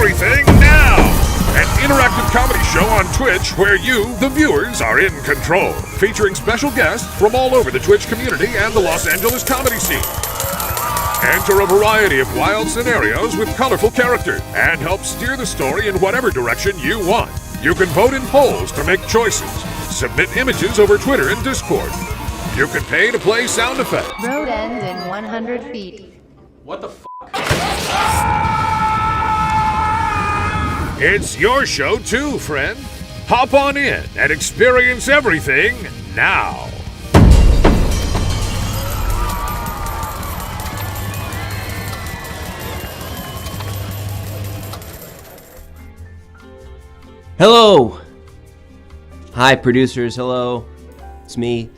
Everything Now, an interactive comedy show on Twitch where you, the viewers, are in control, featuring special guests from all over the Twitch community and the Los Angeles comedy scene. Enter a variety of wild scenarios with colorful characters and help steer the story in whatever direction you want. You can vote in polls to make choices, submit images over Twitter and Discord. You can pay to play sound effects. Road ends in 100 feet. What the f***? It's your show too, friend. Hop on in and experience everything now. Hello! Hi, producers. Hello. It's me,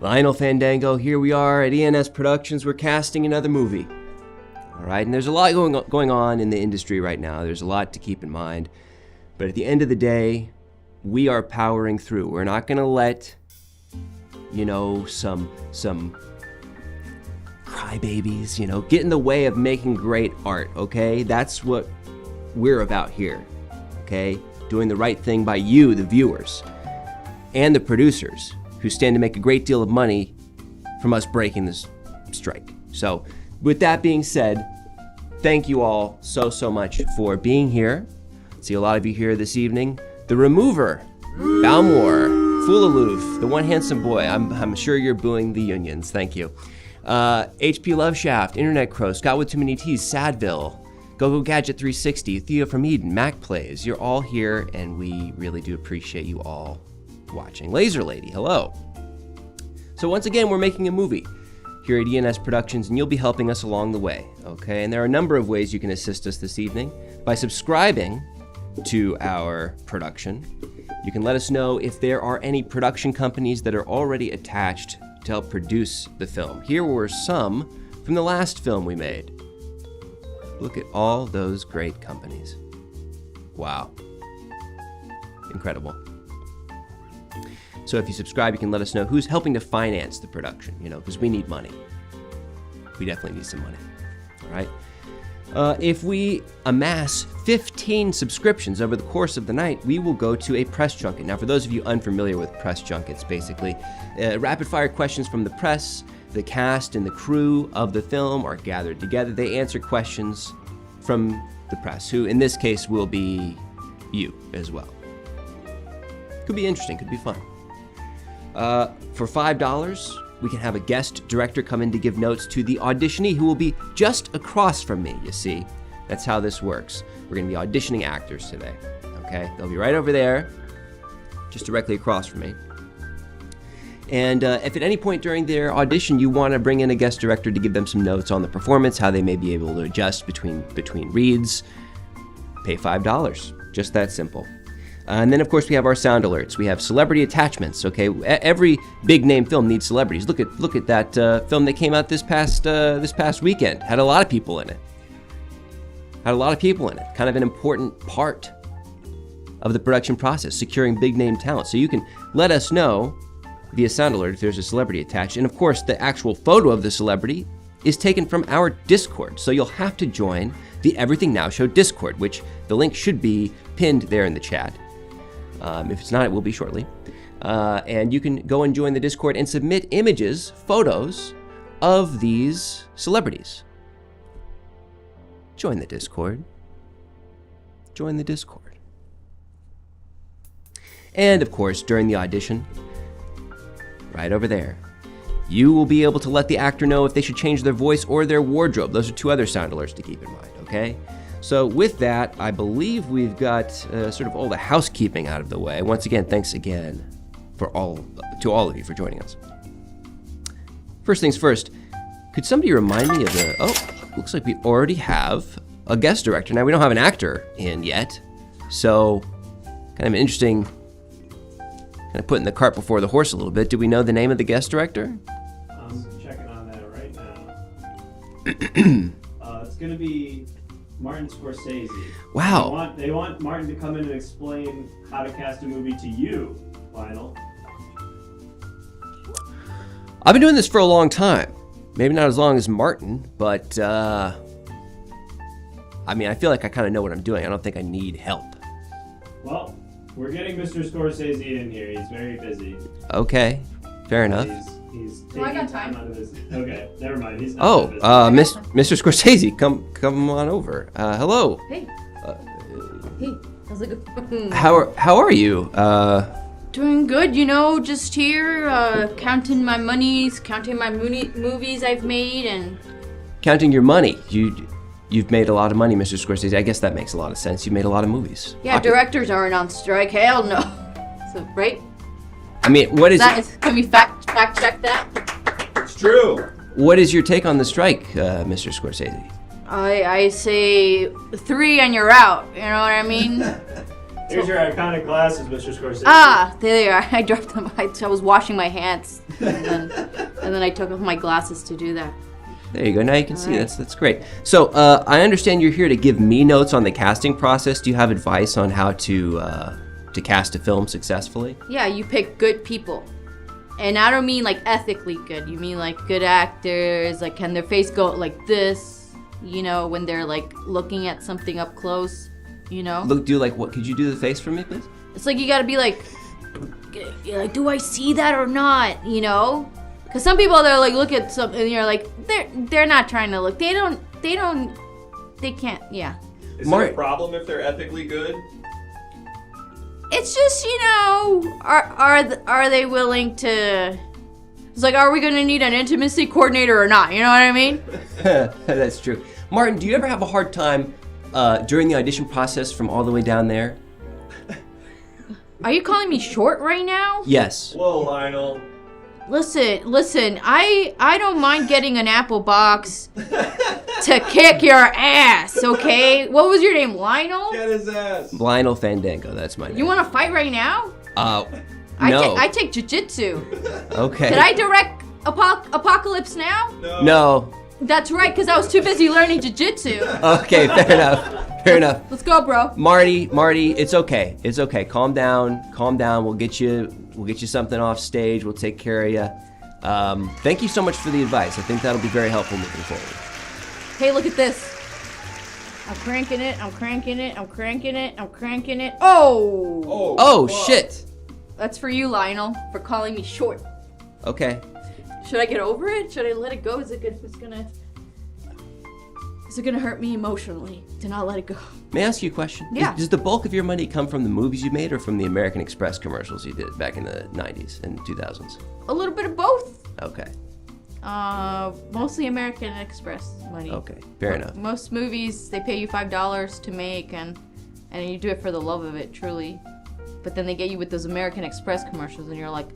Lionel Fandango. Here we are at ENS Productions. We're casting another movie. All right, and there's a lot going on in the industry right now. There's a lot to keep in mind. But at the end of the day, we are powering through. We're not going to let, some crybabies, get in the way of making great art, okay? That's what we're about here, okay? Doing the right thing by you, the viewers, and the producers, who stand to make a great deal of money from us breaking this strike. So, with that being said, thank you all so much for being here. I see a lot of you here this evening. The Remover, Balmore, Foolaloof, the One Handsome Boy. I'm sure you're booing the unions. Thank you. HP Loveshaft, Internet Crow, Scott with Too Many T's, Sadville, GoGo Gadget 360, Theo from Eden, Mac Plays. You're all here, and we really do appreciate you all watching. Laser Lady, hello. So once again, we're making a movie here at ENS Productions, and you'll be helping us along the way, okay? And there are a number of ways you can assist us this evening. By subscribing to our production, you can let us know if there are any production companies that are already attached to help produce the film. Here were some from the last film we made. Look at all those great companies. Wow. Incredible. So if you subscribe, you can let us know who's helping to finance the production, because we need money. We definitely need some money, all right? If we amass 15 subscriptions over the course of the night, we will go to a press junket. Now, for those of you unfamiliar with press junkets, basically, rapid-fire questions from the press, the cast and the crew of the film are gathered together. They answer questions from the press, who in this case will be you as well. Could be interesting, could be fun. For $5, we can have a guest director come in to give notes to the auditionee who will be just across from me, you see. That's how this works. We're going to be auditioning actors today, okay? They'll be right over there, just directly across from me. And if at any point during their audition you want to bring in a guest director to give them some notes on the performance, how they may be able to adjust between reads, pay $5. Just that simple. And then, of course, we have our sound alerts. We have celebrity attachments, okay? Every big-name film needs celebrities. Look at that film that came out this past weekend. Had a lot of people in it. Kind of an important part of the production process, securing big-name talent. So you can let us know via sound alert if there's a celebrity attached. And, of course, the actual photo of the celebrity is taken from our Discord. So you'll have to join the Everything Now Show Discord, which the link should be pinned there in the chat. If it's not, it will be shortly. And you can go and join the Discord and submit images, photos of these celebrities. Join the Discord. Join the Discord. And of course, during the audition, right over there, you will be able to let the actor know if they should change their voice or their wardrobe. Those are two other sound alerts to keep in mind, okay? So with that, I believe we've got sort of all the housekeeping out of the way. Once again, thanks again to all of you for joining us. First things first, could somebody remind me of looks like we already have a guest director. Now, we don't have an actor in yet, so kind of an interesting, kind of putting the cart before the horse a little bit. Do we know the name of the guest director? I'm checking on that right now. It's going to be Martin Scorsese. Wow. They want Martin to come in and explain how to cast a movie to you, Lionel. I've been doing this for a long time. Maybe not as long as Martin, but I I mean, I feel like I kind of know what I'm doing. I don't think I need help. Well, we're getting Mr. Scorsese in here. He's very busy. Okay, fair enough. He's Oh, I taking got time. out of his. Okay, never mind. He's Oh, not busy. Mr. Scorsese, come on over. Hello. Hey. Hey, how's it going? How are you? Doing good, you know, just here, counting my monies, counting my movies I've made, and... Counting your money. You've made a lot of money, Mr. Scorsese. I guess that makes a lot of sense. You made a lot of movies. Yeah, directors aren't on strike, hell no. So, right? I mean, what is Can we fact check that? It's true. what is your take on the strike, Mr. Scorsese? I say 3 and you're out, you know what I mean? Here's your iconic glasses, Mr. Scorsese. Ah, there they are. I dropped them. I was washing my hands, and then I took off my glasses to do that. There you go. Now you can see. right. That's great. So I understand you're here to give me notes on the casting process. Do you have advice on how to cast a film successfully? Yeah, you pick good people. And I don't mean like ethically good. You mean like good actors, like can their face go like this, you know, when they're like looking at something up close, you know? What? Could you do the face for me, please? It's like you gotta be like, do I see that or not, you know? Because some people, they're like, look at something, and you're like, they're not trying to look. They can't, yeah. Is it a problem if they're ethically good? It's just, you know, are they willing to? It's like, are we gonna need an intimacy coordinator or not? You know what I mean? That's true. Martin, do you ever have a hard time during the audition process from all the way down there? Are you calling me short right now? Yes. Whoa, Lionel. Listen. I don't mind getting an apple box to kick your ass. Okay? What was your name, Lionel? Get his ass. Lionel Fandango. That's my name. You want to fight right now? No. I take jujitsu. Okay. Did I direct Apocalypse Now? No. That's right, because I was too busy learning jujitsu. Okay. Fair enough. Fair enough. Let's go, bro. Marty, it's okay. It's okay. Calm down. We'll get you something off stage. We'll take care of you. Thank you so much for the advice. I think that'll be very helpful moving forward. Hey, look at this. I'm cranking it. Oh! Oh, shit. That's for you, Lionel, for calling me short. Okay. Should I get over it? Should I let it go? Is it gonna hurt me emotionally to not let it go? May I ask you a question? Yeah. Does the bulk of your money come from the movies you made or from the American Express commercials you did back in the 90s and 2000s? A little bit of both. Okay. Mostly American Express money. Okay. Fair enough. Most movies, they pay you $5 to make, and you do it for the love of it, truly. But then they get you with those American Express commercials, and you're like...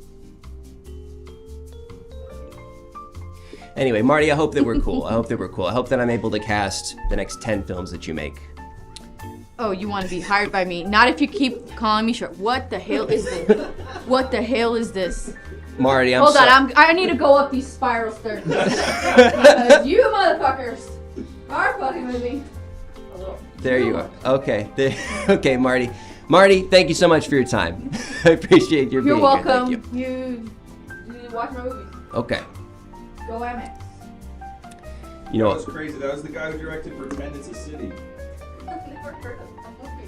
Anyway, Marty, I hope that we're cool. I hope that I'm able to cast the next 10 films that you make. Oh, you want to be hired by me? Not if you keep calling me short. What the hell is this? What the hell is this? Marty, Hold on, I need to go up these spiral stairs. Because you motherfuckers are fucking with me. There you are. Okay. Okay, Marty. Marty, thank you so much for your time. I appreciate your being You're welcome. here. Thank you. You watch my movies. Okay. Go MX. You know That was crazy. That was the guy who directed Pretend It's a City.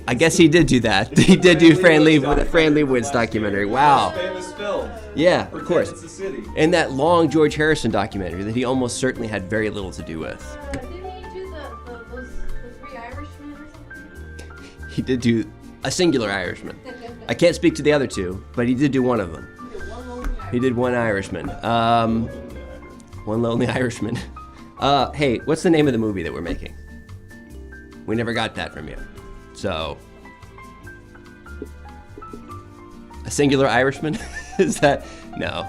I guess he did do that. He did do Fran Lebowitz documentary. Wow. Famous film. Yeah, of Pretend course. It's a City. And that long George Harrison documentary that he almost certainly had very little to do with. Didn't he do the 3 Irishmen or something? He did do a singular Irishman. I can't speak to the other two, but he did do one of them. He did one Irishman. One lonely Irishman. Hey, what's the name of the movie that we're making? We never got that from you. So, a singular Irishman? Is that? No.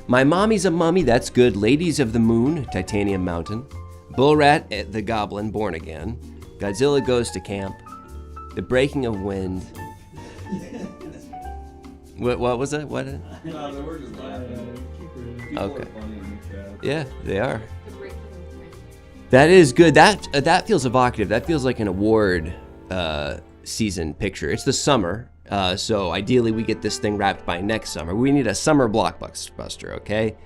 My Mommy's a Mummy, that's good. Ladies of the Moon, Titanium Mountain. Bull Rat, the Goblin, Born Again. Godzilla Goes to Camp. The Breaking of Wind. What was it? What? No, they were just laughing. People Okay. are funny in the chat. Yeah, they are. That is good. That feels evocative. That feels like an award season picture. It's the summer, so ideally we get this thing wrapped by next summer. We need a summer blockbuster, okay?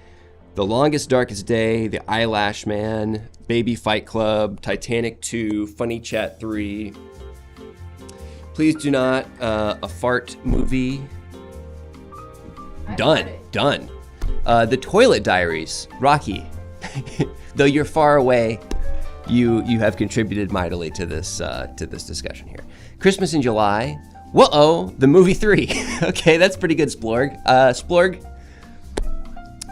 The Longest Darkest Day, The Eyelash Man, Baby Fight Club, Titanic 2, Funny Chat 3. Please Do Not, a fart movie. Done. The Toilet Diaries, Rocky. Though you're far away, you have contributed mightily to this discussion here. Christmas in July. Whoa, the movie 3. Okay, that's pretty good, Splorg. Splorg.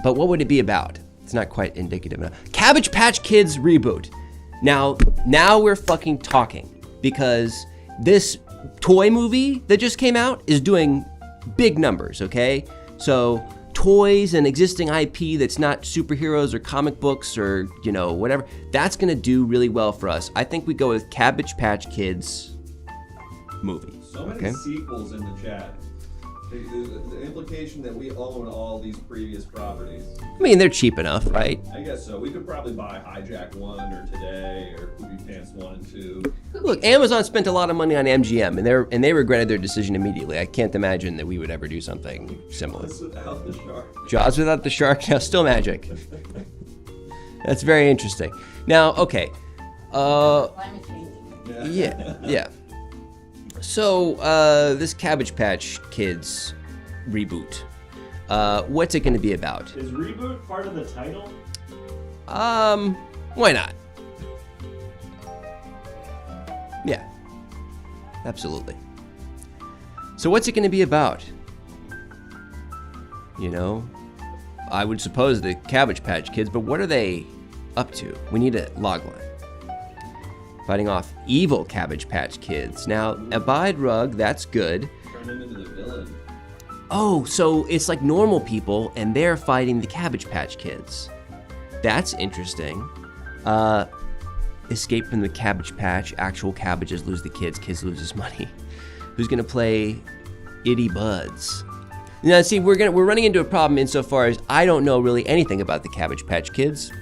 But what would it be about? It's not quite indicative enough. Cabbage Patch Kids reboot. Now we're fucking talking, because this toy movie that just came out is doing big numbers, okay? So toys and existing IP that's not superheroes or comic books or, whatever, that's gonna do really well for us. I think we go with Cabbage Patch Kids movie. So many sequels in the chat. The implication that we own all these previous properties. I mean, they're cheap enough, right? I guess so. We could probably buy Hijack 1 or Today or Poopy Pants 1 and 2. Look, Amazon spent a lot of money on MGM, and they regretted their decision immediately. I can't imagine that we would ever do something similar. Jaws without the shark. Jaws without the shark, now still magic. That's very interesting. Now, okay. Climate change. Yeah. So, this Cabbage Patch Kids reboot, what's it going to be about? Is reboot part of the title? Why not? Yeah, absolutely. So what's it going to be about? I would suppose the Cabbage Patch Kids, but what are they up to? We need a logline. Fighting off evil Cabbage Patch Kids. Now, Abide Rug, that's good. Turn him into the villain. Oh, so it's like normal people, and they're fighting the Cabbage Patch Kids. That's interesting. Escape from the Cabbage Patch. Actual cabbages lose the kids. Kids loses money. Who's gonna play Itty Buds? Now, see, we're running into a problem insofar as I don't know really anything about the Cabbage Patch Kids.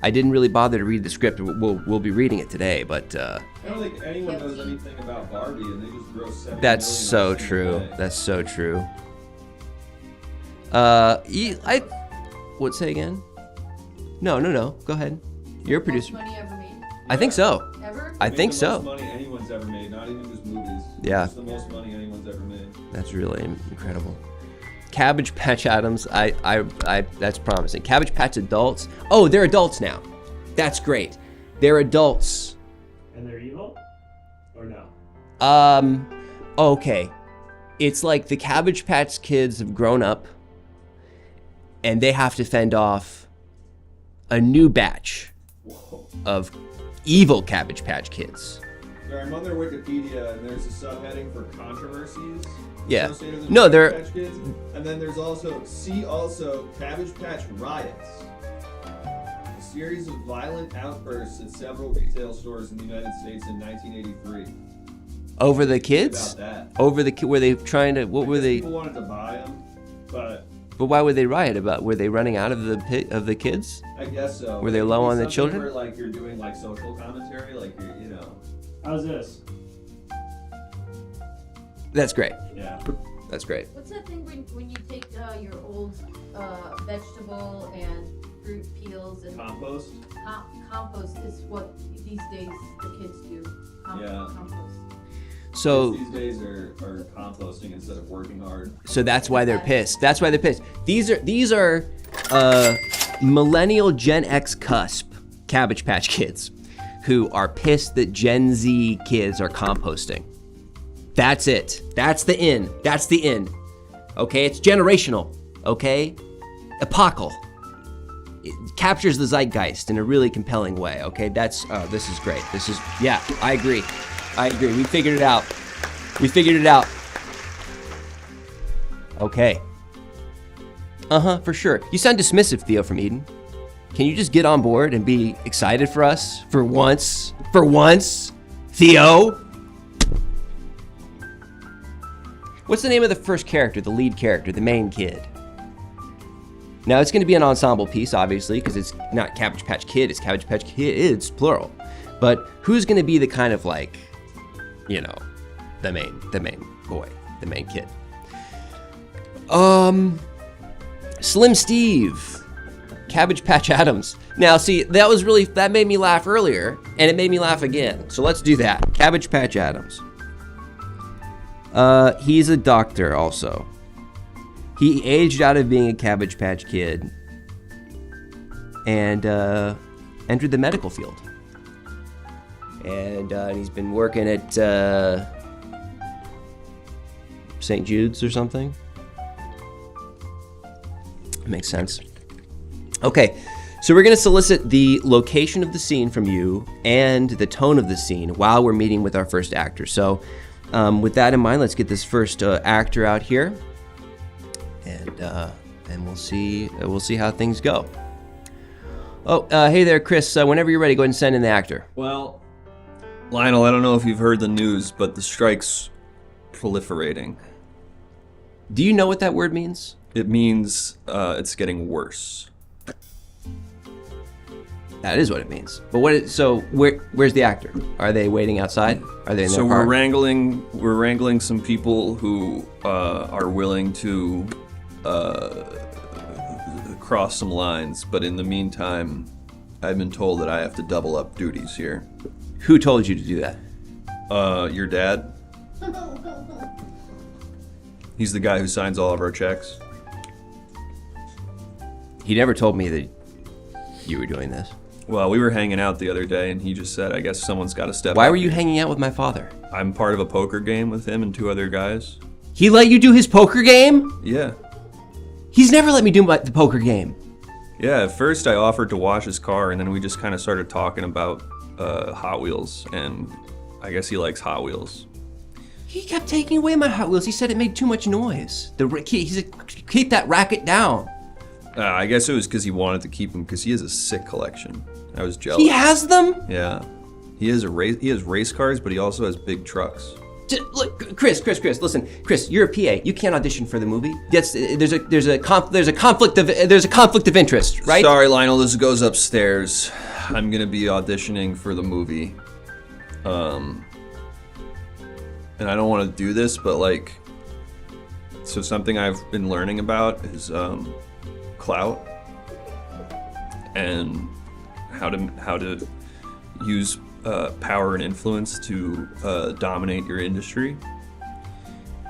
I didn't really bother to read the script. We'll be reading it today, but I don't think anyone knows anything about Barbie, and they just gross 7 that's million so on a single true. day. That's so true. What, say again? No. Go ahead. You're a producer. Most money ever made? I think so. Ever? I Made think the so. most money anyone's ever made, not even just movies. Yeah. It's the most money anyone's ever made. That's really incredible. Cabbage Patch Adams. That's promising. Cabbage Patch Adults. Oh, they're adults now. That's great. They're adults. And they're evil? Or no? Okay. It's like the Cabbage Patch Kids have grown up, and they have to fend off a new batch of evil Cabbage Patch Kids. Sorry, I'm on their Wikipedia, and there's a subheading for controversies. Yeah. associated with No, the they're- Cabbage Patch Kids. And then there's also Cabbage Patch Riots. A series of violent outbursts at several retail stores in the United States in 1983. Over the kids? About that. Over the were they trying to? What were they? People wanted to buy them, but But why would they riot about? Were they running out of the kids? I guess so. Were they It could low be on the something children? Where, like, you're doing like social commentary, like How's this? That's great. yeah. That's great. What's that thing when you take your old vegetable and fruit peels and Compost. compost is what these days the kids do. Yeah. Compost. So These days are composting instead of working hard. so that's why they're pissed. That's why they're pissed. These are millennial Gen X cusp Cabbage Patch Kids who are pissed that Gen Z kids are composting. That's it. That's the in. That's the in. Okay, it's generational. Okay, epochal. It captures the zeitgeist in a really compelling way. Okay, that's this is great. This is I agree. We figured it out. Okay. For sure. You sound dismissive, Theo from Eden. Can you just get on board and be excited for us for once? For once, Theo. What's the name of the first character, the lead character, the main kid? Now, it's going to be an ensemble piece, obviously, because it's not Cabbage Patch Kid, it's Cabbage Patch Kids, plural. But who's going to be the kind of like, the main boy, the main kid? Slim Steve. Cabbage Patch Adams. Now, see, that made me laugh earlier, and it made me laugh again. So let's do that. Cabbage Patch Adams. He's a doctor also. He aged out of being a Cabbage Patch Kid and entered the medical field. And he's been working at St. Jude's or something. Makes sense. Okay, so we're going to solicit the location of the scene from you and the tone of the scene while we're meeting with our first actor. So with that in mind, let's get this first actor out here, and we'll see how things go. Oh, hey there, Chris. Whenever you're ready, go ahead and send in the actor. Well, Lionel, I don't know if you've heard the news, but the strike's proliferating. Do you know what that word means? It means it's getting worse. That is what it means. But where's the actor? Are they waiting outside? Are they in their So car? we're wrangling some people who are willing to cross some lines, but in the meantime, I've been told that I have to double up duties here. Who told you to do that? Your dad. He's the guy who signs all of our checks. He never told me that you were doing this. Well, we were hanging out the other day, and he just said, I guess someone's got to step up. Why were you hanging out with my father? I'm part of a poker game with him and 2 other guys. He let you do his poker game? Yeah. He's never let me do the poker game. Yeah, at first I offered to wash his car, and then we just kind of started talking about Hot Wheels, and I guess he likes Hot Wheels. He kept taking away my Hot Wheels. He said it made too much noise. He said, keep that racket down. I guess it was because he wanted to keep them, because he has a sick collection. I was jealous. He has them? Yeah. He has race cars, but he also has big trucks. Look, Chris, listen, Chris, you're a PA. You can't audition for the movie. There's a conflict of interest, right? Sorry, Lionel, this goes upstairs. I'm gonna be auditioning for the movie. And I don't want to do this, but so something I've been learning about is clout and how to use power and influence to dominate your industry.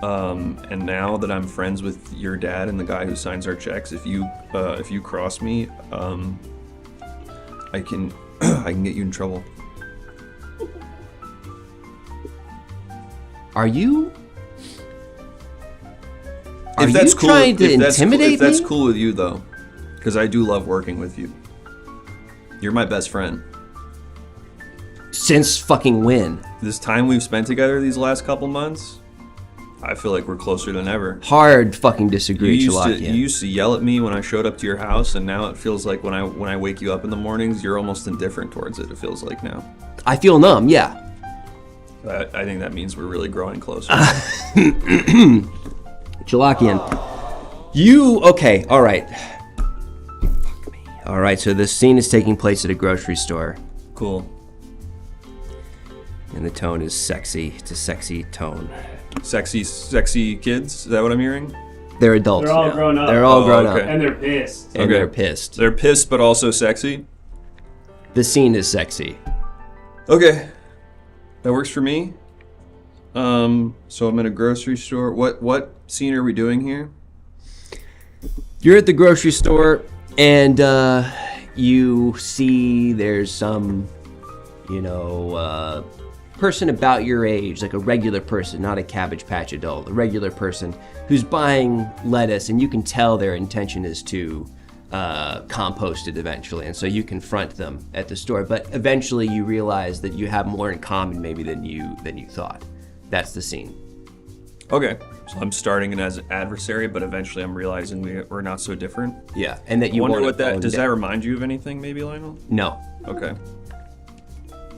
And now that I'm friends with your dad and the guy who signs our checks, if you cross me, I can get you in trouble. Are you? If that's cool, trying to intimidate me? If that's cool with you, though, because I do love working with you. You're my best friend. Since fucking when? This time we've spent together these last couple months, I feel like we're closer than ever. Hard fucking disagree, You Chalakian. used to yell at me when I showed up to your house, and now it feels like when I wake you up in the mornings, you're almost indifferent towards it. It feels like now. I feel numb, yeah. I think that means we're really growing closer. Chalakian. Okay, all right. Fuck me. All right, so this scene is taking place at a grocery store. Cool. And the tone is sexy. It's a sexy tone. Sexy kids? Is that what I'm hearing? They're adults. They're all grown up. They're all grown okay. up. And they're pissed. And they're pissed. They're pissed, but also sexy? The scene is sexy. Okay. That works for me. So I'm in a grocery store. What scene are we doing here? You're at the grocery store, and you see there's some, person about your age, like a regular person, not a Cabbage Patch adult, a regular person who's buying lettuce, and you can tell their intention is to compost it eventually, and so you confront them at the store. But eventually, you realize that you have more in common maybe than you thought. That's the scene. Okay. So I'm starting as an adversary, but eventually I'm realizing we're not so different. Yeah, and that you I wonder want what to that does. That remind you of anything, maybe, Lionel? No, Okay.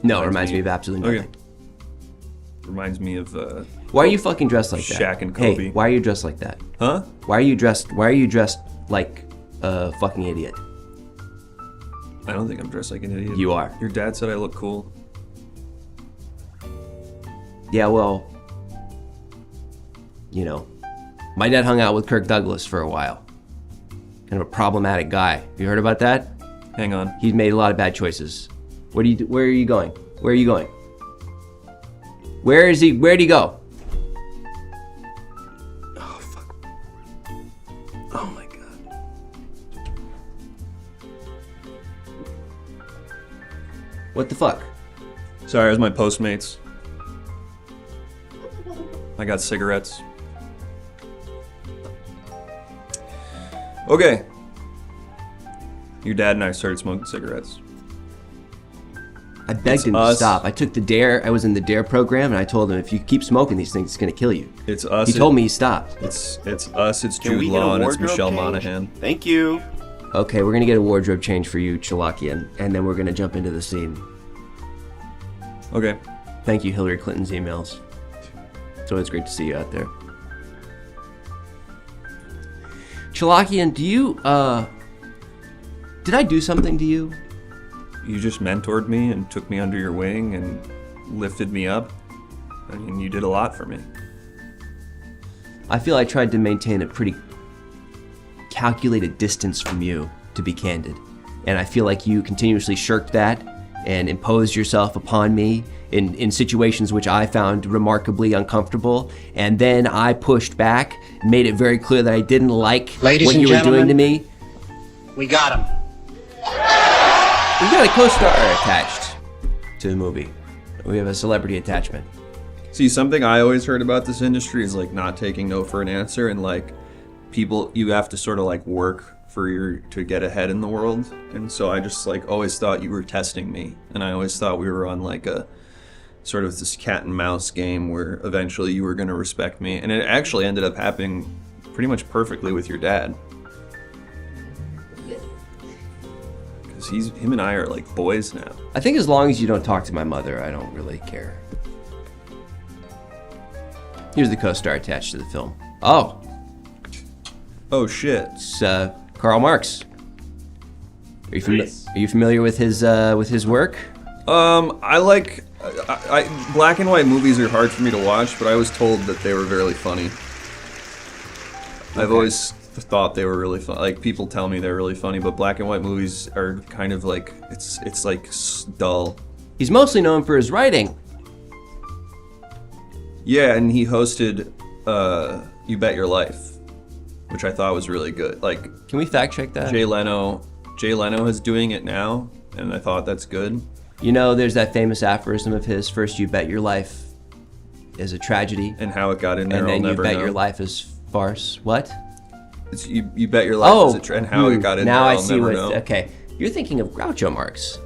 no, it reminds me of absolutely nothing. Okay. Reminds me of Why are you fucking dressed like that? Shaq and Kobe. Hey, why are you dressed like that? huh? Why are you dressed like a fucking idiot? I don't think I'm dressed like an idiot. You are. Your dad said I look cool. Yeah, well, my dad hung out with Kirk Douglas for a while. kind of a problematic guy. Have you heard about that? Hang on. He's made a lot of bad choices. Where are you going? Where are you going? Where is he? Where'd he go? Oh, fuck. Oh, my God. What the fuck? Sorry, it was my Postmates. I got cigarettes. Okay. Your dad and I started smoking cigarettes. I begged him to stop. I took the DARE. I was in the DARE program, and I told him, if you keep smoking these things, it's going to kill you. It's us. He told me he stopped. It's us. It's Can Jude we get a Law and it's wardrobe Michelle change? Monaghan. Thank you. Okay, we're going to get a wardrobe change for you, Chalakian, and then we're going to jump into the scene. Okay. Thank you, Hillary Clinton's emails. It's always great to see you out there. Chalakian, do you, did I do something to you? You just mentored me and took me under your wing and lifted me up. I mean, you did a lot for me. I feel I tried to maintain a pretty calculated distance from you, to be candid. And I feel like you continuously shirked that and imposed yourself upon me in situations which I found remarkably uncomfortable. And then I pushed back, made it very clear that I didn't like Ladies what and you were doing to gentlemen. me. We got him. We got a co-star attached to the movie. We have a celebrity attachment. See, something I always heard about this industry is like not taking no for an answer, and like people, you have to sort of like work to get ahead in the world. And so I just like always thought you were testing me, and I always thought we were on like a sort of this cat and mouse game where eventually you were going to respect me, and it actually ended up happening pretty much perfectly with your dad. Because him and I are like boys now. I think as long as you don't talk to my mother, I don't really care. Here's the co-star attached to the film. Oh, Oh shit. it's Karl Marx. Are you, Nice. are you familiar with his work? I like black and white movies are hard for me to watch, but I was told that they were very funny. I've always thought they were really fun. Like people tell me they're really funny, but black and white movies are kind of like it's like dull. He's mostly known for his writing. Yeah, and he hosted You Bet Your Life, which I thought was really good. Like Can we fact check that? Jay Leno is doing it now, and I thought that's good. You know, there's that famous aphorism of his: first you bet your life is a tragedy, And how it got in there, and then I'll you never bet know. your life is farce. What? It's, you bet your life is a and how it got in now there, I I'll see never what. know. Okay, you're thinking of Groucho Marx,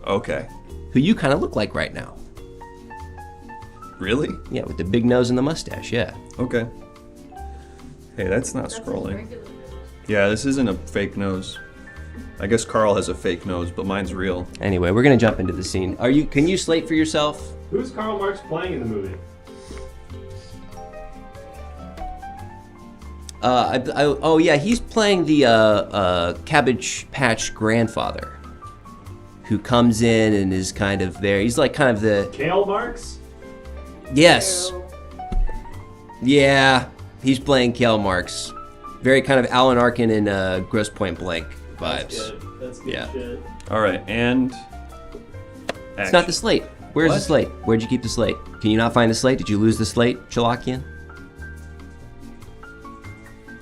Okay. who you kind of look like right now. Really? Yeah, with the big nose and the mustache. Yeah. Okay. Hey, that's not scrolling. Yeah, this isn't a fake nose. I guess Carl has a fake nose, but mine's real. Anyway, we're gonna jump into the scene. Can you slate for yourself? Who's Karl Marx playing in the movie? Oh yeah, he's playing the Cabbage Patch grandfather, who comes in and is kind of there. He's like kind of the Kale Marx? yes, yeah. He's playing Kale Marx, very kind of Alan Arkin and Grosse Point Blank vibes. Good. That's good Yeah. shit. All right, and It's not the slate. Where's the What? slate? Where'd you keep the slate? Can you not find the slate? Did you lose the slate, Chalakian?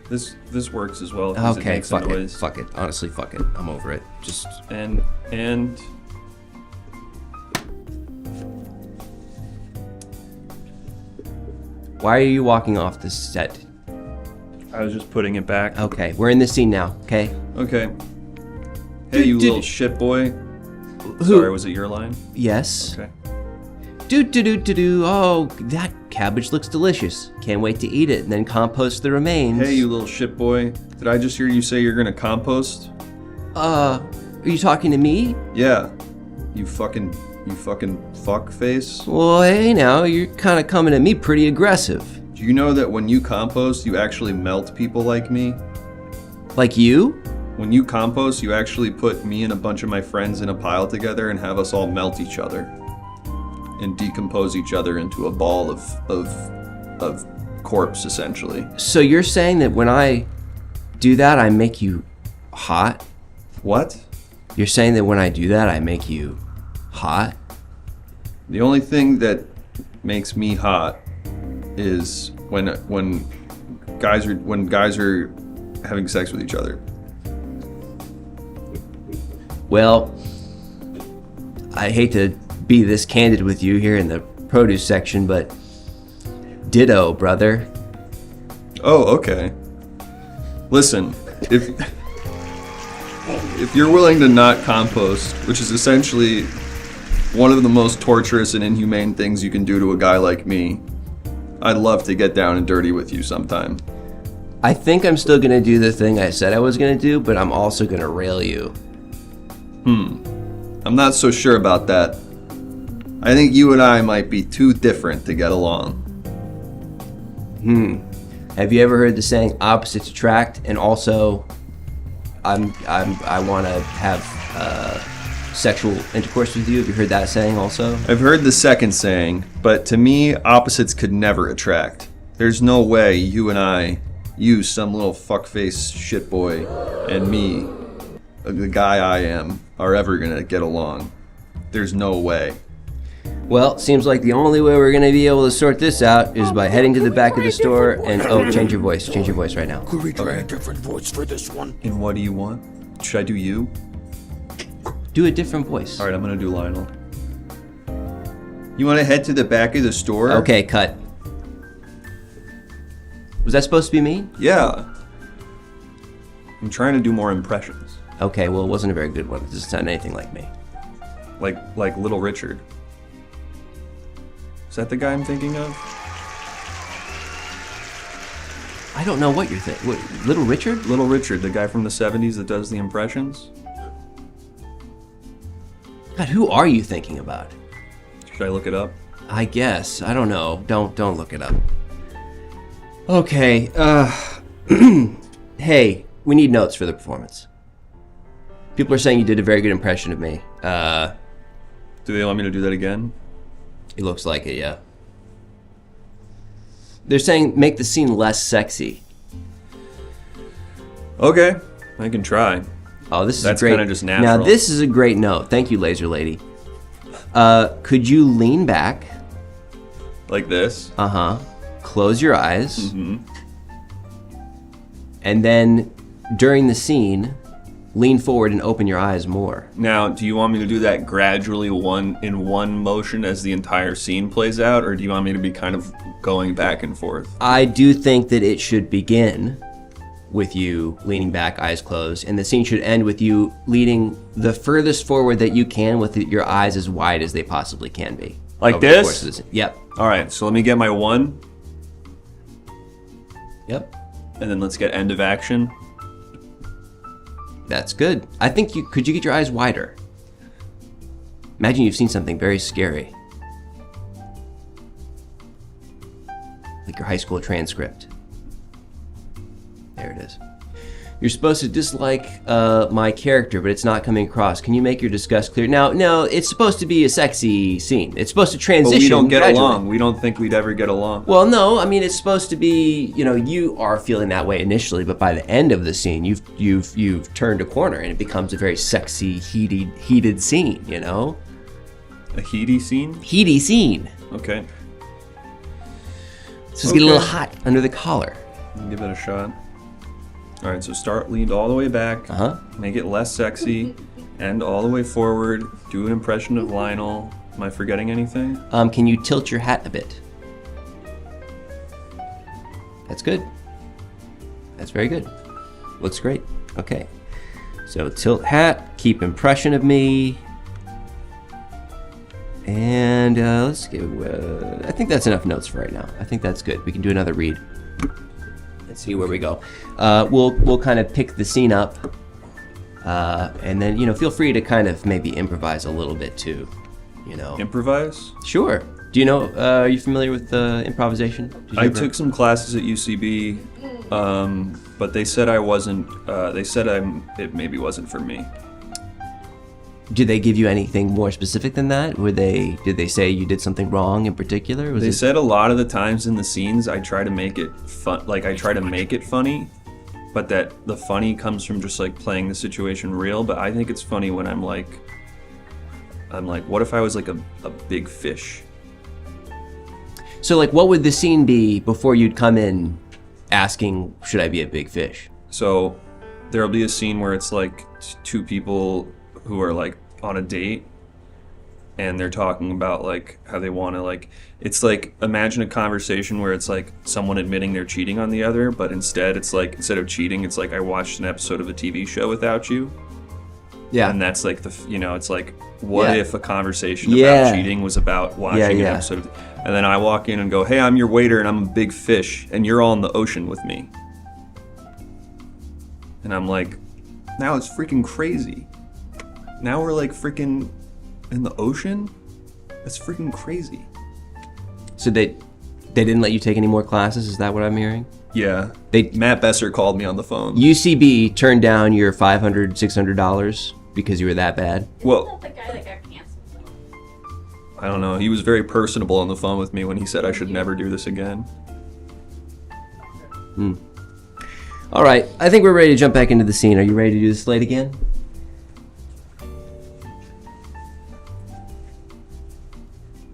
This works as well. 'cause it Okay, makes a fuck it. noise. Fuck it. Honestly, fuck it. I'm over it. Just And why are you walking off the set? I was just putting it back. Okay, we're in this scene now. Okay. Okay. Hey, you little shit boy. Sorry, was it your line? Yes. Okay. Do. Oh, that cabbage looks delicious. Can't wait to eat it and then compost the remains. Hey, you little shit boy. Did I just hear you say you're gonna compost? Are you talking to me? Yeah. You fucking fuck face. Well, hey now, you're kind of coming at me pretty aggressive. Do you know that when you compost, you actually melt people like me? Like you? When you compost, you actually put me and a bunch of my friends in a pile together and have us all melt each other and decompose each other into a ball of corpse, essentially. So you're saying that when I do that, I make you hot? What? You're saying that when I do that, I make you hot? The only thing that makes me hot is when guys are having sex with each other. Well, I hate to be this candid with you here in the produce section, but ditto, brother. Oh, okay. Listen, if you're willing to not compost, which is essentially one of the most torturous and inhumane things you can do to a guy like me, I'd love to get down and dirty with you sometime. I think I'm still gonna do the thing I said I was gonna do, but I'm also gonna rail you. I'm not so sure about that. I think you and I might be too different to get along. Have you ever heard the saying opposites attract? And also, I want to have sexual intercourse with you. Have you heard that saying also? I've heard the second saying, but to me, opposites could never attract. There's no way you and I, you some little fuckface shitboy, and me, the guy I am, are ever gonna get along. There's no way. Well, seems like the only way we're going to be able to sort this out is by heading to the back of the store and... Oh, change your voice. Change your voice right now. Could we try a different voice for this one? And what do you want? Should I do you? Do a different voice. Alright, I'm gonna do Lionel. You wanna head to the back of the store? Okay, cut. Was that supposed to be me? Yeah. I'm trying to do more impressions. Okay, well, it wasn't a very good one. It doesn't sound anything like me. Like Little Richard. Is that the guy I'm thinking of? I don't know what you're thinking. Little Richard? Little Richard, the guy from the 70s that does the impressions? God, who are you thinking about? Should I look it up? I guess. I don't know. Don't look it up. Okay, hey, we need notes for the performance. People are saying you did a very good impression of me. Do they want me to do that again? It looks like it, yeah. They're saying make the scene less sexy. Okay, I can try. Oh, this is That's great. kind of just natural. Now, this is a great note. Thank you, Laser Lady. Could you lean back? Like this? Uh-huh. Close your eyes. Mm-hmm. And then, during the scene, lean forward and open your eyes more. Now, do you want me to do that gradually in one motion as the entire scene plays out, or do you want me to be kind of going back and forth? I do think that it should begin with you leaning back, eyes closed, and the scene should end with you leaning the furthest forward that you can with your eyes as wide as they possibly can be. Like over the this? course of the scene. Yep. All right, so let me get my one, Yep. and then let's get end of action. That's good. I think could you get your eyes wider? Imagine you've seen something very scary. Like your high school transcript. There it is. You're supposed to dislike my character, but it's not coming across. Can you make your disgust clear? Now, no, it's supposed to be a sexy scene. It's supposed to transition. But we don't get gradually. along. We don't think we'd ever get along. Well, no, I mean it's supposed to be. You are feeling that way initially, but by the end of the scene, you've turned a corner, and it becomes a very sexy, heated scene. A heaty scene? Heaty scene. Okay. So it's getting a little hot under the collar. Give it a shot. All right, so start leaned all the way back. Make it less sexy, and all the way forward. Do an impression of Lionel. Am I forgetting anything? Can you tilt your hat a bit? That's good. That's very good. Looks great. Okay. So tilt hat, keep impression of me. And let's give, I think that's enough notes for right now. I think that's good. We can do another read. Let's see where we go. We'll kind of pick the scene up, and then feel free to kind of maybe improvise a little bit too. Improvise? Sure. Do you know? Are you familiar with improvisation? I took some classes at UCB, but they said I wasn't. They said it maybe wasn't for me. Did they give you anything more specific than that? Did they say you did something wrong in particular? They said a lot of the times in the scenes I try to make it fun. Like I try to make it funny, but that the funny comes from just like playing the situation real. But I think it's funny when I'm like, what if I was like a big fish? So like, what would the scene be before you'd come in asking, should I be a big fish? So there'll be a scene where it's like two people who are like on a date, and they're talking about like how they want to like, it's like, imagine a conversation where it's like someone admitting they're cheating on the other, but instead it's like, instead of cheating, it's like, I watched an episode of a TV show without you. Yeah. And that's like it's like, what Yeah. if a conversation Yeah. about cheating was about watching an episode of, and then I walk in and go, hey, I'm your waiter and I'm a big fish and you're all in the ocean with me. And I'm like, now it's freaking crazy. Now we're like freaking in the ocean? That's freaking crazy. So they didn't let you take any more classes? Is that what I'm hearing? Yeah. Matt Besser called me on the phone. UCB turned down your $500, $600 because you were that bad? Well, The guy that got canceled. I don't know. He was very personable on the phone with me when he said I should never do this again. All right, I think we're ready to jump back into the scene. Are you ready to do the slate again? I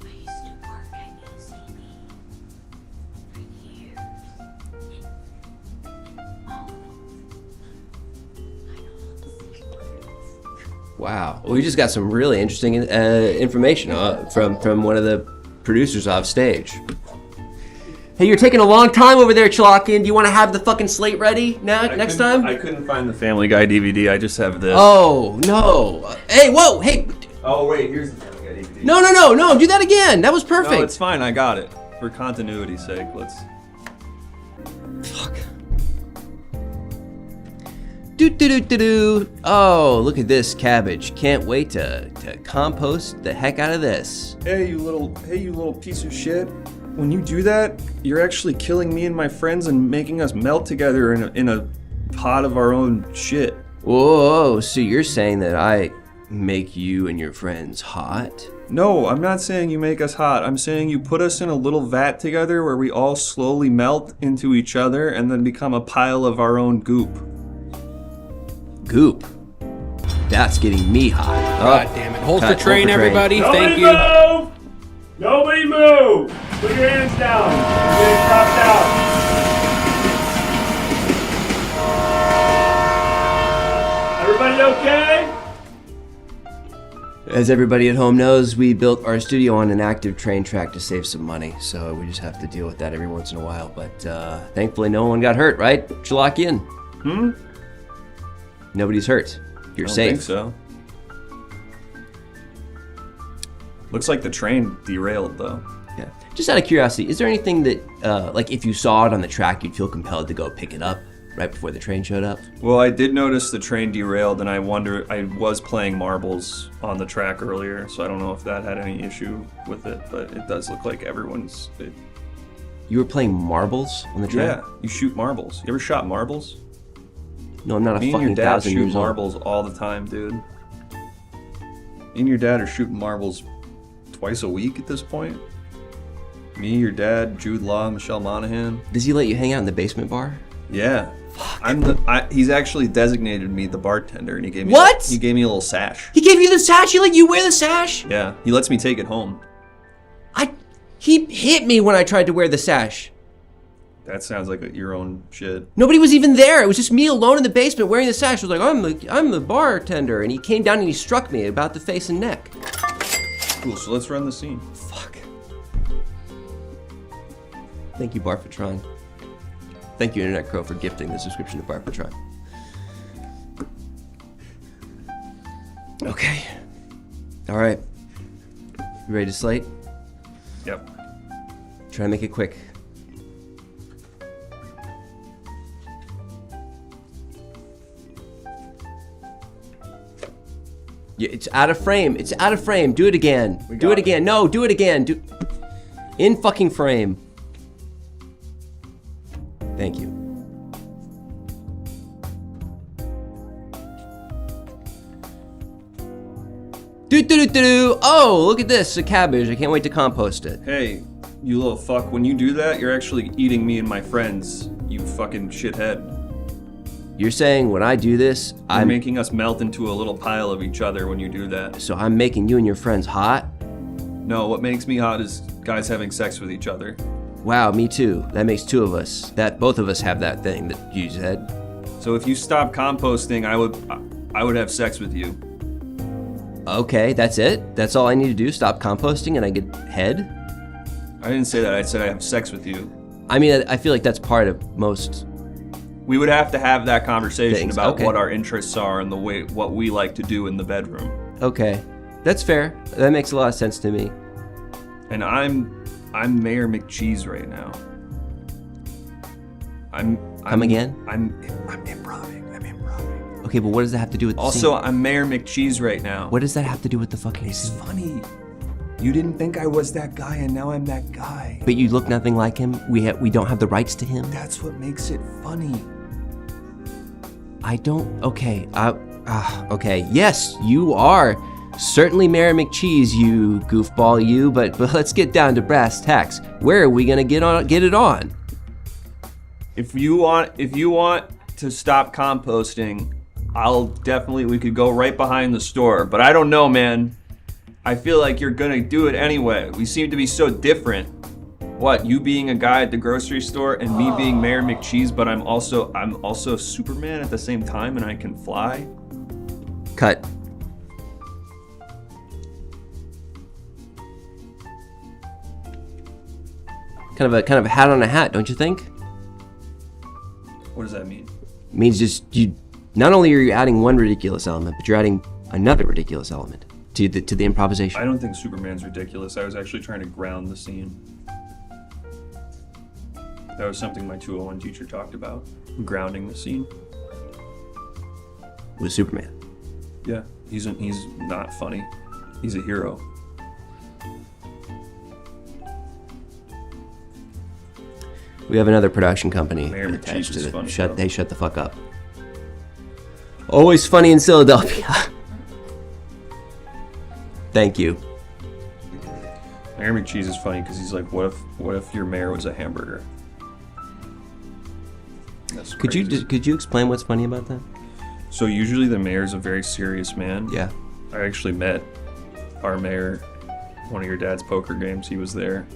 used to work at UCB for years. Wow, we just got some really interesting information from one of the producers off stage. Hey, you're taking a long time over there, Chalkin. Do you want to have the fucking slate ready next time? I couldn't find the Family Guy DVD. I just have this. Oh, no. Hey, whoa, hey. Oh, wait, here's the Family Guy DVD. No, do that again. That was perfect. No, it's fine. I got it. For continuity's sake, let's... Fuck. Do. Oh, look at this cabbage. Can't wait to compost the heck out of this. Hey, you little piece of shit. When you do that, you're actually killing me and my friends and making us melt together in a pot of our own shit. Whoa, so you're saying that I make you and your friends hot? No, I'm not saying you make us hot. I'm saying you put us in a little vat together where we all slowly melt into each other and then become a pile of our own goop. Goop. That's getting me hot. God damn it. Hold for Cut, train, hold for train. everybody. Thank you. Move! Nobody move! Put your hands down. You're getting cropped out. Everybody okay? As everybody at home knows, we built our studio on an active train track to save some money, so we just have to deal with that every once in a while. But thankfully, no one got hurt, right, Chalakian? Nobody's hurt. You're safe. I don't think so. Looks like the train derailed, though. Yeah. Just out of curiosity, is there anything that, like, if you saw it on the track, you'd feel compelled to go pick it up right before the train showed up? Well, I did notice the train derailed, and I was playing marbles on the track earlier, so I don't know if that had any issue with it, but it does look like everyone's... You were playing marbles on the track? Yeah, you shoot marbles. You ever shot marbles? No, I'm not Me a and your fucking dad 1,000 shoot years old. marbles all the time, dude. Me and your dad are shooting marbles twice a week at this point. Me, your dad, Jude Law, Michelle Monaghan. Does he let you hang out in the basement bar? Yeah. He's actually designated me the bartender, and he gave me What? He gave me a little sash. He gave you the sash? He let you wear the sash? Yeah, he lets me take it home. He hit me when I tried to wear the sash. That sounds like your own shit. Nobody was even there. It was just me alone in the basement wearing the sash. I was like, I'm the bartender. And he came down and he struck me about the face and neck. Cool, so let's run the scene. Fuck. Thank you, Barfatron. Thank you, Internet Crow, for gifting the subscription to Barfatron. Okay. All right. You ready to slate? Yep. Try to make it quick. Yeah, it's out of frame. It's out of frame. Do it again. Do it again. No, do it again. In fucking frame. Thank you. Do. Oh, look at this. A cabbage. I can't wait to compost it. Hey, you little fuck, when you do that, you're actually eating me and my friends, you fucking shithead. You're saying when I do this, You're making us melt into a little pile of each other when you do that. So I'm making you and your friends hot? No, what makes me hot is guys having sex with each other. Wow, me too. That makes two of us. Both of us have that thing that you said. So if you stop composting, I would have sex with you. Okay, that's it? That's all I need to do? Stop composting and I get head? I didn't say that. I said I have sex with you. I mean, I feel like that's part of most... We would have to have that conversation things. about Okay. what our interests are and what we like to do in the bedroom. Okay, that's fair. That makes a lot of sense to me. And I'm Mayor McCheese right now. Come again? I'm improving. Okay, but what does that have to do with the Also, scene? I'm Mayor McCheese right now. What does that have to do with the fucking It's scene? funny. You didn't think I was that guy, and now I'm that guy. But you look nothing like him? We don't have the rights to him? That's what makes it funny. I don't... Okay, okay. Yes, you are certainly Mayor McCheese, you goofball, you. But let's get down to brass tacks. Where are we gonna get it on? If you want to stop composting, we could go right behind the store. But I don't know, man. I feel like you're gonna do it anyway. We seem to be so different. What, you being a guy at the grocery store and me being Mayor McCheese, but I'm also Superman at the same time and I can fly? Cut. Kind of a hat on a hat, don't you think? What does that mean? Means just you. Not only are you adding one ridiculous element, but you're adding another ridiculous element to the improvisation. I don't think Superman's ridiculous. I was actually trying to ground the scene. That was something my 201 teacher talked about. Grounding the scene. With Superman. Yeah, he's not funny. He's a hero. We have another production company Mayor attached McCheese to is it. funny, Shut though. the fuck up. Always funny in Philadelphia. Thank you. Mayor McCheese is funny because he's like, what if your mayor was a hamburger? That's crazy. Could you explain what's funny about that? So usually the mayor's a very serious man. Yeah. I actually met our mayor one of your dad's poker games. He was there.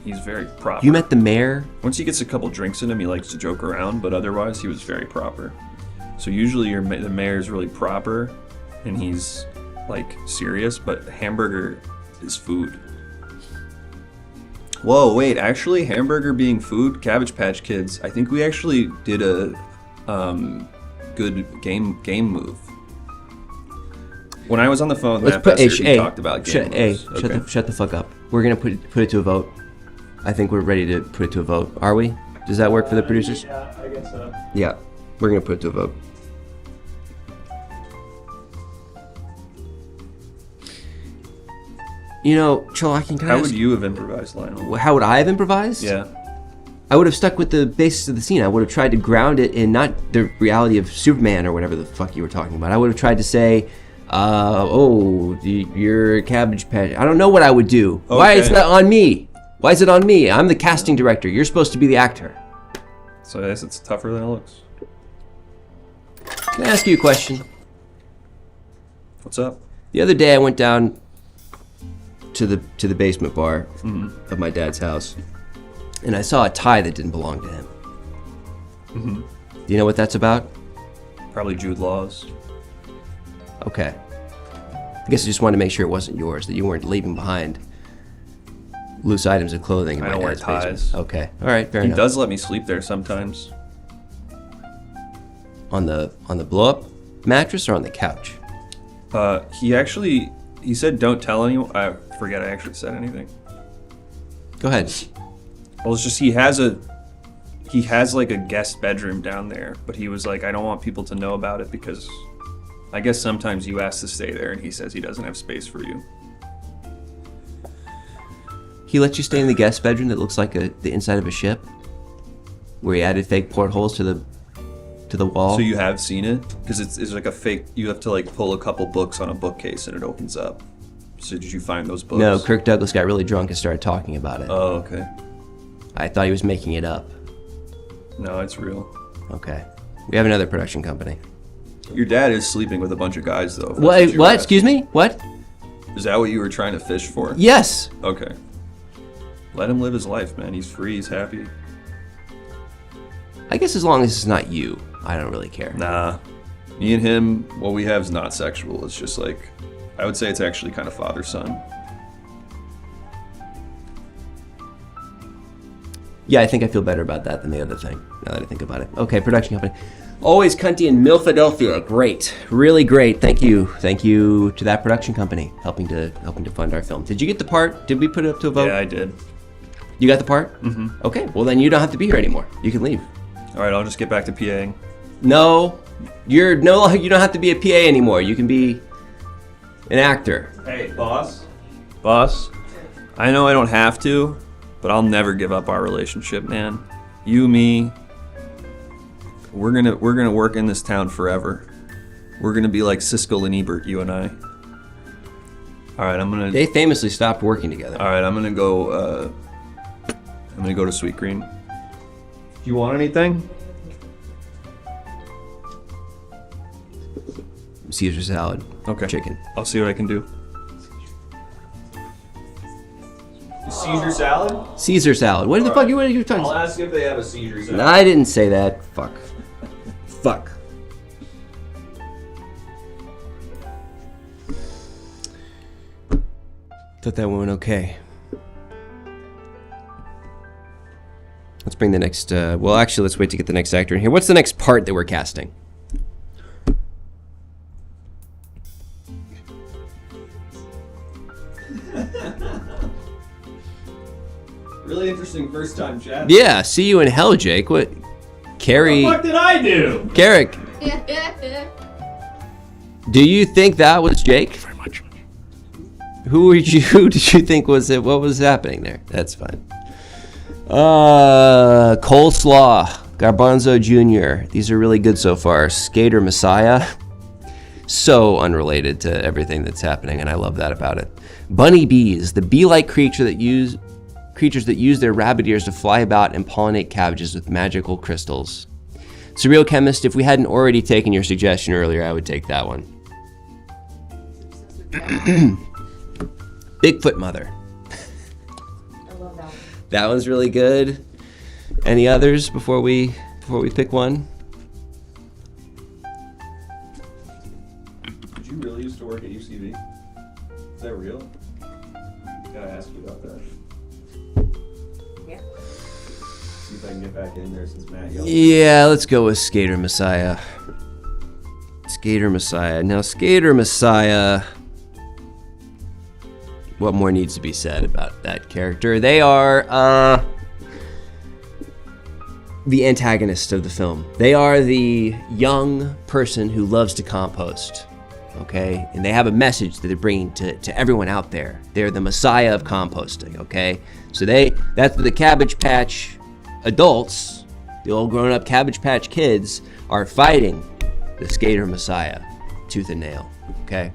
He's very proper. You met the mayor? Once he gets a couple drinks in him, he likes to joke around, but otherwise he was very proper. So usually the mayor's really proper and he's like serious, but hamburger is food. Whoa, wait, actually hamburger being food, Cabbage Patch Kids, I think we actually did a good game move. When I was on the phone with Matt Besser, he talked about game moves. Shut the fuck up. We're gonna put it to a vote. I think we're ready to put it to a vote. Are we? Does that work for the producers? Yeah, I guess so. Yeah. We're gonna put it to a vote. You know, Cholakin, How would you have improvised, Lionel? How would I have improvised? Yeah. I would have stuck with the basis of the scene. I would have tried to ground it in not the reality of Superman or whatever the fuck you were talking about. I would have tried to say, you're a Cabbage Patch. I don't know what I would do. Okay. Why it's not on me? Why is it on me? I'm the casting director. You're supposed to be the actor. So I guess it's tougher than it looks. Can I ask you a question? What's up? The other day I went down to the basement bar of my dad's house, and I saw a tie that didn't belong to him. Mm-hmm. Do you know what that's about? Probably Jude Law's. Okay. I guess I just wanted to make sure it wasn't yours, that you weren't leaving behind loose items of clothing in I my don't wear dad's basement. ties. Okay. All right. Fair He enough. does let me sleep there sometimes. On the blow-up mattress or on the couch? He said don't tell anyone. I forget I actually said anything. Go ahead. Well, it's just he has like a guest bedroom down there, but he was like, I don't want people to know about it because I guess sometimes you ask to stay there and he says he doesn't have space for you. He let you stay in the guest bedroom that looks like the inside of a ship, where he added fake portholes to the wall. So you have seen it? Because it's like a fake, you have to like pull a couple books on a bookcase and it opens up. So did you find those books? No, Kirk Douglas got really drunk and started talking about it. Oh, okay. I thought he was making it up. No, it's real. Okay. We have another production company. Your dad is sleeping with a bunch of guys, though. What? Excuse me? What? Is that what you were trying to fish for? Yes. Okay. Let him live his life, man. He's free. He's happy. I guess as long as it's not you, I don't really care. Nah. Me and him, what we have is not sexual. It's just like, I would say it's actually kind of father-son. Yeah, I think I feel better about that than the other thing, now that I think about it. Okay, production company. Always Cunty in Milphiladelphia. Great. Really great. Thank you. Thank you to that production company helping to fund our film. Did you get the part? Did we put it up to a vote? Yeah, I did. You got the part? Mm-hmm. Okay, well then you don't have to be here anymore. You can leave. All right, I'll just get back to PAing. No, you don't have to be a PA anymore. You can be an actor. Hey, boss. Boss, I know I don't have to, but I'll never give up our relationship, man. You, me, we're gonna work in this town forever. We're gonna be like Siskel and Ebert, you and I. All right, They famously stopped working together. All right, I'm gonna go to Sweet Green. Do you want anything? Caesar salad. Okay. Chicken. I'll see what I can do. Caesar salad? Caesar salad. What the fuck are you talking I'll about? ask if they have a Caesar salad. No, I didn't say that. Fuck. Fuck. Thought that one went okay. Let's bring the next, well actually let's wait to get the next actor in here. What's the next part that we're casting? Really interesting first time chat. Yeah, see you in hell, Jake. What? Carrie. What did I do? Carrick. Do you think that was Jake? Very much. Who did you think was it? What was happening there? That's fine. Coleslaw, Garbanzo Jr. These are really good so far. Skater Messiah. So unrelated to everything that's happening, and I love that about it. Bunny bees, the bee-like creatures that use their rabbit ears to fly about and pollinate cabbages with magical crystals. Surreal Chemist, if we hadn't already taken your suggestion earlier, I would take that one. Bigfoot Mother. I love that one. That one's really good. Any others before we pick one? Did you really used to work at UCB? Is that real? Gotta ask you about that. Yeah. See if I can get back in there since Matt yelled. Yeah, let's go with Skater Messiah. Skater Messiah. Now, Skater Messiah. What more needs to be said about that character? They are the antagonist of the film. They are the young person who loves to compost. Okay? And they have a message that they're bringing to everyone out there. They're the messiah of composting, okay? So that's the Cabbage Patch adults, the old grown-up Cabbage Patch kids, are fighting the Skater Messiah tooth and nail, okay?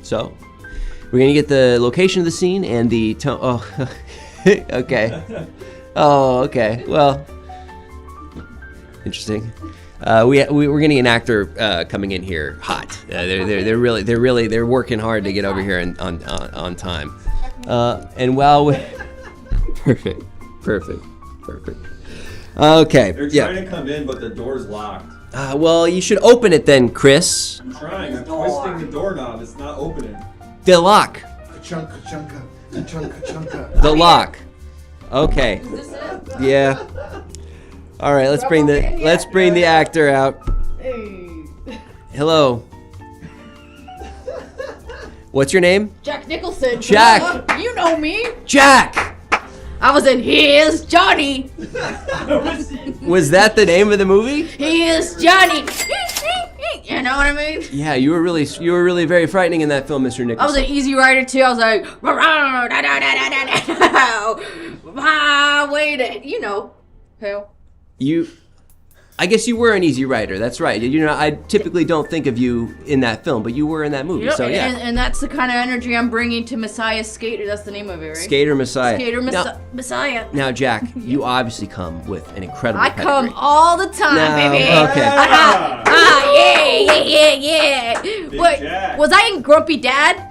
So, we're gonna get the location of the scene and the tone. Oh, okay. Oh, okay. Well, interesting. We're getting an actor coming in here hot. They're working hard to get over here on time. And while we perfect. Okay. They're Yeah. trying to come in, but the door's locked. Well, you should open it then, Chris. I'm trying. I'm twisting the doorknob. It's not opening. The lock. Ka-chunka, chunka, ka-chunka, chunka. The lock. Okay. Is this it? Yeah. All right. Let's bring the actor out. Hey. Hello. What's your name? Jack Nicholson. Jack. You know me. Jack. I was in Here's Johnny. Was that the name of the movie? Here's Johnny. You know what I mean? Yeah, you were really very frightening in that film, Mr. I was Nicholson. an Easy Rider too. I was like, wait, you know, hell. I guess you were an Easy Rider. That's right. You know, I typically don't think of you in that film, but you were in that movie. Yep, So yeah. and that's the kind of energy I'm bringing to Messiah Skater. That's the name of it, right? Skater Messiah. Skater Now, Messiah. now, Jack, you obviously come with an incredible I come pedigree. all the time, No, baby. okay. Yeah. What, Jack. was I in Grumpy Dad?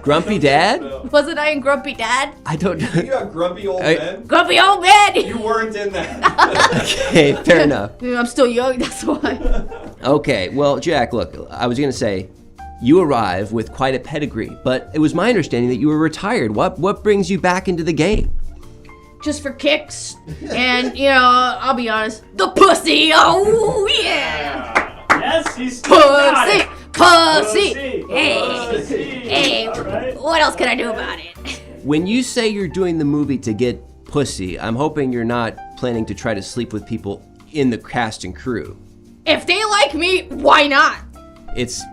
Grumpy Dad? Wasn't I in Grumpy Dad? I don't know. You got grumpy old men? Grumpy old man. You weren't in that. Okay, fair enough. I'm still young, that's why. Okay, well, Jack, look, I was going to say, you arrive with quite a pedigree, but it was my understanding that you were retired. What brings you back into the game? Just for kicks. And, you know, I'll be honest, the pussy. Oh, yeah. Yes, he's still got Pussy. it. Pussy. Pussy. Hey. Pussy. Hey. All right. What else can I do about it? When you say you're doing the movie to get pussy, I'm hoping you're not planning to try to sleep with people in the cast and crew. If they like me, why not?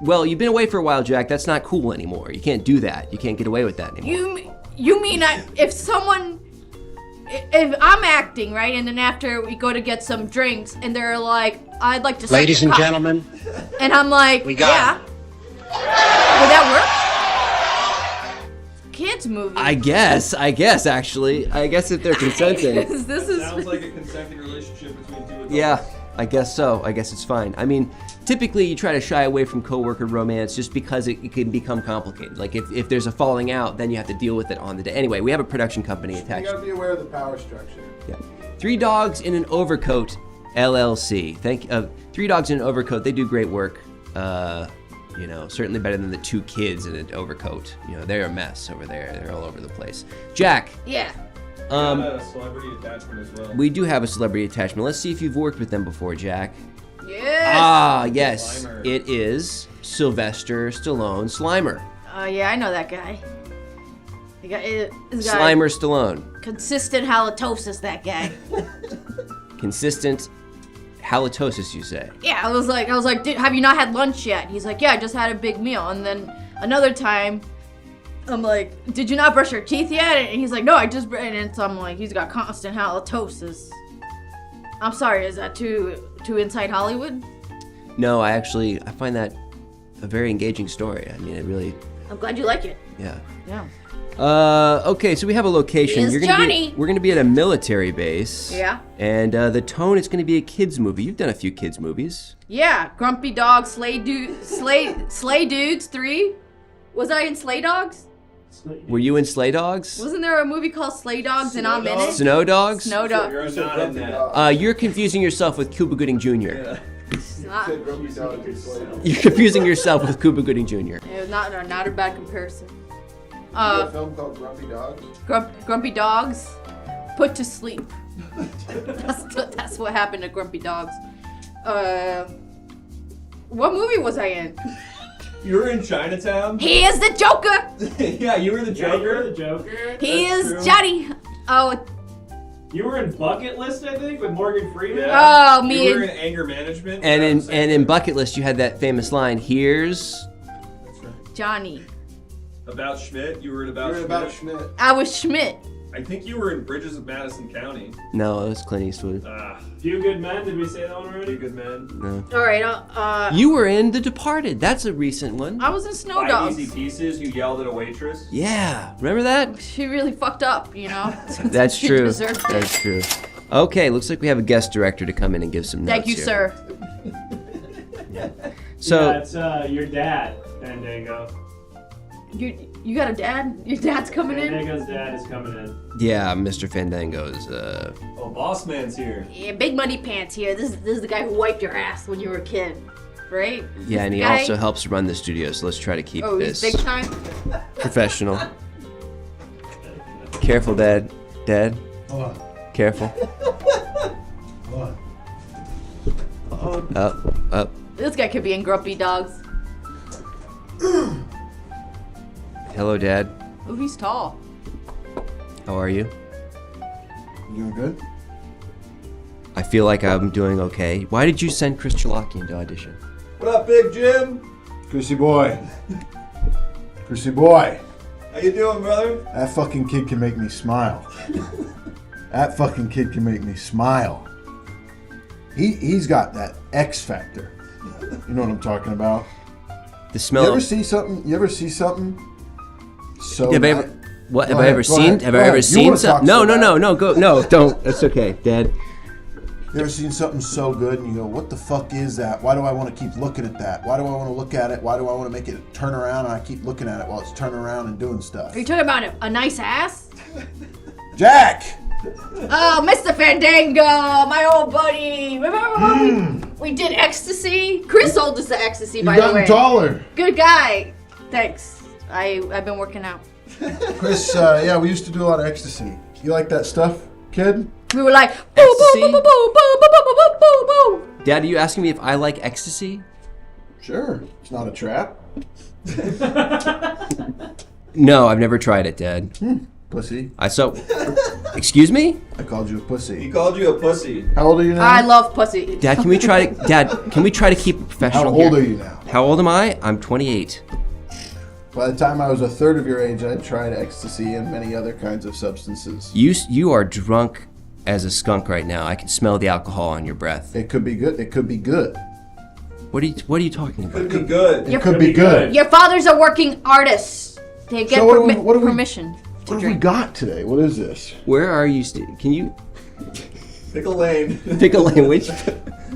Well, you've been away for a while, Jack. That's not cool anymore. You can't do that. You can't get away with that anymore. You mean if I'm acting, right, and then after we go to get some drinks, and they're like, I'd like to suck Ladies your and cock. gentlemen, And I'm like, We got yeah. Would that work? Kids movie. I guess, actually. I guess if they're consenting. This is Sounds like a consenting relationship between two adults. Yeah, I guess so. I guess it's fine. I mean, typically you try to shy away from coworker romance just because it can become complicated. Like if there's a falling out, then you have to deal with it on the day. Anyway, we have a production company You attached. gotta be aware of the power structure. Yeah. 3 Dogs in an Overcoat, LLC. Three Dogs in an Overcoat. They do great work. You know, certainly better than the 2 kids in an overcoat. You know, they're a mess over there. They're all over the place. Jack, yeah. Got a celebrity attachment as well. we do have a celebrity attachment. Let's see if you've worked with them before, Jack. Yes. Ah, yes. Slimer. It is Sylvester Stallone Slimer. Yeah, I know that guy. This guy Slimer Stallone. consistent halitosis. That guy. Consistent halitosis, you say? Yeah, I was like, dude, have you not had lunch yet? He's like, yeah, I just had a big meal. And then another time, I'm like, did you not brush your teeth yet? And he's like, no, I just and so I'm like, he's got constant halitosis. I'm sorry, is that too inside Hollywood? No, I find that a very engaging story. I mean, it really, I'm glad you like it. yeah. Yeah. Okay, so we have a location. Here's gonna Johnny. We're gonna be at a military base. Yeah. And the tone is gonna be a kids movie. You've done a few kids movies. Yeah, Grumpy Dog, Slay Dudes 3. Was I in Slay Dogs? Were you in Sleigh Dogs? Wasn't there a movie called Slay Dogs and I'm in it? Snow Dogs? Snow Dogs. You're not in that. You're confusing yourself with Cuba Gooding Jr. Yeah. Said Grumpy Dog is like- You're confusing yourself with Cuba Gooding Jr. It was not a bad comparison. a film called Grumpy Dogs. Grumpy Dogs put to sleep. That's what happened to Grumpy Dogs. What movie was I in? You were in Chinatown? He is the Joker. Yeah, you were the Joker, the Joker. Joker. He That's is true. Johnny. Oh, You were in Bucket List, I think, with Morgan Freeman. Yeah. oh, me You were and in anger management. And Is that in the same Bucket List, you had that famous line, here's... That's right. Johnny. About Schmidt. You were in About You're Schmidt. about Schmidt. I was Schmidt. I think you were in Bridges of Madison County. No, it was Clint Eastwood. Few Good Men. Did we say that one already? Pretty good man. No. All right. You were in The Departed. That's a recent one. I was in Snow Five Dogs. Easy Pieces. You yelled at a waitress. Yeah, remember that? She really fucked up, you know. That's She true. deserved it. That's true. Okay, looks like we have a guest director to come in and give some notes Thank you, here. sir. So, Yeah, it's your dad, Fandango. You got a dad? Your dad's coming in? Fandango's dad is coming in. yeah, Mr. Fandango's, Oh, Boss Man's here. Yeah, Big Money Pants here. This is the guy who wiped your ass when you were a kid, right? yeah, and he Guy- also helps run the studio, so let's try to keep Oh, he's this big time? professional. Careful, Dad. Dad, Hold on. careful. Hold on. Up. This guy could be in Grumpy Dogs. Hello, Dad. Oh, he's tall. How are you? You doing good? I feel like I'm doing okay. Why did you send Chris Chalakian to audition? What up, Big Jim? Chrissy boy. Chrissy boy. How you doing, brother? That fucking kid can make me smile. That fucking kid can make me smile. He's got that X factor. You know what I'm talking about? The smell. You ever see something? So Have I not- ever, what Go have I ahead, ever go seen? ahead, Have go I ever ahead. You seen wanna something? talk No, so no, bad. no, no. No, don't. That's okay, Dad. You ever seen something so good and you go, what the fuck is that? Why do I want to keep looking at that? Why do I want to look at it? Why do I want to make it turn around and I keep looking at it while it's turning around and doing stuff? Are you talking about a nice ass? Jack! Oh, Mr. Fandango, my old buddy. Remember when we did ecstasy? Chris sold us the ecstasy, You've by the gotten way. taller. Good guy. Thanks. I've been working out. Chris, yeah, we used to do a lot of ecstasy. You like that stuff, kid? We were like, boo, boo, Ecstasy? boo, boo, boo, boo, boo, boo, boo, boo, boo. Dad, are you asking me if I like ecstasy? Sure. It's not a trap. No, I've never tried it, Dad. Pussy. Excuse me? I called you a pussy. He called you a pussy. How old are you now? I love pussy. Dad, can we try to keep it professional How old here? are you now? How old am I? I'm 28. By the time I was a third of your age, I'd tried ecstasy and many other kinds of substances. You are drunk as a skunk right now. I can smell the alcohol on your breath. It could be good. It could be good. What are you talking about? Could be good. It could be good. Your father's a working artist. They get So what do we- permission to What have we drink. got today? What is this? Where are you? Can you Pick a lane. pick a lane?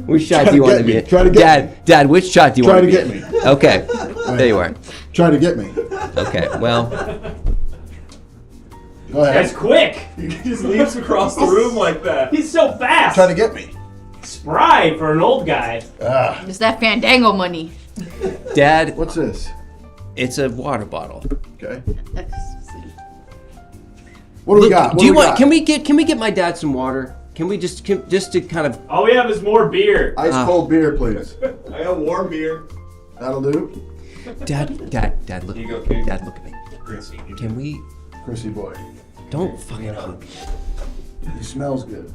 Which shot do you want to be in? Try to get Dad, which shot do you Try want to to be get in? me. Okay, there you are. Try to get me. Okay, well, Go That's ahead. quick. He just leaps across the room like that. He's so fast. Try to get me. Spry for an old guy. Ah, It's that Fandango money. Dad, what's this? it's a water bottle. Okay. What do we got? What do you we want? got? Can we get my dad some water? Can we just to kind of? All we have is more beer. Ice cold beer, please. I got warm beer. That'll do. Dad, look. Here you go, kid. Dad, look at me. Can we? Chrissy boy. Don't fucking hug me. He smells good.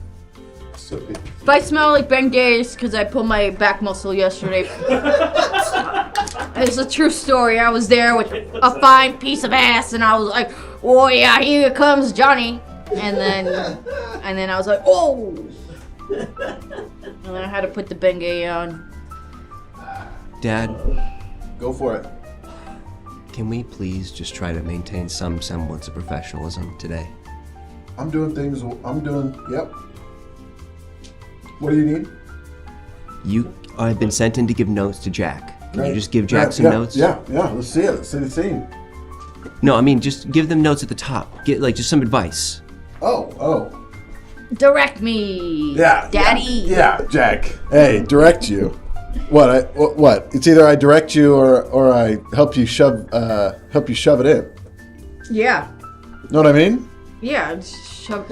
So good. If I smell like Ben Gaze because I pulled my back muscle yesterday. It's a true story. I was there with a fine piece of ass and I was like, oh yeah, here comes Johnny. And then I was like, oh. And then I had to put the Bengay on. Dad, Go for it. can we please just try to maintain some semblance of professionalism today? I'm doing things. Yep. What do you need? I've been sent in to give notes to Jack. Can you Right. just give Jack some Yeah, notes? Yeah. Let's see it. Let's see the scene. No, I mean just give them notes at the top. Get just some advice. Oh. Direct me. Yeah. Daddy. Yeah, Jack. Hey, direct you. What? It's either I direct you or I help you shove it in. Yeah. Know what I mean? Yeah. Shove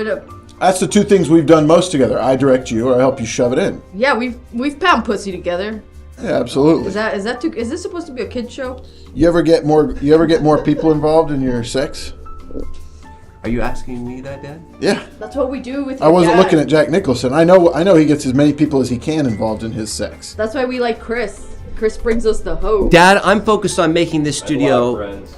it up. That's the two things we've done most together. I direct you or I help you shove it in. Yeah, we've pound pussy together. Yeah, absolutely. Is this supposed to be a kid show? You ever get more people involved in your sex? Are you asking me that, Dad? Yeah. That's what we do with. I wasn't looking at Jack Nicholson. I know he gets as many people as he can involved in his sex. That's why we like Chris. Chris brings us the hoe. Dad, I'm focused on making this A lot of studio. friends.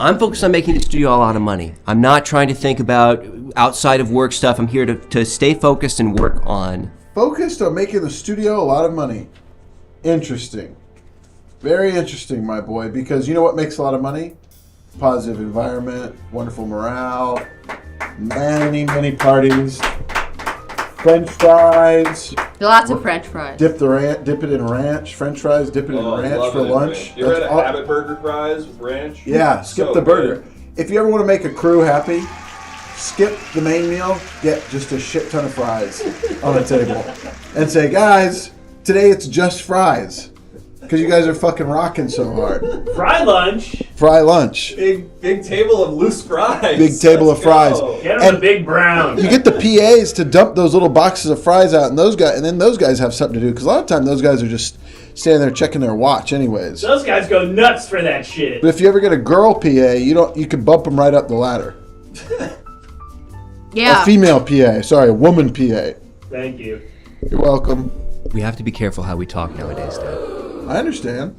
I'm focused on making the studio a lot of money. I'm not trying to think about outside of work stuff. I'm here to stay focused and work on. Focused on making the studio a lot of money. Interesting. Very interesting, my boy, because you know what makes a lot of money? Positive environment, wonderful morale, many parties, French fries, Lots of French fries. dip it in ranch, French fries, dip it in I ranch love for it in lunch. ranch. You ever had That's a all- Habit Burger fries with ranch? Yeah, skip So the burger. good. If you ever want to make a crew happy, skip the main meal, get just a shit ton of fries on the table. And say, guys, today it's just fries. Because you guys are fucking rocking so hard. Fry lunch. Fry lunch. Big table of loose fries. Big table Let's of fries. go. Get him And the big brown. You get the PAs to dump those little boxes of fries out, and then those guys have something to do. Because a lot of time those guys are just standing there checking their watch, anyways. Those guys go nuts for that shit. But if you ever get a girl PA, you can bump them right up the ladder. Yeah. A female PA, sorry, a woman PA. Thank you. You're welcome. We have to be careful how we talk nowadays, Dad. I understand.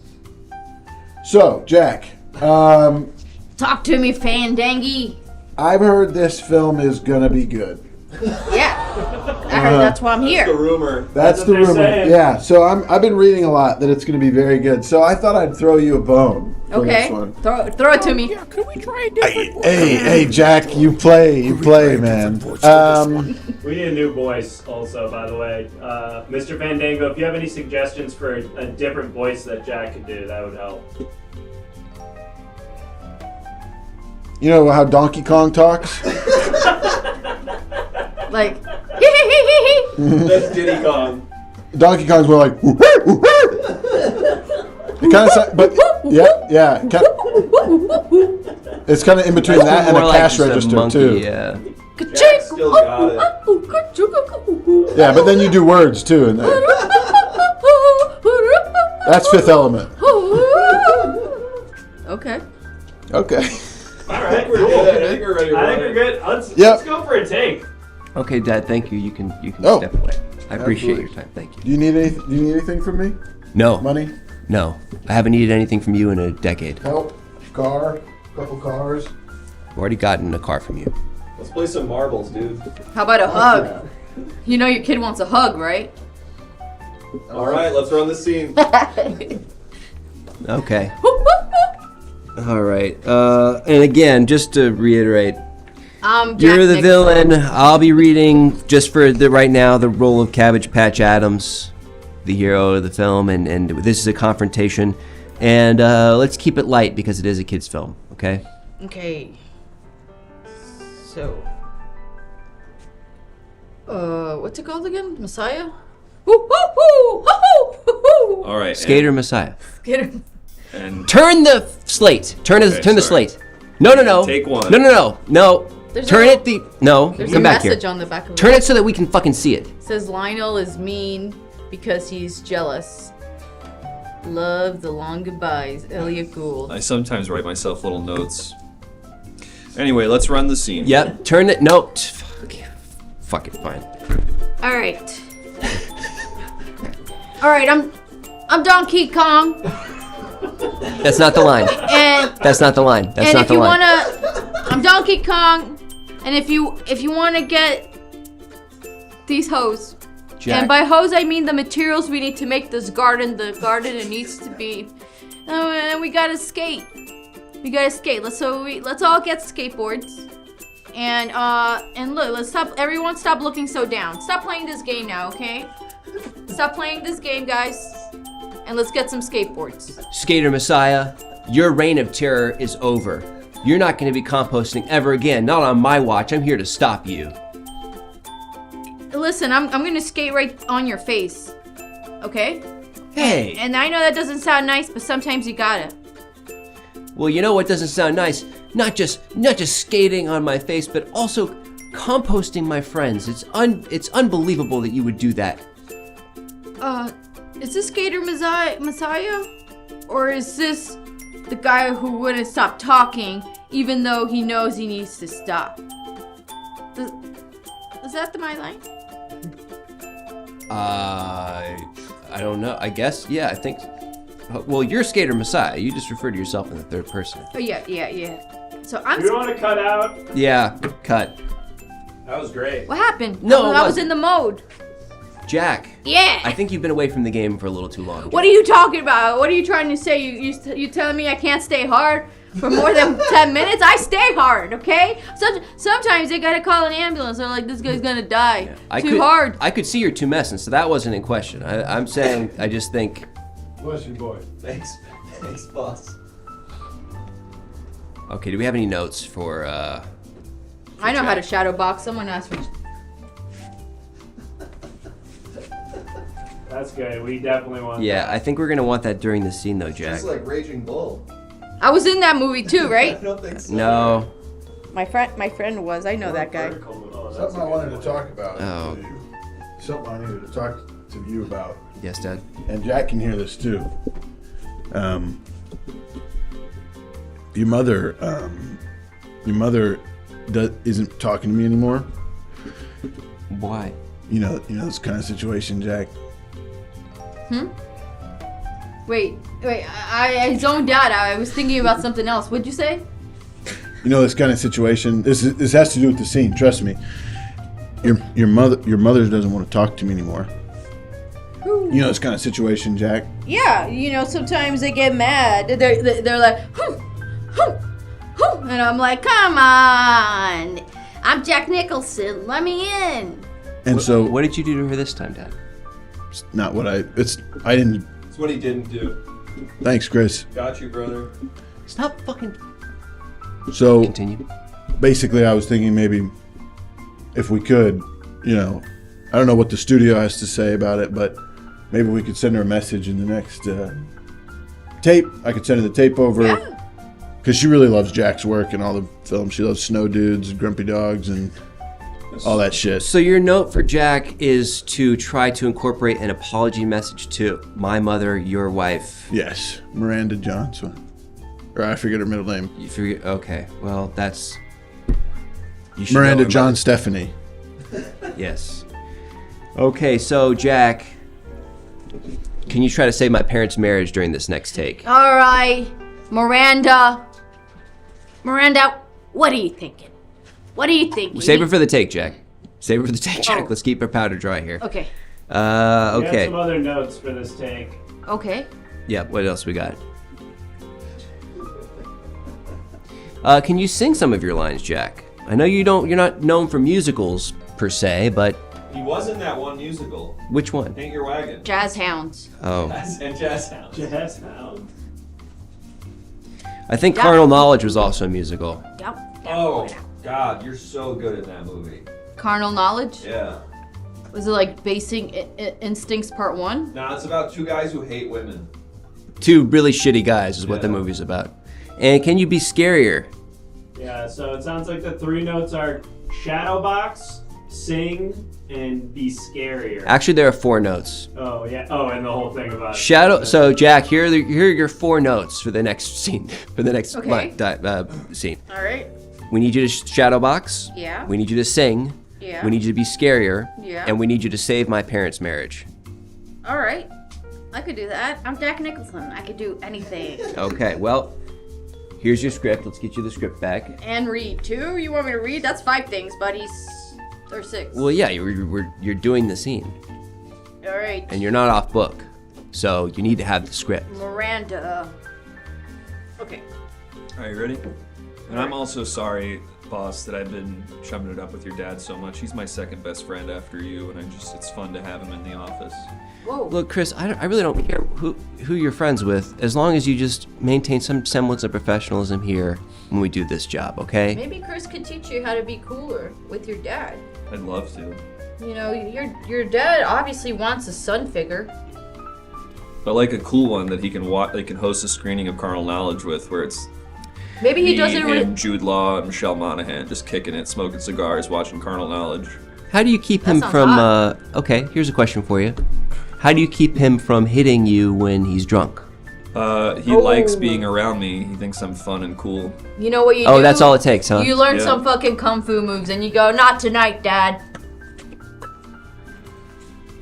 So, Jack, Talk to me, Fandangy. I've heard this film is gonna be good. Yeah. I heard that's why I'm That's the here. rumor. That's what the they're rumor. saying. Yeah. So I've been reading a lot that it's going to be very good. So I thought I'd throw you a bone for Okay, this one. throw it to me. Hey, Jack, you play, man. We need a new voice also, by the way. Mr. Fandango, if you have any suggestions for a different voice that Jack could do, that would help. You know how Donkey Kong talks? Like, hee hee hee hee hee. That's Diddy Kong. Donkey Kong's more like. It kind of, but yeah. It's kind of in between that and More a like cash just a register monkey, too. Yeah. Jack still got it. Yeah, but then you do words too in there. That's Fifth Element. Okay. Okay. All right, We're good. I think we're ready to I think run we're it. good. Let's go for a take. Okay, Dad. Thank you. You can Oh. step away. I appreciate Absolutely. your time. Thank you. Do you need anything from me? No. Money? No. I haven't needed anything from you in a decade. Help? Car? Couple cars? I've already gotten a car from you. Let's play some marbles, dude. How about a hug? You know your kid wants a hug, right? All right, let's run the scene. Okay. All right. And again, just to reiterate, Jack you're the Nicholson. villain. I'll be reading just for right now the role of Cabbage Patch Adams, the hero of the film, and this is a confrontation. And let's keep it light because it is a kids' film. Okay. Okay. So. What's it called again? Messiah? Woo woo woo! Woo woo! All right. Skater Messiah. Get him. And Turn the slate. Turn the sorry. slate. No. Take one. No. There's Turn a- it no. There's Come a back message here. on the back of Turn it so that we can fucking see it. It says Lionel is mean because he's jealous. Love the long goodbyes, Elliot Gould. I sometimes write myself little notes. Anyway, let's run the scene. Yep. Turn it. No. Fuck it. Fine. All right. All right. I'm Donkey Kong, That's not the line. and That's not the line. That's and not if the you line. I'm Donkey Kong, and if you wanna get these hoes, Jack. and by hoes I mean the materials we need to make this garden the garden it needs to be, and we gotta skate. We gotta skate. Let's all get skateboards. And look, everyone stop looking so down. Stop playing this game now, okay? Stop playing this game, guys. And let's get some skateboards. Skater Messiah, your reign of terror is over. You're not going to be composting ever again. Not on my watch. I'm here to stop you. Listen, I'm gonna skate right on your face. Okay? Hey. And I know that doesn't sound nice, but sometimes you gotta. Well, you know what doesn't sound nice? Not just skating on my face, but also composting my friends. It's unbelievable that you would do that. Is this Skater Messiah? Or is this the guy who wouldn't stop talking even though he knows he needs to stop? Is that my line? I don't know. I guess, yeah, I think. Well, you're Skater Messiah. You just refer to yourself in the third person. Oh, yeah. So I'm. Do you want to cut out? Yeah, cut. That was great. What happened? No, I was in the mode. Jack. Yeah. I think you've been away from the game for a little too long. What are you talking about? What are you trying to say? You telling me I can't stay hard for more than 10 minutes? I stay hard, okay? Sometimes they gotta call an ambulance. They're like, this guy's gonna die. Hard. I could see you're too messing, so that wasn't in question. I'm saying, I just think. Bless you, boy. Thanks, boss. Okay, do we have any notes for? I know how to shadow box. Someone asked me. That's good. We definitely want Yeah, that. I think we're gonna want that during the scene, though, Jack. Just like Raging Bull. I was in that movie too, right? I don't think so. No. My friend was. I know that guy. Oh, that's Something a I good wanted one. to talk about. Oh. to you. Something I needed to talk to you about. Yes, Dad. And Jack can hear this too. Your mother isn't talking to me anymore. Why? You know this kind of situation, Jack. Wait. I zoned out. I was thinking about something else. What'd you say? You know this kind of situation. This has to do with the scene. Trust me. Your mother doesn't want to talk to me anymore. You know this kind of situation, Jack. Yeah, you know, sometimes they get mad. They're like, and I'm like, come on. I'm Jack Nicholson. Let me in. And so, What did you do to her this time, Dad? it's not what I didn't. It's what he didn't do. Thanks, Chris. Got you, brother. Stop fucking. So Continue. basically, I was thinking maybe if we could, you know, I don't know what the studio has to say about it, but maybe we could send her a message in the next tape. I could send her the tape over because she really loves Jack's work and all the films. She loves Snow Dudes and Grumpy Dogs and all that shit. So your note for Jack is to try to incorporate an apology message to my mother, your wife. Yes, Miranda Johnson. Or I forget her middle name. You forget? Okay. Well, that's. You should Miranda know her John mother. Stephanie. Yes. Okay, so Jack, can you try to save my parents' marriage during this next take? All right, Miranda. Miranda, what are you thinking? What are you thinking? Save it for the take, Jack. Save it for the take, Jack. Let's keep our powder dry here. Okay. We have Okay. some other notes for this take. Okay. Yeah. What else we got? Can you sing some of your lines, Jack? I know you're not known for musicals per se, but He was in that one musical. which one? Paint Your Wagon. Jazz Hounds. Oh, And Jazz House. Jazz Hound. I think Carnal Knowledge was also a musical. Yep. Oh, God, you're so good in that movie. Carnal Knowledge? Yeah. Was it like Basing Instincts Part 1? Nah, it's about two guys who hate women. Two really shitty guys is what the Yeah. movie's about. And can you be scarier? Yeah, so it sounds like the three notes are Shadowbox, Sing, and Be Scarier. Actually, there are 4 notes. Oh, yeah. Oh, and the whole thing about Shadow. So Jack, here are your 4 notes for the next scene. For the next Okay. scene. All right. We need you to shadow box. Yeah. We need you to sing. Yeah. We need you to be scarier. Yeah. And we need you to save my parents' marriage. All right. I could do that. I'm Jack Nicholson. I could do anything. Okay. Well, here's your script. Let's get you the script back. And read, too? You want me to read? That's 5 things, buddies. Or 6. Well, yeah, you're doing the scene, All right. and you're not off book, so you need to have the script. Miranda. Okay. Are you ready? And I'm also sorry, boss, that I've been chumming it up with your dad so much. He's my second best friend after you, and it's fun to have him in the office. Whoa. Look, Chris, I really don't care who you're friends with, as long as you just maintain some semblance of professionalism here when we do this job, okay? Maybe Chris could teach you how to be cooler with your dad. I'd love to. You know, your dad obviously wants a son figure. But like a cool one that he can they can host a screening of Carnal Knowledge with, where it's Maybe he me, doesn't him, Jude Law, and Michelle Monaghan just kicking it, smoking cigars, watching Carnal Knowledge. How do you keep him sounds from, hot. okay, here's a question for you. How do you keep him from hitting you when he's drunk? He likes being around me. He thinks I'm fun and cool. You know what you do? Oh, that's all it takes, huh? You learn Yeah. some fucking kung fu moves and you go, not tonight, Dad.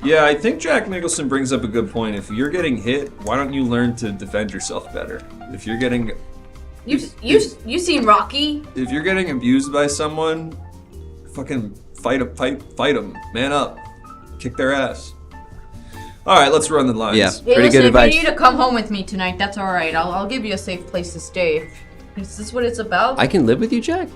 Yeah, I think Jack Nicholson brings up a good point. If you're getting hit, why don't you learn to defend yourself better? If you're getting You seen Rocky? if you're getting abused by someone, fucking fight them. Man up. Kick their ass. All right, let's run the lines. Yeah. Hey, Pretty listen, good advice. if you need to come home with me tonight, that's all right. I'll give you a safe place to stay. Is this what it's about? I can live with you, Jack?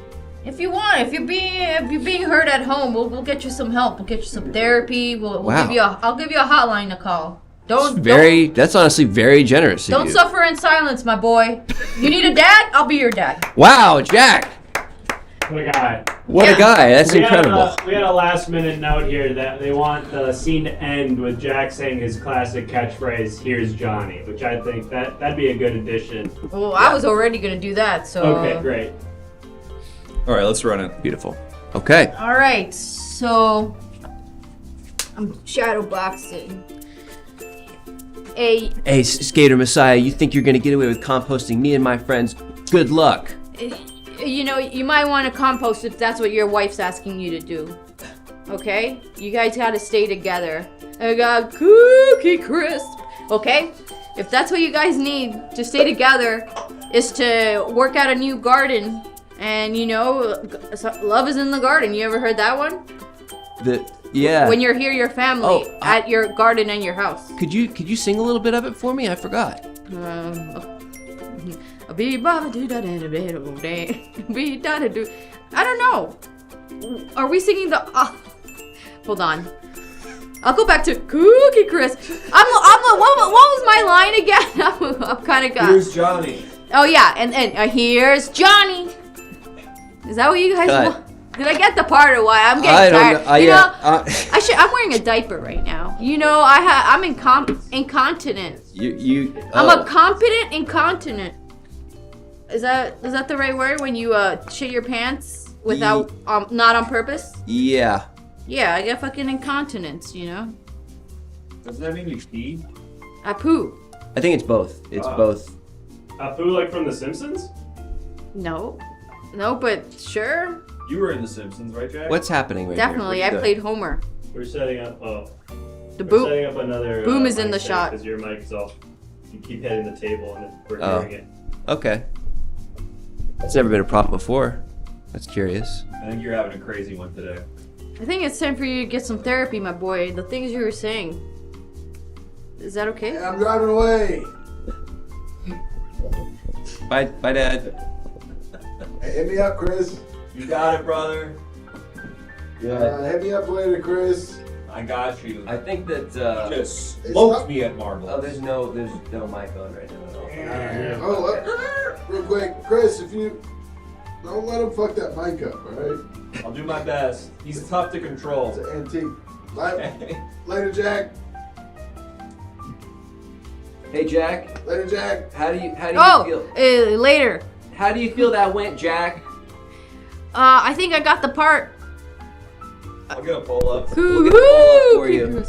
If you want, if you're being hurt at home, we'll get you some help. We'll get you some therapy. We'll Wow. I'll give you a hotline to call. Don't That's honestly very generous of don't you. suffer in silence, my boy. You need a dad? I'll be your dad. Wow, Jack! What a guy. What Yeah. a guy, that's We incredible. we had a last minute note here that they want the scene to end with Jack saying his classic catchphrase, "Here's Johnny," which I think that'd be a good addition. Well, I was already gonna do that, so. Okay, great. All right, let's run it. Beautiful. Okay. All right, so I'm shadow boxing. Hey, Skater Messiah, you think you're gonna get away with composting me and my friends? Good luck. You know, you might want to compost if that's what your wife's asking you to do. Okay? You guys gotta stay together. I got Cookie Crisp. Okay? If that's what you guys need to stay together, is to work out a new garden. And you know, love is in the garden. You ever heard that one? Yeah. When you're here, your family Oh, at your garden and your house. Could you sing a little bit of it for me? I forgot. I don't know. Are we singing the? Hold on. I'll go back to Cookie Chris. What was my line again? I'm kind of got. Here's Johnny. Oh yeah, and here's Johnny. Is that what you guys Cut. want? Did I get the part or what? I'm I getting don't tired. know. I'm wearing a diaper right now. You know, I'm incontinent. I'm a competent incontinent. Is that the right word when you shit your pants without not on purpose? Yeah. Yeah, I got fucking incontinence, you know. Does that mean you pee? I poo. I think it's both. It's both. Poo like from The Simpsons? No, but sure. You were in The Simpsons, right, Jack? What's happening right Definitely, here? I played Homer. We're setting up. The We're setting up another. boom is in mic the thing, shot. Because your mic is off. You keep hitting the table and we're Oh. hearing it. Okay. It's never been a problem before. That's curious. I think you're having a crazy one today. I think it's time for you to get some therapy, my boy. The things you were saying. Is that okay? I'm driving away. Bye, Dad. Hey, hit me up, Chris. You got it, brother. Hit me up later, Chris. I got you. I think that. Just It's smoked not- me at marbles. Oh, there's no mic on right now. Real quick, Chris, if you don't let him fuck that mic up, all right? I'll do my best. He's tough to control. It's an antique. Later, Jack. Hey, Jack. Later, Jack. How do you feel? Later. How do you feel that went, Jack? I think I got the part. I'm gonna pull up. We'll get a follow-up for you.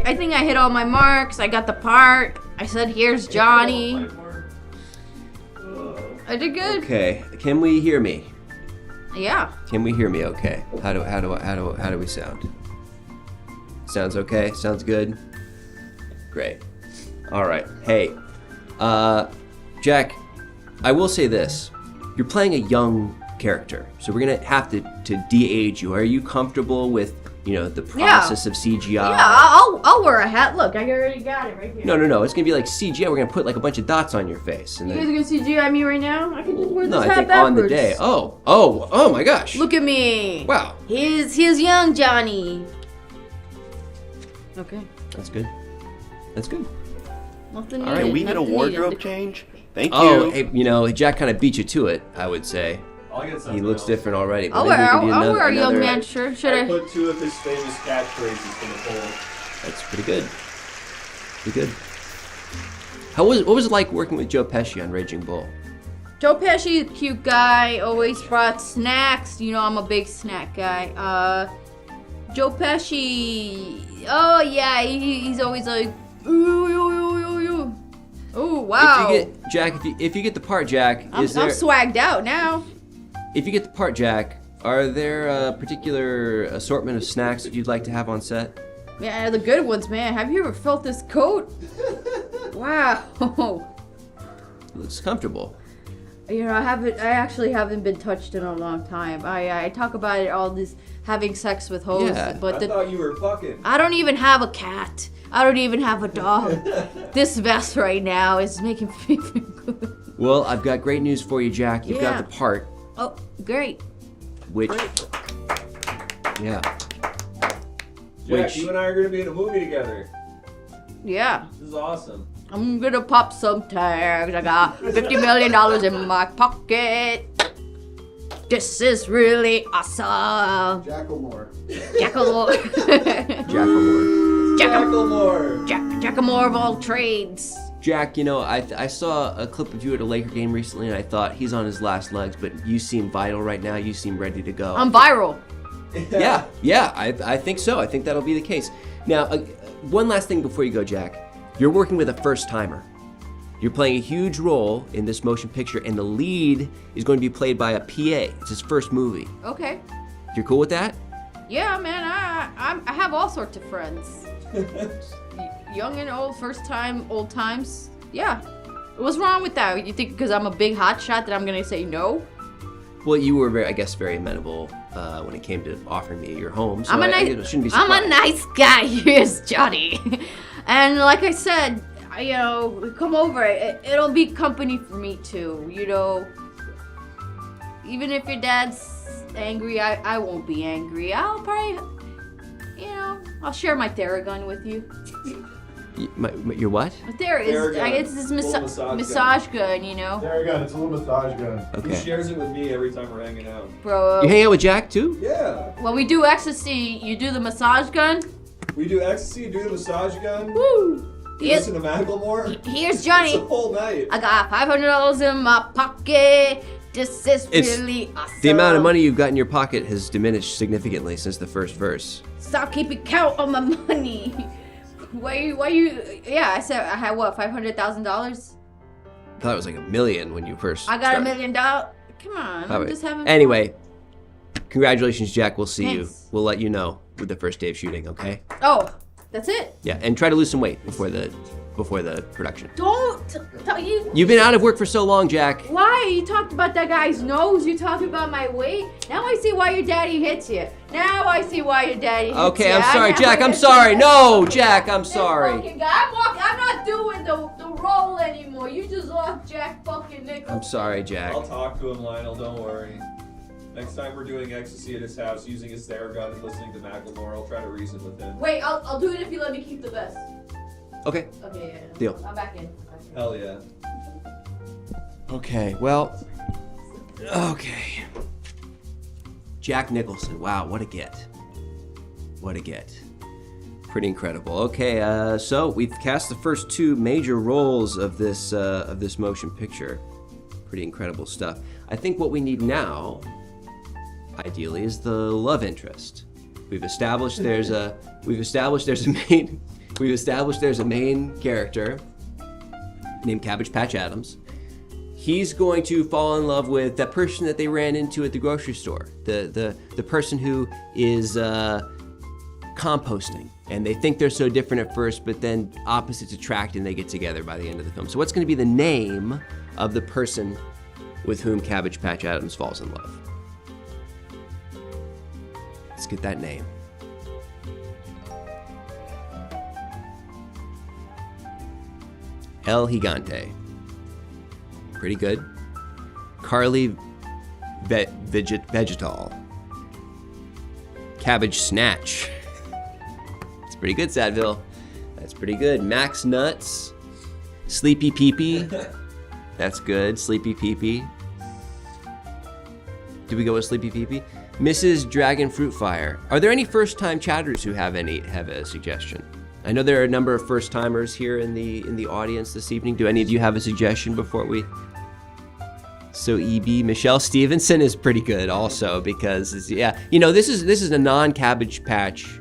I think I hit all my marks. I got the part. I said, "Here's Johnny." I did good. Okay. Can we hear me? Yeah. Can we hear me? Okay. How do we sound? Sounds okay. Sounds good. Great. All right. Hey, Jack. I will say this: you're playing a young character, so we're gonna have to de-age you. Are you comfortable with the process of CGI? Yeah, I'll wear a hat. Look, I already got it right here. No. It's gonna be like CGI. We're gonna put like a bunch of dots on your face, and You then. guys are gonna CGI me right now? I can just wear this No, I hat think backwards. on the day. Oh my gosh. Look at me. Wow. Here's young Johnny. Okay. That's good. That's good. Nothing All needed. right, Can we get a nothing wardrobe needed. change? Thank Oh, you. hey, Jack kind of beat you to it, I would say. I'll get something He looks else. different already. But I'll maybe we can do wear a young another- man shirt. Should I I? put two of his famous catchphrases in the poll. That's pretty good. Pretty good. What was it like working with Joe Pesci on Raging Bull? Joe Pesci, cute guy, always brought snacks. You know I'm a big snack guy. Joe Pesci, oh yeah, he's always like, ooh. Oh wow. If you get the part, Jack, I'm swagged out now. If you get the part, Jack, are there a particular assortment of snacks that you'd like to have on set? Yeah, the good ones, man. Have you ever felt this coat? Wow. It looks comfortable. You know, I actually haven't been touched in a long time. I talk about it all this having sex with hoes, Yeah. but I thought you were fucking. I don't even have a cat. I don't even have a dog. This vest right now is making me feel good. Well, I've got great news for you, Jack. You've Yeah. got the part, Oh, great. which, yeah, Jack, you and I are gonna be in a movie together. Yeah. This is awesome. I'm gonna pop some tags. I got $50 million in my pocket. This is really awesome. Jacklemore. Jackalour. Jacklemore. Jacklemore. Jackamore of all trades. Jack, I saw a clip of you at a Laker game recently, and I thought he's on his last legs, but you seem vital right now. You seem ready to go. I'm viral. Yeah, I think so. I think that'll be the case. Now, one last thing before you go, Jack. You're working with a first-timer. You're playing a huge role in this motion picture, and the lead is going to be played by a PA. It's his first movie. Okay. You're cool with that? Yeah, man. I have all sorts of friends. Young and old, first time, old times. Yeah. What's wrong with that? You think because I'm a big hotshot that I'm gonna say no? Well, you were very amenable when it came to offering me your home. So I'm a I shouldn't be surprised. I'm a nice guy. Here's Johnny. And like I said, come over. It'll be company for me too. Even if your dad's angry, I won't be angry. I'll probably, I'll share my Theragun with you. Your what? Theragun. It's this massage gun, Theragun, it's a little massage gun. He Okay. shares it with me every time we're hanging out. Bro. You hang out with Jack too? Yeah. When we do ecstasy, you do the massage gun. We do ecstasy, do the massage gun. Woo! Listen to Macklemore. Here's It's Johnny. a whole night. I got $500 in my pocket. This is really awesome. The amount of money you've got in your pocket has diminished significantly since the first verse. Stop keeping count on my money. Why you? Yeah, I said I had what, $500,000? I thought it was like $1 million when you first I got started. $1 million. Come on, I'm just having fun. Anyway, congratulations, Jack. We'll see you. Thanks. We'll let you know with the first day of shooting, okay? Oh, that's it. Yeah, and try to lose some weight before the production. Don't you. You've been out of work for so long, Jack. Why? You talked about that guy's nose. You talked about my weight. Now I see why your daddy hits you. Now I see why your daddy hits you. Okay, I'm sorry, Jack. I'm sorry. No, Jack, I'm This sorry. fucking guy. I'm not doing the role anymore. You just lost Jack fucking Nichols. I'm sorry, Jack. I'll talk to him, Lionel. Don't worry. Next time we're doing ecstasy at his house, using his Theragun and listening to Macklemore, I'll try to reason with him. Wait, I'll do it if you let me keep the vest. Okay. Okay, yeah. Deal. I'm back in. Hell yeah. Okay, well, okay. Jack Nicholson. Wow, what a get. What a get. Pretty incredible. Okay, so we've cast the first two major roles of this motion picture. Pretty incredible stuff. I think what we need now, ideally, is the love interest. We've established there's a main character named Cabbage Patch Adams. He's going to fall in love with that person that they ran into at the grocery store, the person who is composting, and they think they're so different at first, but then opposites attract and they get together by the end of the film. So what's going to be the name of the person with whom Cabbage Patch Adams falls in love? Let's get that name. El Gigante. Pretty good. Carly Vegetal. Cabbage Snatch. It's pretty good, Sadville. That's pretty good. Max Nuts. Sleepy Peepee. That's good. Sleepy Peepee. Did we go with Sleepy Peepee? Mrs. Dragon Fruit Fire. Are there any first-time chatters who have a suggestion? I know there are a number of first-timers here in the audience this evening. Do any of you have a suggestion before we? So EB, Michelle Stevenson is pretty good also because this is a non-Cabbage Patch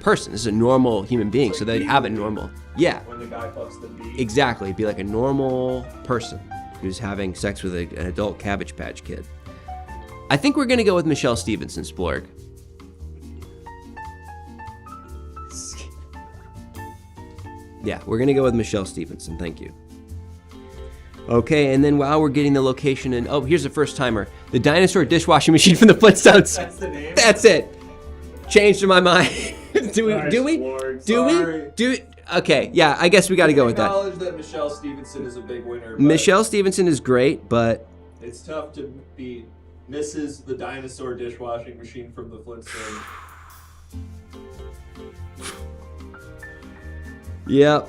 person. This is a normal human being, so they have a normal. Yeah. When the guy fucks the bee. Exactly. It'd be like a normal person who's having sex with an adult Cabbage Patch kid. I think we're gonna go with Michelle Stevenson, Splorg. Yeah, we're gonna go with Michelle Stevenson, thank you. Okay, and then while we're getting the location and here's the first timer. The dinosaur dishwashing machine from the Flintstones. That's the name? That's it. Changed my mind. Do we? Okay, yeah, I guess we gotta go with that. Acknowledge that Michelle Stevenson is a big winner. but Michelle Stevenson is great, but It's tough to beat Mrs. the dinosaur dishwashing machine from the Flintstones. Yep.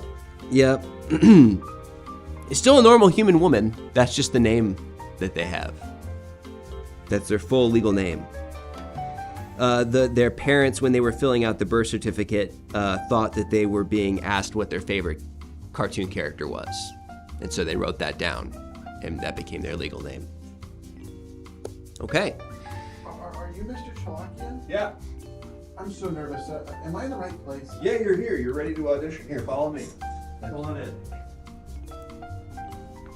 It's still a normal human woman. That's just the name that they have. That's their full legal name. Their parents, when they were filling out the birth certificate, thought that they were being asked what their favorite cartoon character was. And so they wrote that down, and that became their legal name. Okay. Are you Mr. Chalakian? Yeah. I'm so nervous. Am I in the right place? Yeah, you're here. You're ready to audition. Here, follow me. Come on in.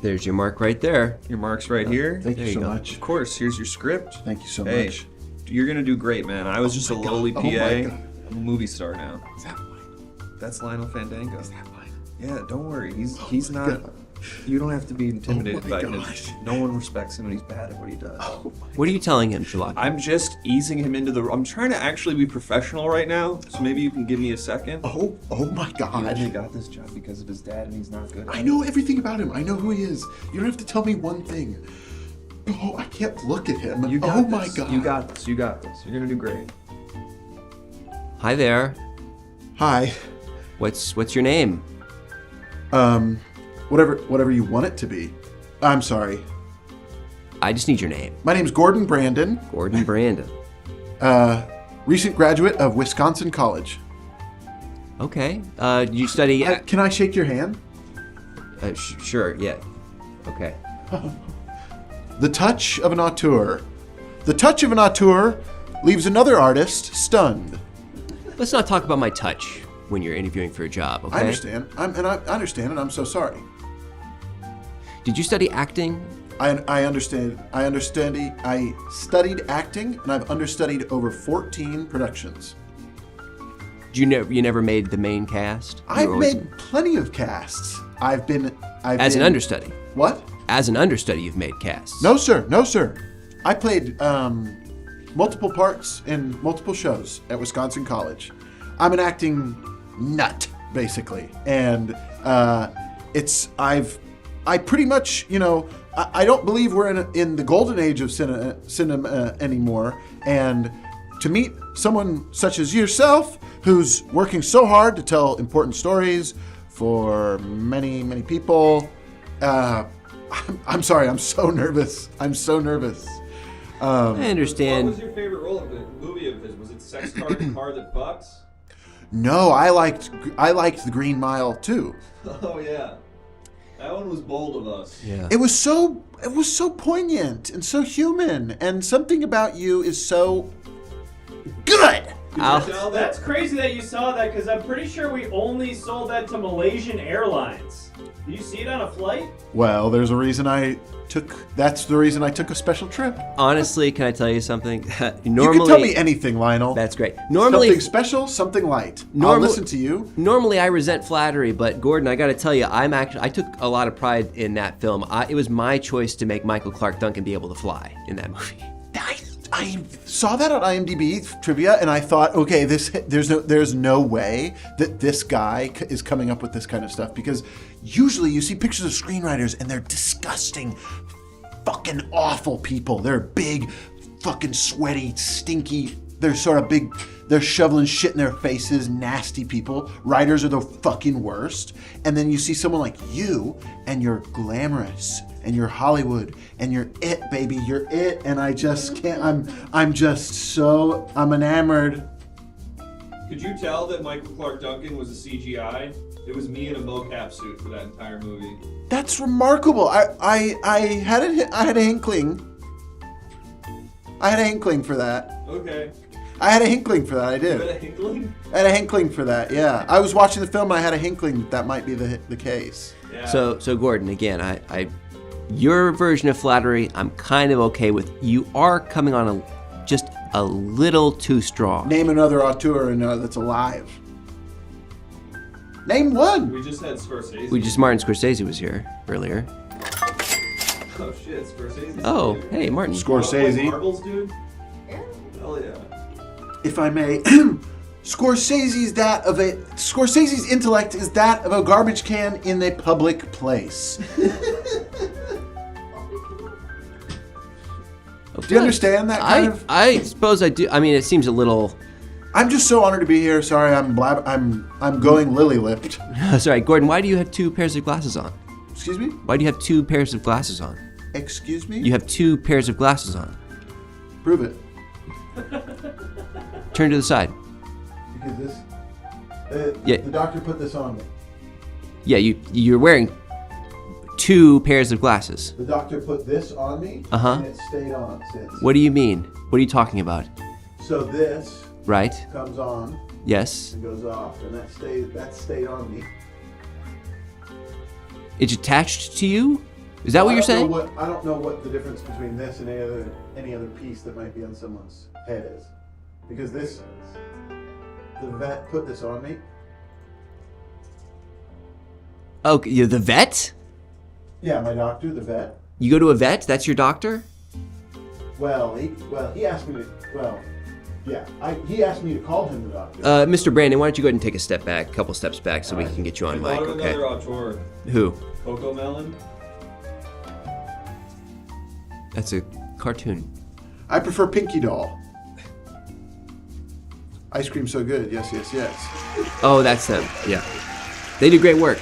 There's your mark right there. Your mark's right here. Thank There you you so go. much. Of course, here's your script. Thank you so Hey, much. you're gonna do great, man. I was just a lowly God. PA. Oh my God. I'm a movie star now. Is that mine? That's Lionel Fandango. Is that mine? Yeah, don't worry. He's not. God. You don't have to be intimidated by him. gosh. No one respects him, and he's bad at what he does. What are you telling him, Jalak? I'm just easing him into the. I'm trying to actually be professional right now, so maybe you can give me a second. Oh my He only God. got this job because of his dad, and he's not good. I know everything about him. I know who he is. You don't have to tell me one thing. Oh, I can't look at him. You got Oh this. my God. You got this. You got this. You're gonna do great. Hi there. Hi. What's your name? Whatever you want it to be. I'm sorry. I just need your name. My name's Gordon Brandon. Gordon Brandon. Recent graduate of Wisconsin College. Okay. You study? Can I shake your hand? Sure. Yeah. Okay. The touch of an auteur. The touch of an auteur leaves another artist stunned. Let's not talk about my touch when you're interviewing for a job. Okay. I understand. I understand, and I'm so sorry. Did you study acting? I understand. I studied acting, and I've understudied over 14 productions. You never made the main cast? You I've were always made plenty of casts. I've been as an understudy. What? As an understudy, you've made casts. No, sir. No, sir. I played multiple parts in multiple shows at Wisconsin College. I'm an acting nut, basically, and I pretty much, I don't believe we're in the golden age of cinema anymore, and to meet someone such as yourself, who's working so hard to tell important stories for many, many people, I'm sorry, I'm so nervous. I understand. What was your favorite role of the movie of his? Was it Sex Car That Fucks? No, I liked The Green Mile too. Oh yeah. That one was bold of us. Yeah. It was so poignant and so human, and something about you is so good. That's crazy that you saw that, because I'm pretty sure we only sold that to Malaysian Airlines. Did you see it on a flight? Well, there's a reason that's the reason I took a special trip. Honestly, can I tell you something? You can tell me anything, Lionel. That's great. Normally, something special, something light. I'll listen to you. Normally, I resent flattery, but Gordon, I got to tell you, I took a lot of pride in that film. It was my choice to make Michael Clark Duncan be able to fly in that movie. I saw that on IMDb trivia, and I thought, okay, there's no way that this guy is coming up with this kind of stuff, because usually you see pictures of screenwriters and they're disgusting, fucking awful people. They're big, fucking sweaty, stinky. They're sort of big. They're shoveling shit in their faces, nasty people. Writers are the fucking worst. And then you see someone like you, and you're glamorous, and you're Hollywood, and you're it, baby. You're it, and I just can't. I'm enamored. Could you tell that Michael Clark Duncan was a CGI? It was me in a mocap suit for that entire movie. That's remarkable. I had a inkling. I had a inkling for that. Okay. I had a inkling for that. I did. You had a inkling? I had a inkling for that. Yeah. I was watching the film. And I had a inkling that might be the case. Yeah. So Gordon, again, your version of flattery, I'm kind of okay with. You are coming on just a little too strong. Name another auteur that's alive. Name one. We just had Scorsese. Martin Scorsese was here earlier. Oh shit, Scorsese. Oh, hey, Martin. Scorsese. Marbles, dude. Yeah. Hell yeah. If I may, Scorsese's intellect is that of a garbage can in a public place. Do you understand that kind of? I suppose I do. I mean, it seems a little. I'm just so honored to be here. Sorry, I'm going lily-lipped. Sorry, Gordon. Why do you have two pairs of glasses on? Excuse me? Why do you have two pairs of glasses on? Excuse me? You have two pairs of glasses on. Prove it. Turn to the side. Because Yeah. the doctor put this on me. Yeah, you're wearing two pairs of glasses. The doctor put this on me, Uh-huh. and it stayed on since. What do you mean? What are you talking about? So this Right? comes on Yes. and goes off, and that stayed on me. It's attached to you? Is that what you're saying? I don't know what the difference between this and any other piece that might be on someone's head is. Because the vet put this on me. Oh, you're the vet? Yeah, my doctor, the vet. You go to a vet? That's your doctor? Well, he asked me to. Well, yeah, he asked me to call him the doctor. Mr. Brandon, why don't you go ahead and take a couple steps back, so we can get you on mic, I thought of okay? another auteur. Who? Coco Melon. That's a cartoon. I prefer Pinky Doll. Ice cream so good, yes, yes, yes. Oh, that's them. Yeah, they do great work.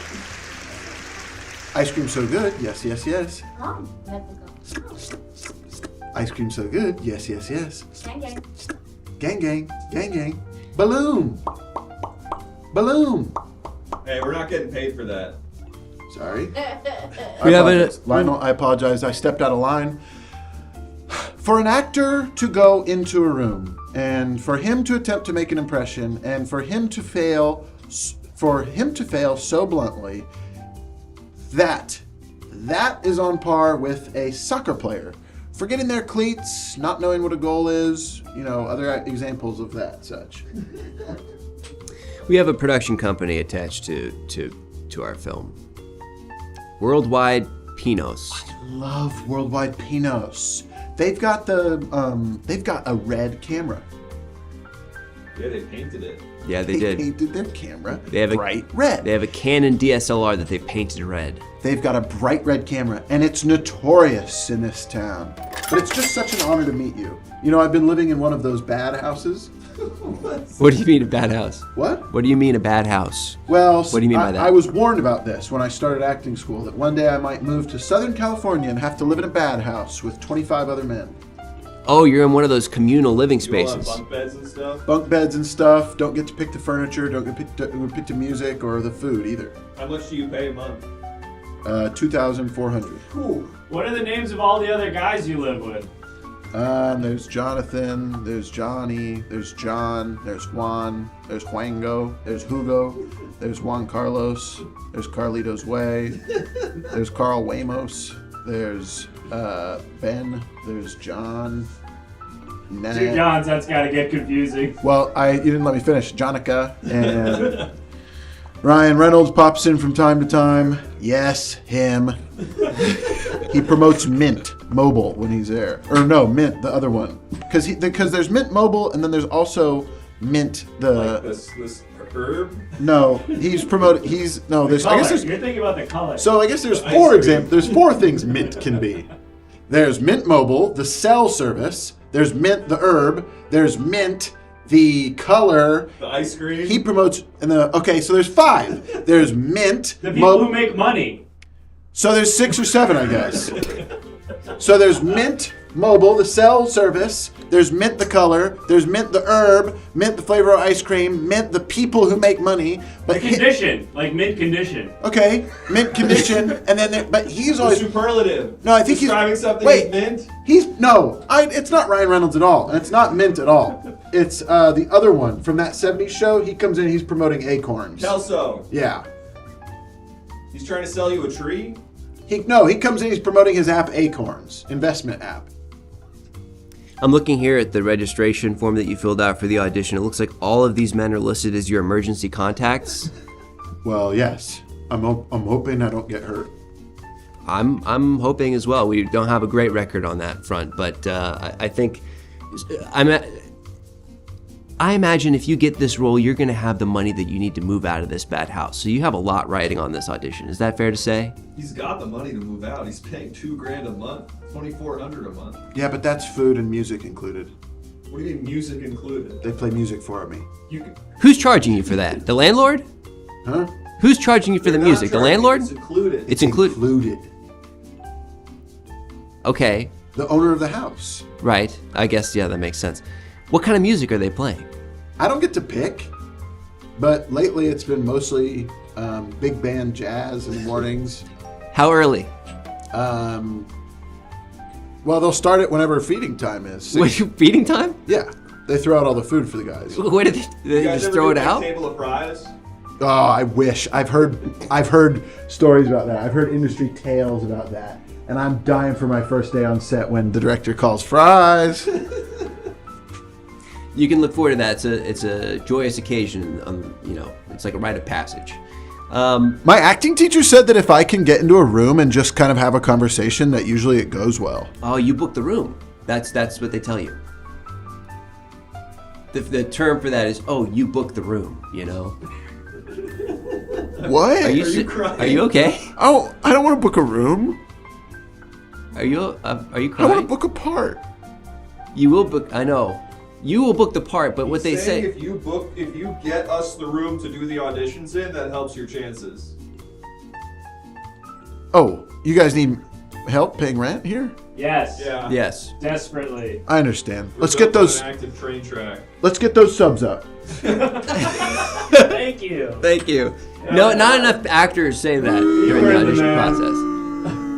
Ice cream so good, yes, yes, yes. Ice cream so good, yes, yes, yes. Gang, gang, gang, gang. Balloon. Balloon. Hey, we're not getting paid for that. Sorry. We have a Lionel, I apologize. I stepped out of line. For an actor to go into a room and for him to attempt to make an impression and for him to fail so bluntly, that is on par with a soccer player forgetting their cleats, not knowing what a goal is, other examples of that such. We have a production company attached to our film. Worldwide Pinos. Love Worldwide Pinos. They've got a red camera. Yeah, they painted it. Yeah, they did. Painted their camera They have bright red. They have a Canon DSLR that they've painted red. They've got a bright red camera, and it's notorious in this town. But it's just such an honor to meet you. I've been living in one of those bad houses. What do you mean a bad house? What? What do you mean a bad house? Well, What do you mean by that? I was warned about this when I started acting school, that one day I might move to Southern California and have to live in a bad house with 25 other men. Oh, you're in one of those communal living You all have spaces. bunk beds and stuff. Bunk beds and stuff, don't get to pick the furniture, don't get to pick the music or the food either. How much do you pay a month? $2,400. What are the names of all the other guys you live with? There's Jonathan, there's Johnny, there's John, there's Juan, there's Juango, there's Hugo, there's Juan Carlos, there's Carlito's Way, there's Carl Wamos, there's Ben, there's John, Nat. Two Johns, that's gotta get confusing. Well, you didn't let me finish. Jonica and Ryan Reynolds pops in from time to time. Yes, him. He promotes Mint Mobile when he's there. Or no, Mint, the other one. Because there's Mint Mobile and then there's also Mint Like this herb? No, he's promoting. There's. I guess there's. You're thinking about the color. So I guess there's The four ice examples. There's four things Mint can be. There's Mint Mobile, the cell service. There's Mint the herb. There's Mint the color. The ice cream? He promotes. So there's five. There's Mint. the people who make money. So there's 6 or 7, I guess. So there's Mint Mobile, the cell service. There's Mint the color. There's Mint the herb. Mint the flavor of ice cream. Mint the people who make money. But Condition, like mint condition. okay, Mint condition, and then but he's The always superlative. no. I think Describing something wait. as mint? It's not Ryan Reynolds at all, and it's not Mint at all. It's the other one from that '70s show. He comes in, he's promoting Acorns. Kelso. Yeah. He's trying to sell you a tree? He comes in, he's promoting his app Acorns, investment app. I'm looking here at the registration form that you filled out for the audition. It looks like all of these men are listed as your emergency contacts. Well, yes. I'm hoping I don't get hurt. I'm hoping as well. We don't have a great record on that front, but I think I imagine if you get this role, you're going to have the money that you need to move out of this bad house. So you have a lot riding on this audition. Is that fair to say? He's got the money to move out. He's paying $2,000 a month, $2,400 a month. Yeah, but that's food and music included. What do you mean music included? They play music for me. Who's charging you for that? The landlord? Huh? Who's charging you for the They're music? The not charging you. landlord? It's included. It's included. Included. Okay, The owner of the house. right. I guess, yeah, that makes sense. What kind of music are they playing? I don't get to pick, but lately it's been mostly big band jazz in the mornings. How early? Well, they'll start it whenever feeding time is. What, feeding time? Yeah, they throw out all the food for the guys. What did You they guys just ever throw do it like out? Table of fries? Oh, I wish. I've heard stories about that. I've heard industry tales about that. And I'm dying for my first day on set when the director calls fries. You can look forward to that. It's a joyous occasion. It's like a rite of passage. My acting teacher said that if I can get into a room and just kind of have a conversation, that usually it goes well. Oh, you book the room. That's what they tell you. The term for that is, oh, you book the room, you know? What? Are you crying? Are you okay? Oh, I don't want to book a room. Are you I want to crying? book a part. You will book, I know. You will book the part, but what they He's saying say... if you get us the room to do the auditions in, that helps your chances. Oh, you guys need help paying rent here? Yes. Yeah. Yes. Desperately. I understand. We're Let's built get on those. an active train track. Let's get those subs up. Thank you. Thank you. No, not enough actors say that during the heard the audition man. process.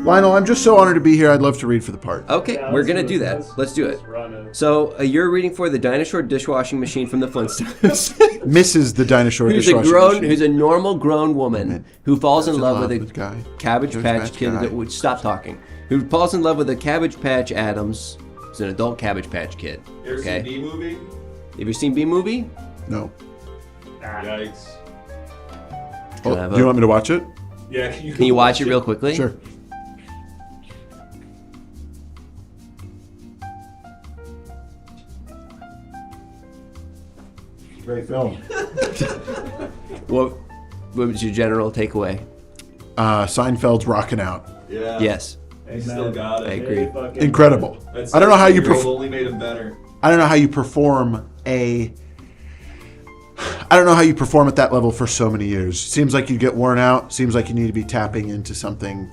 Lionel, I'm just so honored to be here. I'd love to read for the part. Okay, Yeah, we're let's gonna do do it. that. Let's do it. Let's run it. So you're reading for the dinosaur dishwashing machine from the Flintstones. Mrs. the dinosaur who's a dishwashing machine. who's a normal grown woman who falls in love with a guy. Cabbage Patch Kid guy. that would stop talking. Who falls in love with a Cabbage Patch Adams. Who's an adult Cabbage Patch Kid. You ever Okay. seen B-Movie? Have you seen B Movie? No. Yikes. Oh, have do you a- want me to watch it? Yeah, Can you watch it real quickly? Sure. Great film. What was your general takeaway? Seinfeld's rocking out. Yeah. Yes. He still got it. I agree. Fucking Incredible. That's I don't know how you 16-year-old only made him better. I don't know how you perform at that level for so many years. Seems like you get worn out. Seems like you need to be tapping into something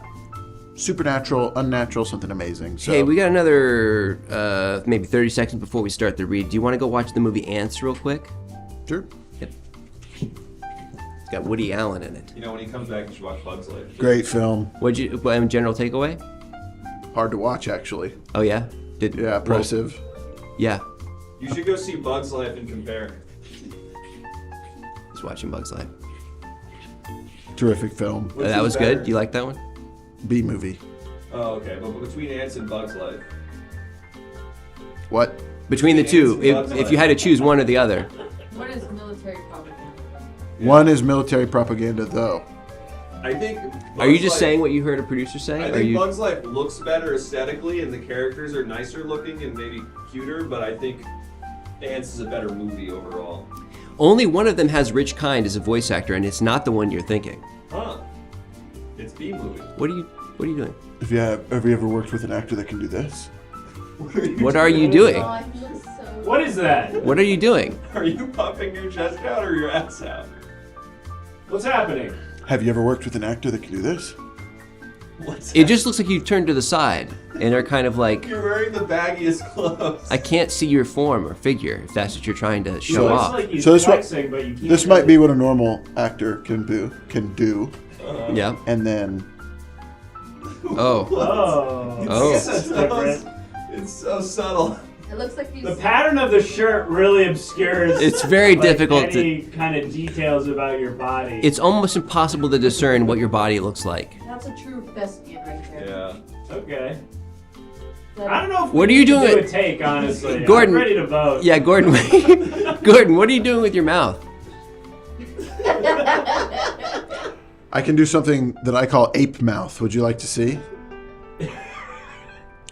supernatural, unnatural, something amazing. So, Hey, we got another maybe 30 seconds before we start the read. Do you want to go watch the movie Ants real quick? sure. Yep. It's got Woody Allen in it. You know, when he comes back, you should watch Bug's Life. Great film. General takeaway? Hard to watch, actually. Oh yeah? Yeah, impressive. Yeah. You should go see Bug's Life and compare. Just watching Bug's Life. Terrific film. Which That is was better? good? You like that one? B movie. Oh, okay. But between Ants and Bug's Life. What? Between the two, Bug's if Life. you had to choose one or the other. What is military propaganda? One is military propaganda, though. I think. Are you Bug's just Life- saying what you heard a producer say? I Or think you... Bug's Life looks better aesthetically, and the characters are nicer looking and maybe cuter. But I think Ants is a better movie overall. Only one of them has Rich Kind as a voice actor, and it's not the one you're thinking. Huh? It's B movie. What are you doing? Have you ever worked with an actor that can do this? What are you doing? Oh, I feel so. What is that? What are you doing? Are you puffing your chest out or your ass out? What's happening? Have you ever worked with an actor that can do this? What's It just looks like you turned to the side, and are kind of like, You're wearing the baggiest clothes. I can't see your form or figure, if that's what you're trying to He show looks off. like he's So this flexing, but you can't. This might be what a normal actor can do, Yeah. and then Oh. Oh. Oh. That's different. It's so subtle. It looks like he's. The pattern of the shirt really obscures. It's very like, difficult any kind of details about your body. It's almost impossible to discern what your body looks like. That's a true thespian right there. Yeah. okay. That- I don't know if What we are you need to doing? do a take, honestly. Gordon- I'm ready to vote. Yeah, Gordon. Gordon, what are you doing with your mouth? I can do something that I call ape mouth. Would you like to see?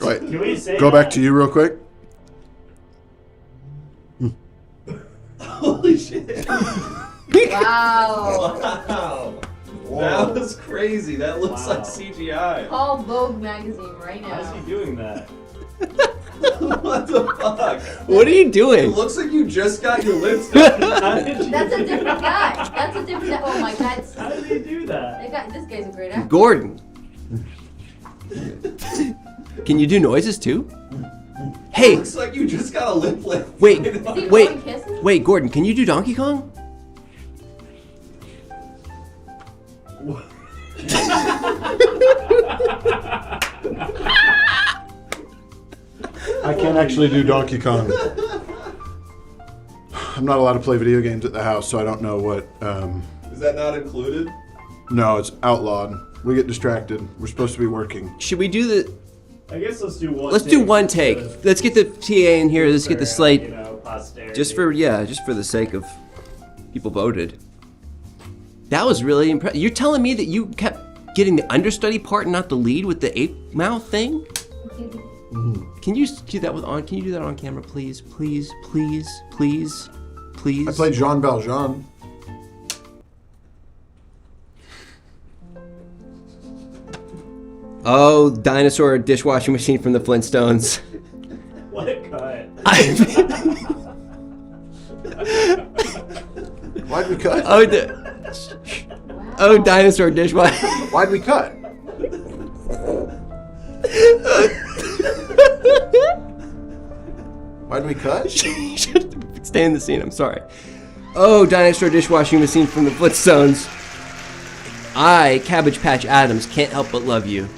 Wait, Can we say go that? back to you real quick. Holy shit. Wow. Wow. That was crazy. That looks Wow. like CGI. Call Vogue magazine right How's now. he doing that? What the fuck? What are you It doing? looks like you just got your lips done. How did you That's a different guy. That's a different. Oh my God. How did he do that? This guy's a great actor. Gordon. Can you do noises too? Hey, Looks like you just got a lip lift. wait, Is he wait, blowing kisses? wait, Gordon, can you do Donkey Kong? I can't actually do Donkey Kong. I'm not allowed to play video games at the house, so I don't know what. Is that not included? No, it's outlawed. We get distracted. We're supposed to be working. Should we do the? I guess let's do one. Let's do one take. Let's get the TA in here. Let's get the You slate. know, posterity. Just for the sake of people voted. That was really impressive. You're telling me that you kept getting the understudy part and not the lead with the ape mouth thing? Can you do that Can you do that on camera, please? Please, please, please, please. I played Jean Valjean. Oh, dinosaur dishwashing machine from the Flintstones. What a cut. Why'd we cut? Oh, dinosaur dishwasher. Why'd we cut? Why'd we cut? Stay in the scene, I'm sorry. Oh, dinosaur dishwashing machine from the Flintstones. I, Cabbage Patch Adams, can't help but love you.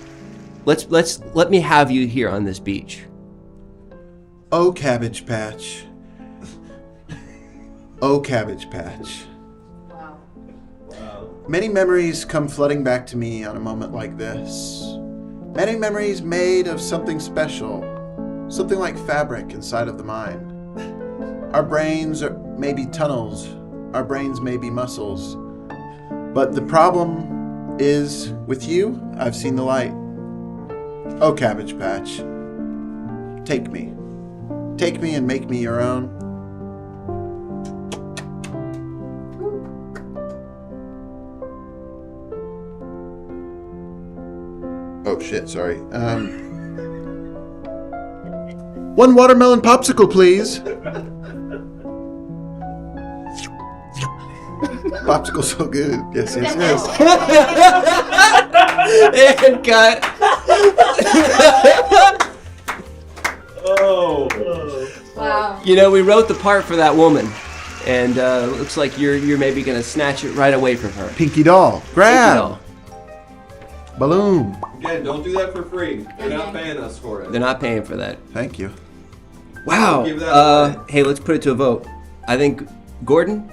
Let me have you here on this beach. Oh, Cabbage Patch. Oh, Cabbage Patch. Wow. Many memories come flooding back to me on a moment like this. Many memories made of something special, something like fabric inside of the mind. Our brains may be tunnels, our brains may be muscles, but the problem is, with you, I've seen the light. Oh, Cabbage Patch, take me. Take me and make me your own. Oh shit, sorry. One watermelon popsicle, please. Popsicle's so good. Yes, yes, yes. And cut. Oh. Wow. You know, we wrote the part for that woman, and it looks like you're maybe gonna snatch it right away from her. Pinky doll. Grab. Pinky doll. Balloon. Again, don't do that for free. They're not paying us for it. They're not paying for that. Thank you. Wow. Give that away. Hey, let's put it to a vote. I think, Gordon,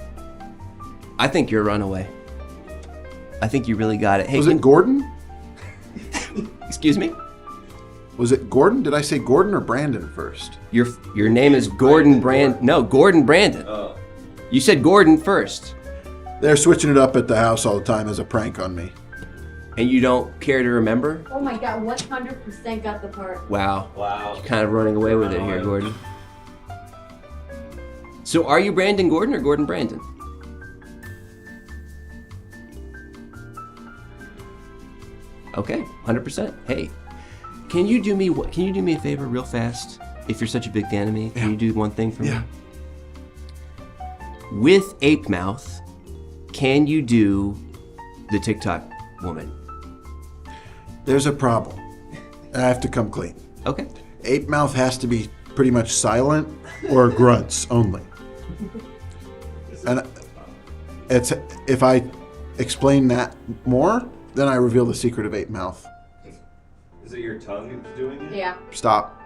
I think you're a runaway. I think you really got it. Hey, Was it Gordon? Excuse me? Was it Gordon? Did I say Gordon or Brandon first? Your name is Gordon Brand. No, Gordon Brandon. Oh. You said Gordon first, They're switching it up at the house all the time as a prank on me. and you don't care to remember? Oh my god, 100% got the part. Wow. Wow. You're kind of running away with it here, Gordon. So are you Brandon Gordon or Gordon Brandon? Okay, 100%. Hey, can you do me a favor real fast? If you're such a big fan of me, can you do one thing for me? With Ape Mouth, can you do the TikTok woman? There's a problem. I have to come clean. Okay. Ape mouth has to be pretty much silent or grunts only. And it's if I explain that more, then I reveal the secret of ape mouth. Is it your tongue that's doing it? Yeah. Stop.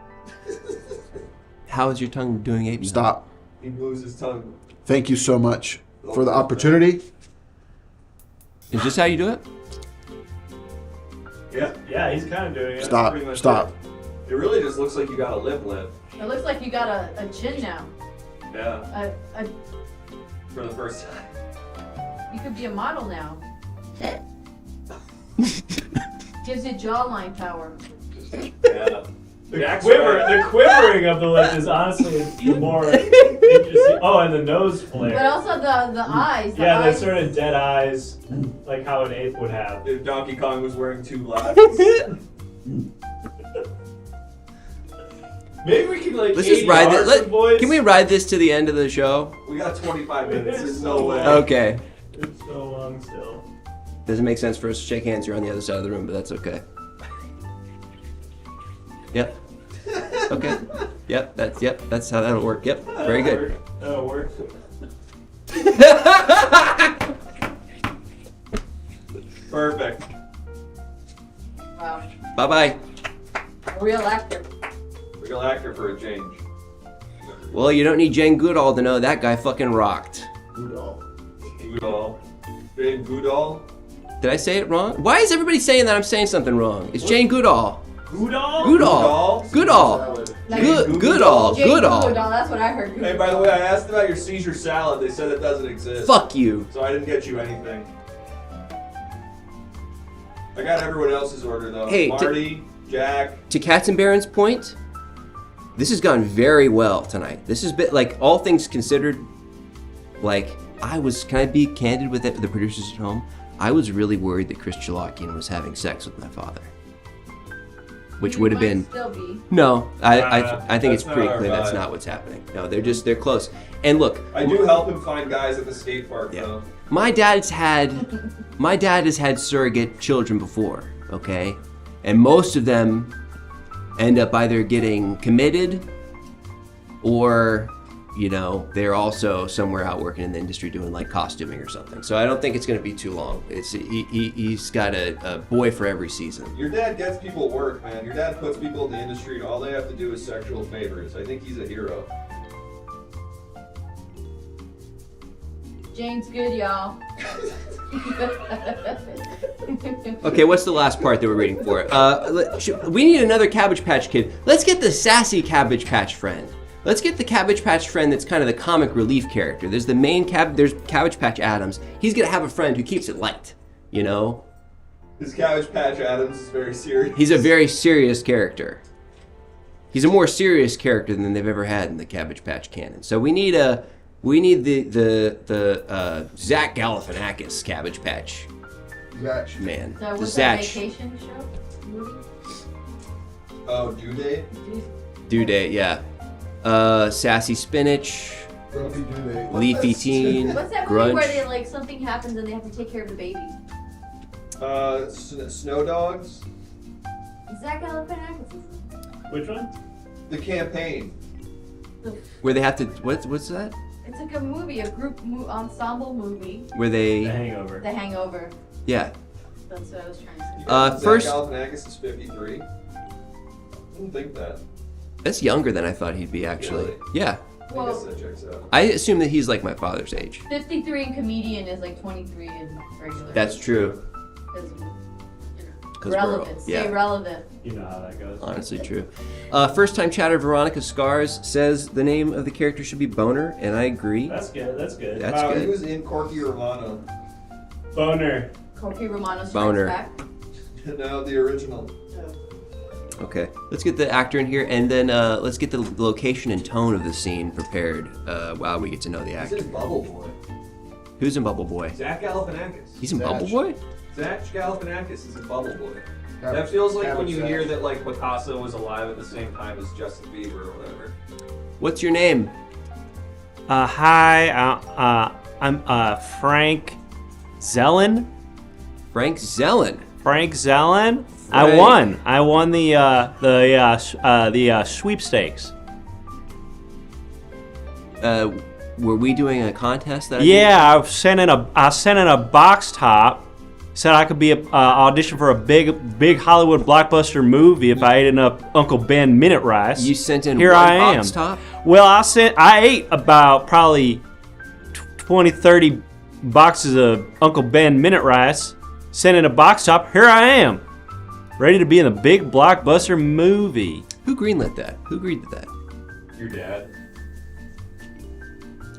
How is your tongue doing Ape Mouth? Stop. He moves his tongue. Thank you so much for the opportunity. Is this how you do it? Yeah, he's kind of doing it. Stop. pretty much Stop. It really just looks like you got a lip lip. It looks like you got a chin now. Yeah, A for the first time. You could be a model now. Gives you jawline power. Yeah. The quivering of the lip is honestly the more interesting. Oh, and the nose flare. But also the eyes. Yeah, eyes. the sort of dead eyes, like how an ape would have. If Donkey Kong was wearing two glasses. Maybe we can like. Let's just ride it. it. Can we ride this to the end of the show? We got 25 minutes. There's no way. Okay. It's so long still. Doesn't make sense for us to shake hands. You're on the other side of the room, but that's okay. Yep. Okay. Yep. That's how that'll work. Yep. Very good. That'll work. Perfect. Wow. Bye bye. A real actor. Real actor for a change. Well, you don't need Jane Goodall to know that guy fucking rocked. Goodall. Jane Goodall. Did I say it wrong? Why is everybody saying that I'm saying something wrong? It's Jane Goodall. Goodall? Goodall. Goodall. Goodall. Jane Goodall. Goodall, that's what I heard. Hey, by the way, I asked about your Caesar salad. They said it doesn't exist. Fuck you. So I didn't get you anything. I got everyone else's order though. Hey, Marty, Jack. To Cats and Barons' point, this has gone very well tonight. This has been, like, all things considered, like, can I be candid with the producers at home? I was really worried that Chris Chalakian was having sex with my father. Which would have been... Still be. No, I think it's That's pretty not our clear that's vibe. not what's happening. No, they're close. And look... I do help him find guys at the skate park though. My dad has had surrogate children before, okay? And most of them end up either getting committed or, you know, they're also somewhere out working in the industry doing like costuming or something. So I don't think it's going to be too long. He's got a boy for every season. Your dad gets people work, man. Your dad puts people in the industry and all they have to do is sexual favors. I think he's a hero. Jane's good, y'all. Okay, what's the last part that we're reading for? We need another Cabbage Patch Kid. Let's get the sassy Cabbage Patch friend. Let's get the Cabbage Patch friend that's kind of the comic relief character. There's the main there's Cabbage Patch Adams. He's gonna have a friend who keeps it light, you know? His Cabbage Patch Adams is very serious. He's a very serious character. He's a more serious character than they've ever had in the Cabbage Patch canon. So we need the Zach Galifianakis Cabbage Patch Zach. man. So The what's that Zach vacation show? Movie? Oh, Due Date? Due Date, yeah. Sassy Spinach, Grumpy Due Leafy Teen, What's that movie Grunch. where they like something happens and they have to take care of the baby? Snow Dogs? Zach Galifianakis is in it. Which one? The Campaign. Where they have to, what's that? It's like a movie, a group ensemble movie. Where The they, Hangover. The Hangover. yeah. That's what I was trying to say. First, Zach Galifianakis is 53. I didn't think that. that's younger than I thought he'd be actually. Really? Yeah. I guess Well, that checks out. I assume that he's like my father's age. 53 in comedian is like 23 in regular. That's true. 'Cause, you know, 'Cause we're relevant. all- Stay yeah. relevant. You know how that goes. Honestly true. First time chatter Veronica Scars says the name of the character should be Boner, and I agree. That's good. That's good. That's Wow, good. he was in Corky Romano. Boner. Corky Romano strikes Boner. back. No, the original. Okay, let's get the actor in here, and then let's get the location and tone of the scene prepared while we get to know the He's actor. in Bubble Boy. Who's in Bubble Boy? Zach Galifianakis. He's in Zach. Bubble Boy? Zach Galifianakis is in Bubble Boy. That feels like when you Cabbage hear Patch. that like Picasso was alive at the same time as Justin Bieber or whatever. What's your name? Hi, I'm Frank Zellen. Frank Zellen. Frank Zellen. Frank. I won the sweepstakes. Were we doing a contest? That Yeah, I sent in a box top. Said I could be audition for a big Hollywood blockbuster movie if I ate enough Uncle Ben minute rice. You sent in Here one I am. box top? Well, I ate about probably 20, 30 boxes of Uncle Ben minute rice. Sent in a box top. Here I am, ready to be in the big blockbuster movie. Who greenlit that? Who agreed to that? Your dad.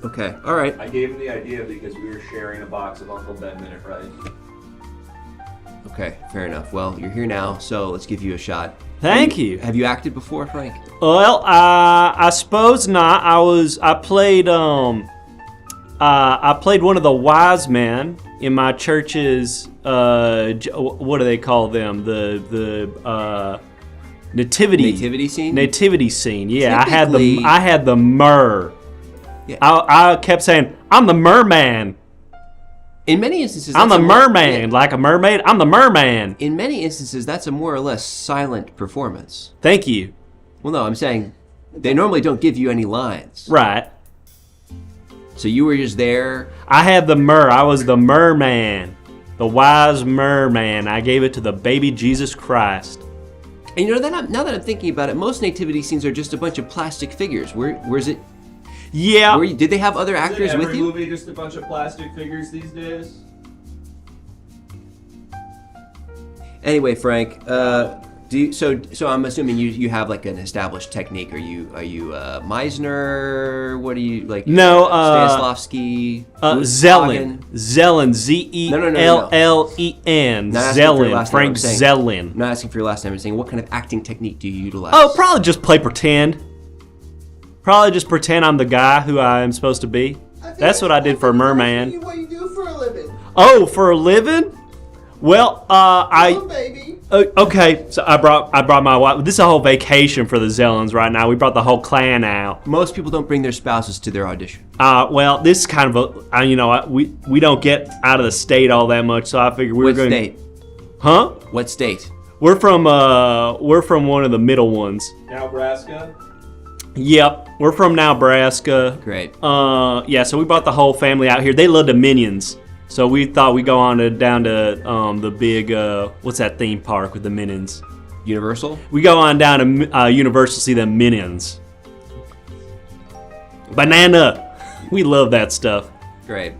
Okay, all right. I gave him the idea because we were sharing a box of Uncle Ben minute rice. Okay, fair enough. Well, you're here now, so let's give you a shot. Thank you. Have you acted before, Frank? Well, I suppose not. I played one of the wise men in my church's what do they call them? The nativity scene? Nativity scene. Yeah, Typically- I had the myrrh. Yeah. I kept saying, "I'm the merman. In many instances, I'm that's the a more- merman, like a mermaid. I'm the merman." In many instances, that's a more or less silent performance. Thank you. Well, no, I'm saying they normally don't give you any lines. Right. So you were just there. I had the myrrh. I was the merman, the wise merman. I gave it to the baby Jesus Christ. And you know, now that I'm thinking about it, most nativity scenes are just a bunch of plastic figures. Where's it? Yeah. Did they have other actors Isn't with every you? movie just a bunch of plastic figures these days? Anyway, Frank, So I'm assuming you have like an established technique. Are you Meisner? What are you like? No, Stanislavski. Zellen, Zellen, Zellen. Not asking for your last name, Frank I'm saying- Zellen. I'm not asking for your last name. I'm saying what kind of acting technique do you utilize? Oh, probably just play pretend. Probably just pretend I'm the guy who I am supposed to be. That's what I did for Merman. What you do for a living? Oh, for a living? Well, Baby. Okay, so I brought my wife. This is a whole vacation for the Zellens right now. We brought the whole clan out. Most people don't bring their spouses to their audition. Well, this is kind of we don't get out of the state all that much, so I figured we were going. What state? Huh? What state? We're from one of the middle ones. Nebraska. Yep, we're from Nebraska. Great. Yeah, so we brought the whole family out here. They love the Minions. So we thought we'd go down to the big, what's that theme park with the Minions? Universal? We go on down to Universal to see the Minions. Banana! We love that stuff. Great.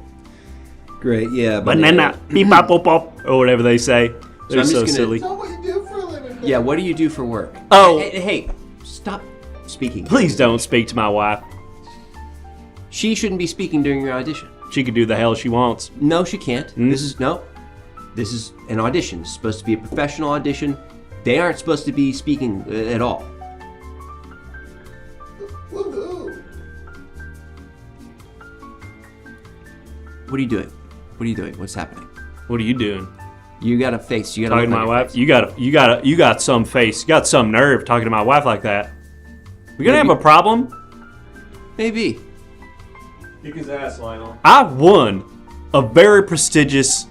Great, yeah. Banana! Beep bop bop bop! Or whatever they say. They're I'm just so gonna- silly. Tell what you do for a living. Yeah, what do you do for work? Oh. Hey, stop speaking. Please don't speak to my wife. She shouldn't be speaking during your audition. She can do the hell she wants. No, she can't. This is an audition. It's supposed to be a professional audition. They aren't supposed to be speaking at all. Woo-hoo. What are you doing? What are you doing? What's happening? What are you doing? You got a face. You got Talking to my wife? You got some face. You got some nerve talking to my wife like that. We gonna have a problem? Maybe. Kick his ass, Lionel. I won a very prestigious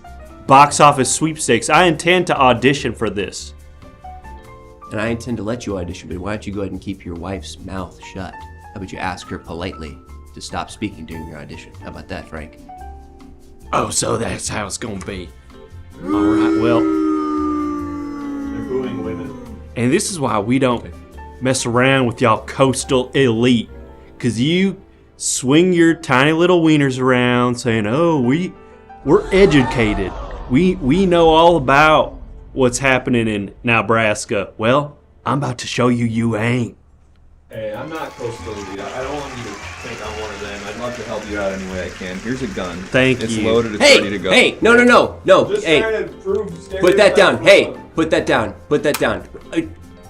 box office sweepstakes. I intend to audition for this. And I intend to let you audition, but why don't you go ahead and keep your wife's mouth shut? How about you ask her politely to stop speaking during your audition? How about that, Frank? Oh, so that's how it's gonna be. All right, well, They're booing women. and this is why we don't mess around with y'all coastal elite, cause you swing your tiny little wieners around saying, "Oh, we're educated. We know all about what's happening in Nebraska." Well, I'm about to show you you ain't. Hey, I'm not coastal elite. I don't want you to think I'm one of them. I'd love to help you out any way I can. Here's a gun. Thank it's you. loaded. It's Hey, ready to go. hey, no. Just Hey, trying to prove put that down. stereotypes Hey, wrong. put that down. Put that down.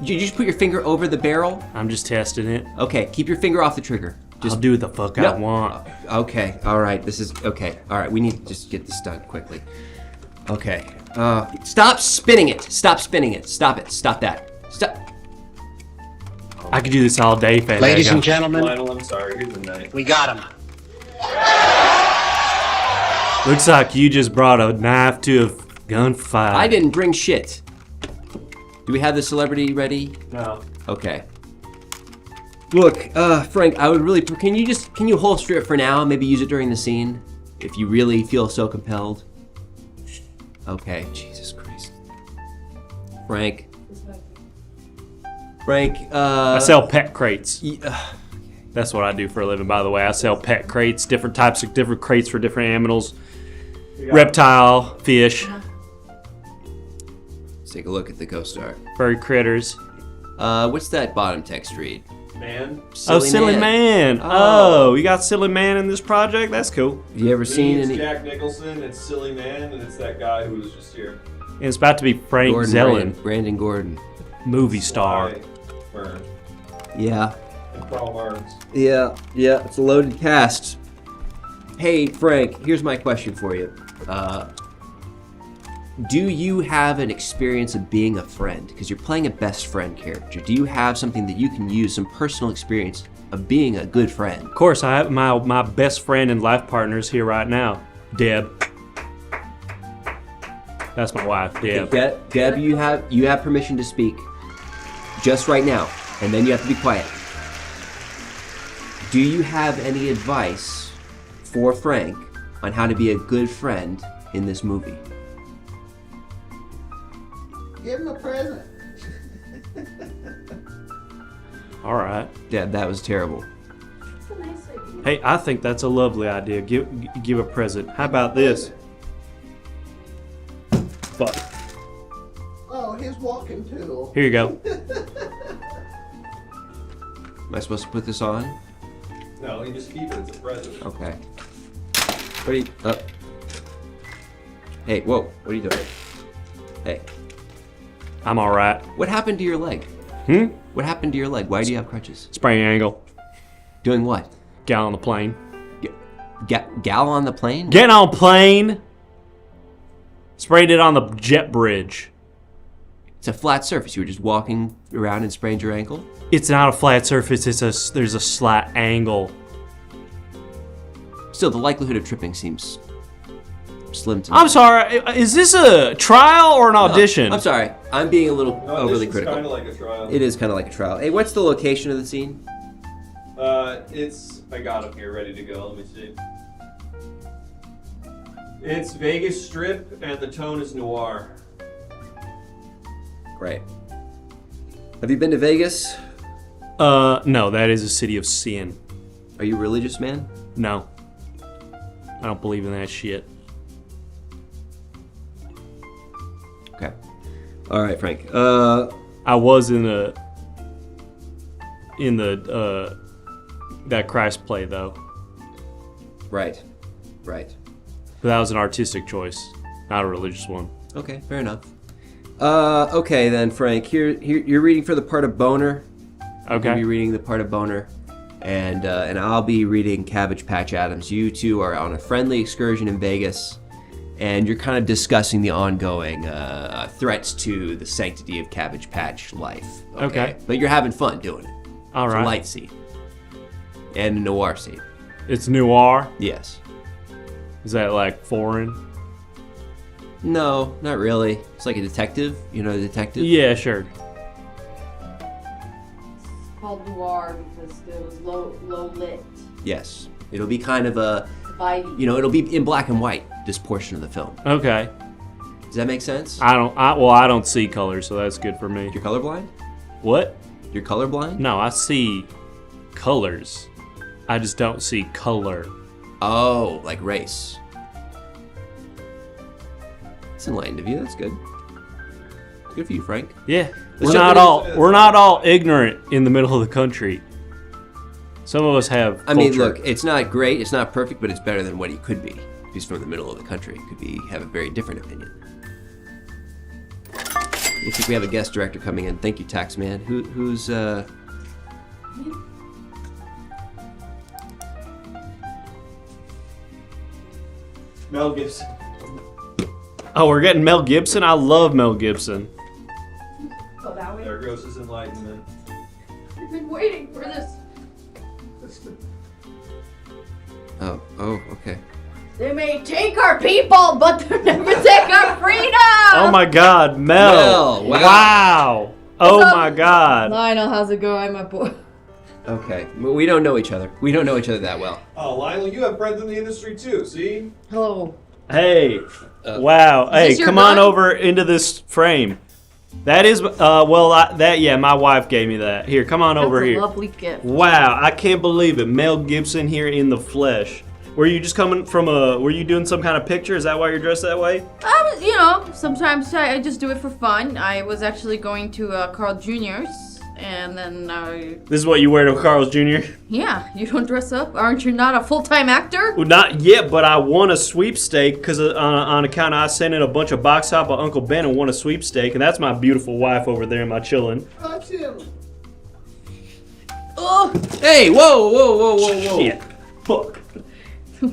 You just put your finger over the barrel? I'm just testing it. Okay, keep your finger off the trigger. I'll do what the fuck I No. want. Okay, all right. This is okay. All right, we need to just get this done quickly. Okay. Stop spinning it. Stop spinning it. Stop it. Stop that. Stop. I could do this all day, Fandango. Ladies and gentlemen, Lionel, I'm sorry. Here's the knife. we got him. Looks like you just brought a knife to a gunfight. I didn't bring shit. Do we have the celebrity ready? No. Okay. Look, Frank, I would really. Can you holster it for now? Maybe use it during the scene, if you really feel so compelled. Okay. Jesus Christ. Frank. I sell pet crates. Yeah. That's what I do for a living, by the way. I sell pet crates, different types of different crates for different animals, reptile, fish, Let's take a look at the co-star. furry critters. What's that bottom text read? Man. Silly man. Oh, you got Silly Man in this project? That's cool. You ever seen it's any? Jack Nicholson, it's Silly Man, and it's that guy who was just here. And it's about to be Frank Gordon Zellen, Brandon Gordon. movie star. Sly Fern, Yeah. and Carl Barnes. Yeah. It's a loaded cast. Hey, Frank. Here's my question for you. Do you have an experience of being a friend? Because you're playing a best friend character. Do you have something that you can use, some personal experience of being a good friend? Of course, I have my best friend and life partners here right now, Deb. That's my wife, Deb. Deb, you have permission to speak just right now, and then you have to be quiet. Do you have any advice for Frank on how to be a good friend in this movie? Give him a present. All right. Deb, that was terrible. Hey, I think that's a lovely idea. Give a present. How about this? Fuck. Oh, his walking tool. Here you go. Am I supposed to put this on? No, you just keep it. It's a present. Okay. What are you... Hey, whoa. What are you doing? Hey. I'm all right. What happened to your leg? What happened to your leg? Why do you have crutches? Sprain ankle. Doing what? Gal on the plane. Gal on the plane? Getting on plane. Sprained it on the jet bridge. It's a flat surface. You were just walking around and sprained your ankle? It's not a flat surface. There's a slight angle. Still, the likelihood of tripping seems slim to me. I'm sorry. Is this a trial or an audition? I'm sorry. I'm being a little overly critical. It's kind of like a trial. It is kind of like a trial. Hey, what's the location of the scene? I got him here ready to go. Let me see. It's Vegas Strip, and the tone is noir. Great. Have you been to Vegas? No, that is a city of sin. Are you a religious man? No. I don't believe in that shit. Okay. All right, Frank. I was in the that Christ play though. Right. Right. But that was an artistic choice, not a religious one. Okay, fair enough. Okay then, Frank. Here you're reading for the part of Boner. Okay. You'll be reading the part of Boner, and I'll be reading Cabbage Patch Adams. You two are on a friendly excursion in Vegas, and you're kind of discussing the ongoing threats to the sanctity of Cabbage Patch life. Okay. But you're having fun doing it. All It's right. a light scene. And a noir scene. It's noir. Yes. Is that like foreign? No, not really. It's like a detective. You know, a detective. Yeah, sure. It's called noir because it was low lit. Yes. It'll be kind of a, Vibey. you know, it'll be in black and white. This portion of the film. Okay. Does that make sense? I don't see color, so that's good for me. You're colorblind? What? You're colorblind? No, I see colors. I just don't see color. Oh, like race. It's enlightened of you. That's good. Good for you, Frank. Yeah. Let's We're not all ignorant in the middle of the country. Some of us have culture. I mean, look, it's not great, it's not perfect, but it's better than what he could be. He's from the middle of the country. Have a very different opinion. Looks like we have a guest director coming in. Thank you, Taxman. Who's Mel Gibson. Oh, we're getting Mel Gibson? I love Mel Gibson. Oh, that way. There goes his enlightenment. I've been waiting for this. Oh, okay. They may take our people, but they'll never take our freedom. Oh my God, Mel! Mel, wow. Wow! Oh What's up? my God! Lionel, how's it going, my boy? Okay. Well, we don't know each other. We don't know each other that well. Oh, Lionel, you have friends in the industry too, see? Hello. Hey! Wow! Hey, this your come on gun? over into this frame. That is my wife gave me that. Here, come on over That's a here. lovely gift. Wow! I can't believe it. Mel Gibson here in the flesh. Were you just coming from were you doing some kind of picture? Is that why you're dressed that way? Sometimes I just do it for fun. I was actually going to Carl Jr.'s, and then This is what you wear to Carl's Jr.? yeah, you don't dress up? Aren't you not a full-time actor? Well, not yet, but I won a sweepstake because on account I sent in a bunch of box top of Uncle Ben and won a sweepstake, and that's my beautiful wife over there, my chillin'. Touch him. Oh, Hey, whoa. Shit. Fuck.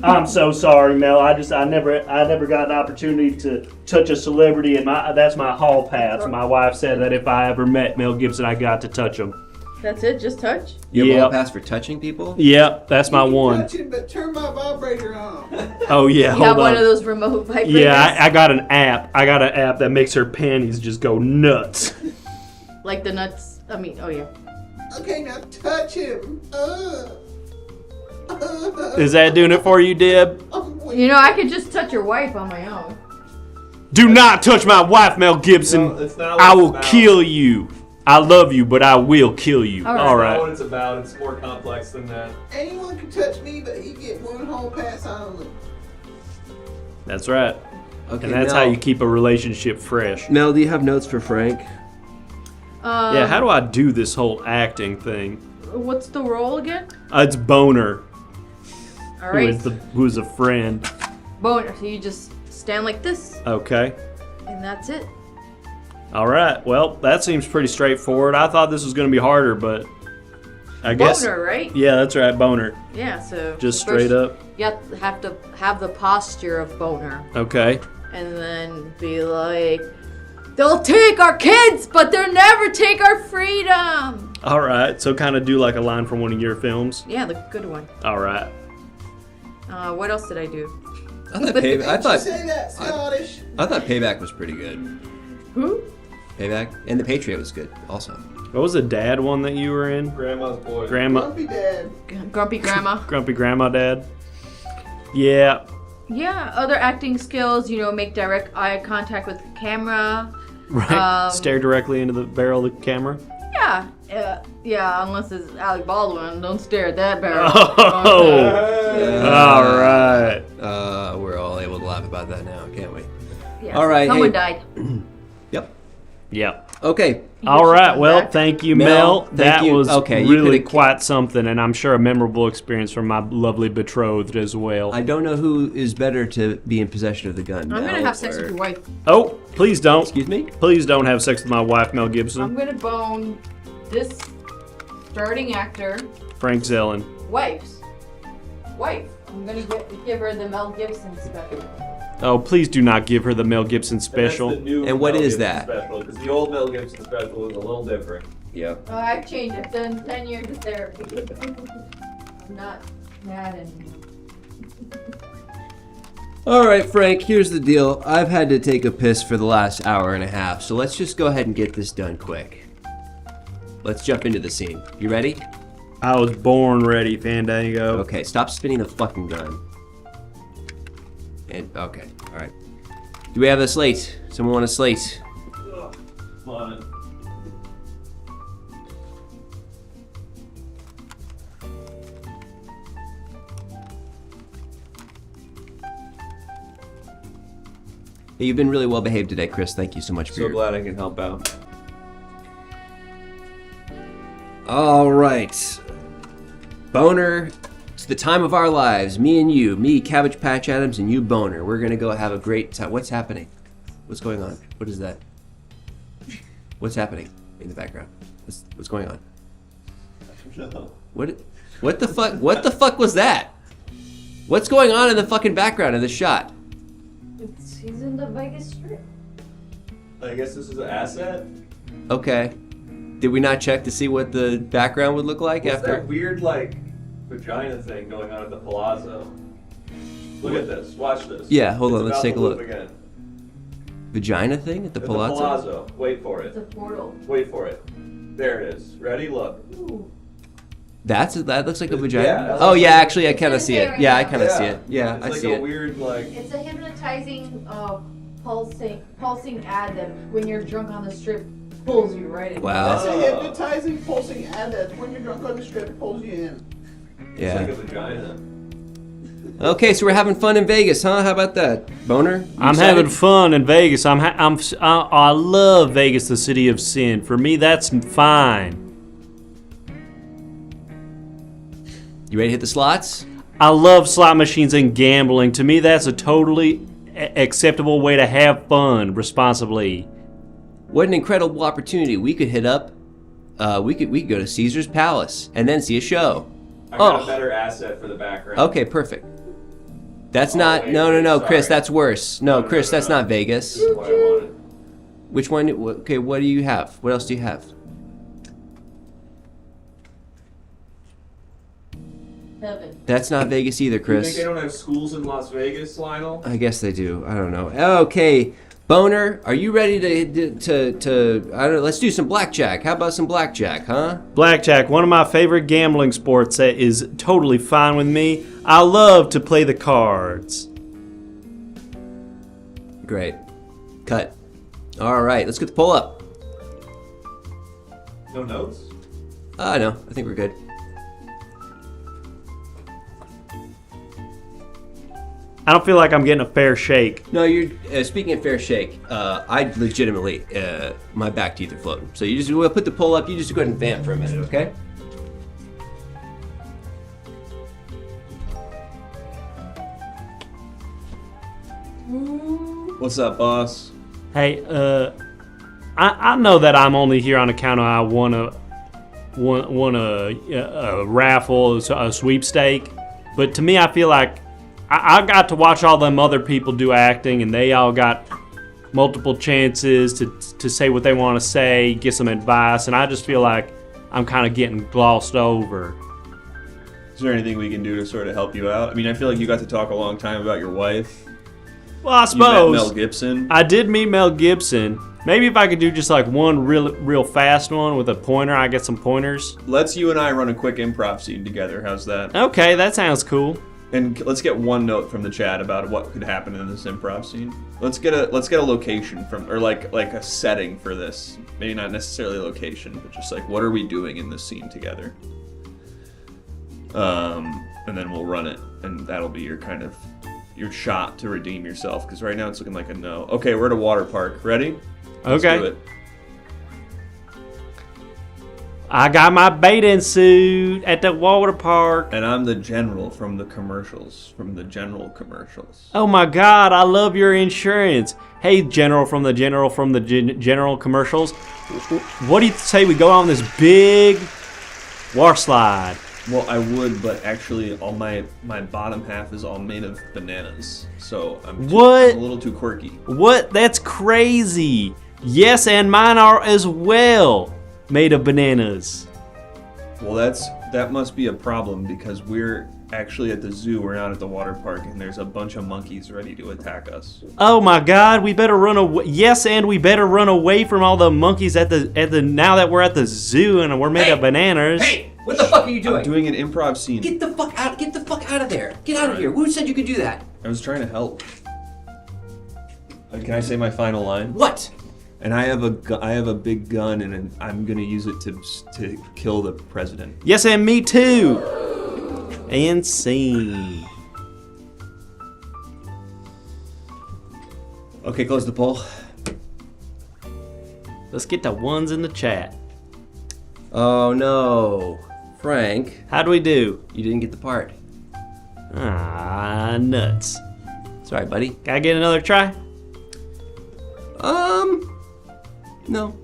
I'm so sorry, Mel. I never got an opportunity to touch a celebrity, and that's my hall pass. My wife said that if I ever met Mel Gibson, I got to touch him. that's it? Just touch? You have a Yep. pass for touching people? Yep, that's my one. Touch him, but turn my vibrator on. Oh yeah, You hold have one on. of those remote vibrators? Yeah, I got an app. I got an app that makes her panties just go nuts. Like the nuts. Oh yeah. Okay, now touch him. Is that doing it for you, Deb? You know, I could just touch your wife on my own. Do not touch my wife, Mel Gibson. No, that's not what I it's will about. kill you. I love you, but I will kill you. All right. All That's not what right. it's about. It's more complex than that. Anyone can touch me, but you get one whole pass only. That's right. Okay, And that's Mel, how you keep a relationship fresh. Mel, do you have notes for Frank? Yeah, how do I do this whole acting thing? What's the role again? It's Boner, All right. who's a friend. Boner. So you just stand like this, Okay. and that's it. All right. Well, that seems pretty straightforward. I thought this was going to be harder, but I guess. Boner, right? Yeah, that's right. Boner. Yeah. So Just first, straight up. You have to have the posture of Boner, Okay. and then be like, "They'll take our kids, but they'll never take our freedom." All right. So kind of do like a line from one of your films. Yeah, the good one. All right. What else did I do? I thought Say that, Scottish. I thought Payback was pretty good. Who? Payback and The Patriot was good also. What was the dad one that you were in? Grandma's boy. Grandma. Grumpy Dad. Grumpy Grandma. Grumpy Grandma Dad. Yeah. Yeah, other acting skills, make direct eye contact with the camera. Right. Stare directly into the barrel of the camera. Yeah, yeah, unless it's Alec Baldwin. Don't stare at that barrel. Oh. All right. We're all able to laugh about that now, can't we? Yeah, All right. someone hey. died. Yep. Yeah. Okay. All right. Well, thank you, Mel. Thank That you. was Okay, you really could've- quite something, and I'm sure a memorable experience for my lovely betrothed as well. I don't know who is better to be in possession of the gun. I'm Mel gonna have sex or- with your wife. Oh, please don't. Excuse me? Please don't have sex with my wife, Mel Gibson. I'm gonna bone this starting actor Frank Zellen. wife's wife. I'm gonna give her the Mel Gibson special. Oh, please do not give her the Mel Gibson And special. that's the new And what Mel is Gibson that? Special, because the old Mel Gibson special was a little different. Yeah. I've changed. I've done 10 years of therapy. I'm not mad anymore. All right, Frank, here's the deal. I've had to take a piss for the last hour and a half, so let's just go ahead and get this done quick. Let's jump into the scene. You ready? I was born ready, Fandango. Okay, stop spinning the fucking gun. And okay, all right. Do we have a slate? Someone want a slate? Come on. Hey, you've been really well behaved today, Chris. Thank you so much for So your. glad I can help out. All right, Boner. It's the time of our lives. Me and you, me, Cabbage Patch Adams, and you, Boner. We're gonna go have a great time. What's happening? What's going on? What is that? What's happening in the background? What's going on? What the fuck? What the fuck was that? What's going on in the fucking background of the shot? He's in the Vegas Strip. I guess this is an asset. Okay. Did we not check to see what the background would look like What's after? that weird vagina thing going on at the Palazzo? Look at this. Watch this. Yeah, hold on, It's let's about take to a look. move Again. Vagina thing at the At Palazzo? The Palazzo. Wait for It's a it. portal. Wait for it. There it is. Ready? Look. Ooh. That looks like a vagina. Yeah, that Oh looks yeah, like- actually I kind of It's see in it. there Yeah, I right kind of now. see it. Yeah, it's I like see a it. weird It's a hypnotizing, pulsing ad that when you're drunk on the strip pulls you right in. That's Wow. a hypnotizing, pulsing ad that when you're drunk on the strip, it pulls you in. It's like Yeah. a vagina. Okay, so we're having fun in Vegas, huh? How about that, Boner? You I'm excited? having fun in Vegas. I love Vegas, the city of sin. For me, that's fine. You ready to hit the slots? I love slot machines and gambling. To me, that's a totally acceptable way to have fun responsibly. What an incredible opportunity! We could hit up. We could go to Caesar's Palace and then see a show. I got Oh. a better asset for the background. Okay, perfect. That's Oh, not. wait, No, sorry. Chris. That's worse. No, No, Chris. no, That's no. not Vegas. This is what I wanted. Which one? Okay, what do you have? What else do you have? Heaven. That's not Vegas either, You think Chris. they don't have schools in Las Vegas, Lionel? I guess they do. I don't know. Okay, Boner, are you ready to I don't know, let's do some blackjack. How about some blackjack, huh? Blackjack, one of my favorite gambling sports that is totally fine with me. I love to play the cards. Great. Cut. All right, let's get the poll up. No notes? No, I think we're good. I don't feel like I'm getting a fair shake. No, you're speaking of fair shake. I legitimately, my back teeth are floating. So you just we'll put the poll up. You just go ahead and vamp for a minute, okay? What's up, boss? Hey, I know that I'm only here on account of I won a raffle, a sweepstake. But to me, I feel like I got to watch all them other people do acting, and they all got multiple chances to say what they want to say, get some advice, and I just feel like I'm kind of getting glossed over. Is there anything we can do to sort of help you out? I mean, I feel like you got to talk a long time about your wife. Well, I You suppose met Mel Gibson. I did meet Mel Gibson. Maybe if I could do just like one real fast one with a pointer, I get some pointers. Let's you and I run a quick improv scene together. How's that? Okay, that sounds cool. And let's get one note from the chat about what could happen in this improv scene. Let's get a location from, or like a setting for this. Maybe not necessarily a location, but just like what are we doing in this scene together? And then we'll run it, and that'll be your kind of your shot to redeem yourself. Because right now it's looking like a no. Okay, we're at a water park. Ready? Let's Okay. do it. I got my bathing suit at the water park. And I'm the general from the commercials, from the general commercials. Oh my God, I love your insurance. Hey, general from the general commercials. What do you say we go on this big water slide? Well, I would, but actually, all my bottom half is all made of bananas, so I'm a little too quirky. What? That's crazy. Yes, and mine are as well made of bananas. Well, that must be a problem because we're actually at the zoo. We're not at the water park, and there's a bunch of monkeys ready to attack us. Oh my God, we better run away. Yes, and we better run away from all the monkeys at the now that we're at the zoo and we're made of bananas. Hey! What the fuck are you doing? I'm doing an improv scene. Get the fuck out of there. Get out of here. Who said you could do that? I was trying to help. Can I say my final line? What? And I have a big gun, and I'm gonna use it to kill the president. Yes, and me too. And scene. Okay, close the poll. Let's get the ones in the chat. Oh no. Frank. How'd we do? You didn't get the part. Ah, nuts. Sorry, buddy. Gotta get another try? No.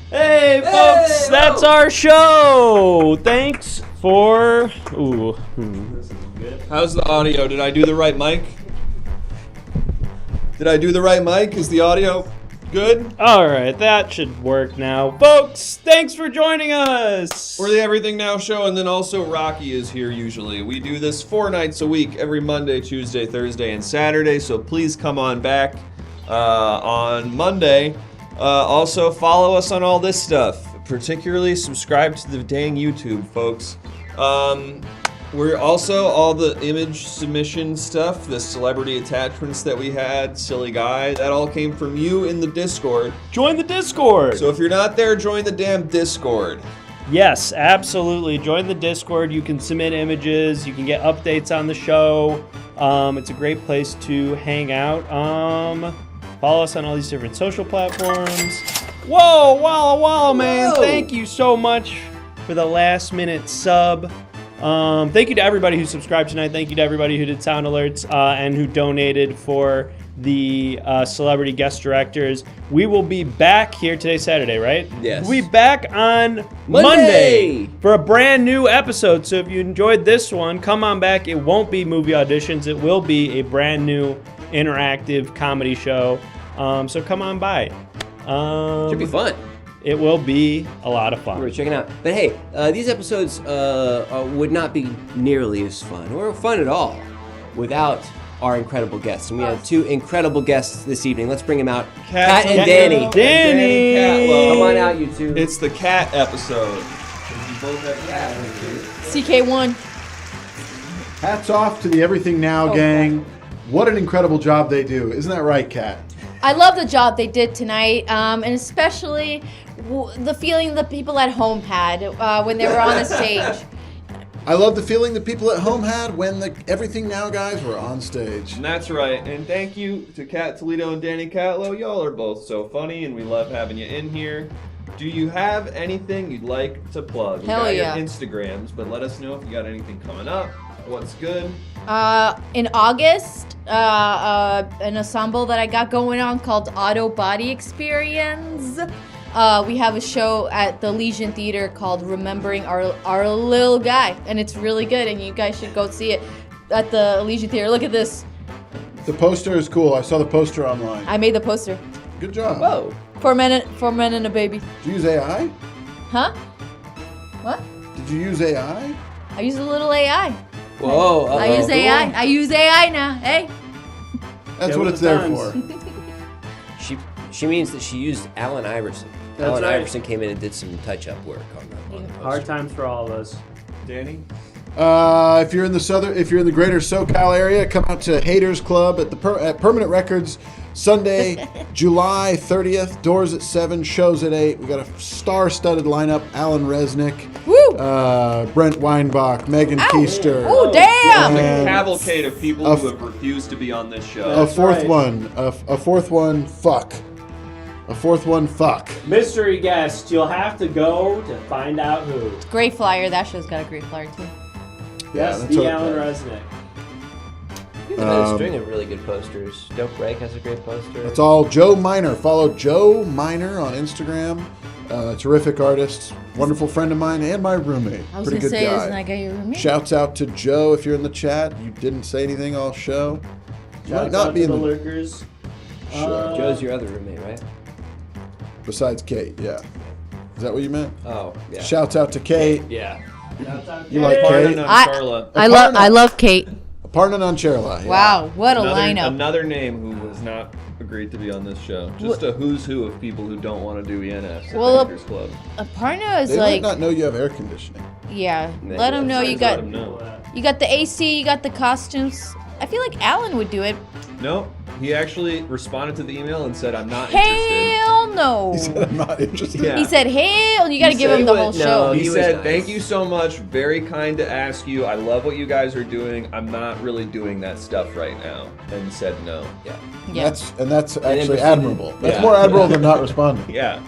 Hey, folks, that's our show. Thanks for. Ooh. How's the audio? Did I do the right mic? Did I do the right mic? Is the audio good? All right, that should work now. Folks, thanks for joining us. We're the Everything Now Show, and then also Rocky is here usually. We do this 4 nights a week, every Monday, Tuesday, Thursday, and Saturday, so please come on back on Monday. Also, follow us on all this stuff. Particularly, subscribe to the dang YouTube, folks. We're also all the image submission stuff, the celebrity attachments that we had, silly guy, that all came from you in the Discord. Join the Discord. So if you're not there, join the damn Discord. Yes, absolutely. Join the Discord. You can submit images. You can get updates on the show. It's a great place to hang out. Follow us on all these different social platforms. Whoa, Walla, man. Whoa. Thank you so much for the last minute sub. Thank you to everybody who subscribed tonight. Thank you to everybody who did sound alerts and who donated for the celebrity guest directors. We will be back here today, Saturday, right? Yes. We'll be back on Monday for a brand new episode. So if you enjoyed this one, come on back. It won't be movie auditions. It will be a brand new interactive comedy show. So come on by. Should be fun. It will be a lot of fun. We're checking out. But hey, these episodes would not be nearly as fun or fun at all without our incredible guests. And we have two incredible guests this evening. Let's bring them out. Kat and Danny. Danny! Catlow. Come on out, you two. It's the cat episode. You both have cats. CK1. Hats off to the Everything Now gang. What an incredible job they do. Isn't that right, Kat? I love the job they did tonight, and especially the feeling the people at home had when they were on the stage. I love the feeling the people at home had when the Everything Now guys were on stage. And that's right. And thank you to Kat Toledo and Danny Catlow. Y'all are both so funny, and we love having you in here. Do you have anything you'd like to plug? We Hell got yeah. your Instagrams, but let us know if you got anything coming up. What's good? In August, an ensemble that I got going on called Auto Body Experience. We have a show at the Legion Theater called Remembering Our Little Guy, and it's really good, and you guys should go see it at the Legion Theater. Look at this. The poster is cool. I saw the poster online. I made the poster. Good job. Whoa. For men and a baby. Did you use AI? Huh? What? Did you use AI? I use a little AI. Whoa. I use AI. I use AI now. Hey. That's Get what with it's the there times. for. She means that she used Allen Iverson. That's Allen right. Iverson came in and did some touch-up work on the Hard poster. times for all of us. Danny? If you're in the greater SoCal area, come out to Haters Club at at Permanent Records Sunday, July 30th. Doors at 7, shows at 8. We got a star-studded lineup: Alan Resnick, Woo! Brent Weinbach, Megan Keister. Oh, damn! The And cavalcade of people who have refused to be on this show. a fourth right. one. A fourth one. Fuck. A fourth one. Fuck. Mystery guest, you'll have to go to find out who. Great flyer. That show's got a great flyer too. Yes, that's the what- Alan Resnick. We have another string of really good posters. Dope Break has a great poster. That's all. Joe Miner. Follow Joe Miner on Instagram. Terrific artist, wonderful friend of mine, and my roommate. I was Pretty gonna good say, guy. isn't that guy your roommate? Shouts out to Joe if you're in the chat. You didn't say anything all show. You might Shouts not out be to in the the lurkers. Sure. Joe's your other roommate, right? Besides Kate, yeah. Is that what you meant? Oh, yeah. Shouts out to Kate. Yeah. You like Aparna Kate? Nancharla. I love Kate. Aparna Nancharla. Yeah. Wow, what a lineup. Another name who has not agreed to be on this show. Just a who's who of people who don't want to do ENS at Well, the Haters Club. Aparna is They like, might not know you have air conditioning. yeah. Maybe Let them know Just you let got him know. you got the AC, you got the costumes. I feel like Alan would do it. No, he actually responded to the email and said, "I'm not interested." Hell no. He said, I'm not interested. Yeah. He said, hell, you got to He give said him the he whole would- show. no, He He was said, nice. "Thank you so much. Very kind to ask you. I love what you guys are doing. I'm not really doing that stuff right now." And said no. Yeah. Yeah. That's actually proceeded- admirable. That's Yeah. more admirable than not responding. Yeah.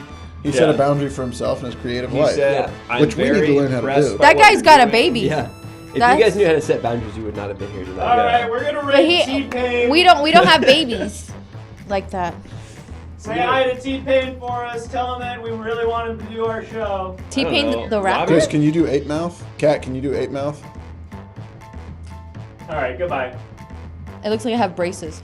He set Yeah. a boundary for himself in his creative He life. said, Yeah. I'm Which we need to very learn how to impressed do. by That what guy's you're got a doing." baby. Yeah. If That's- you guys knew how to set boundaries, you would not have been here tonight. All Yeah. right, we're gonna But rate he, T-Pain. we don't have babies like that. Say hi to T-Pain for us. Tell him that we really want him to do our show. T-Pain, know. the rapper. Chris, can you do 8 mouth? Kat, can you do 8 mouth? All right, goodbye. It looks like I have braces.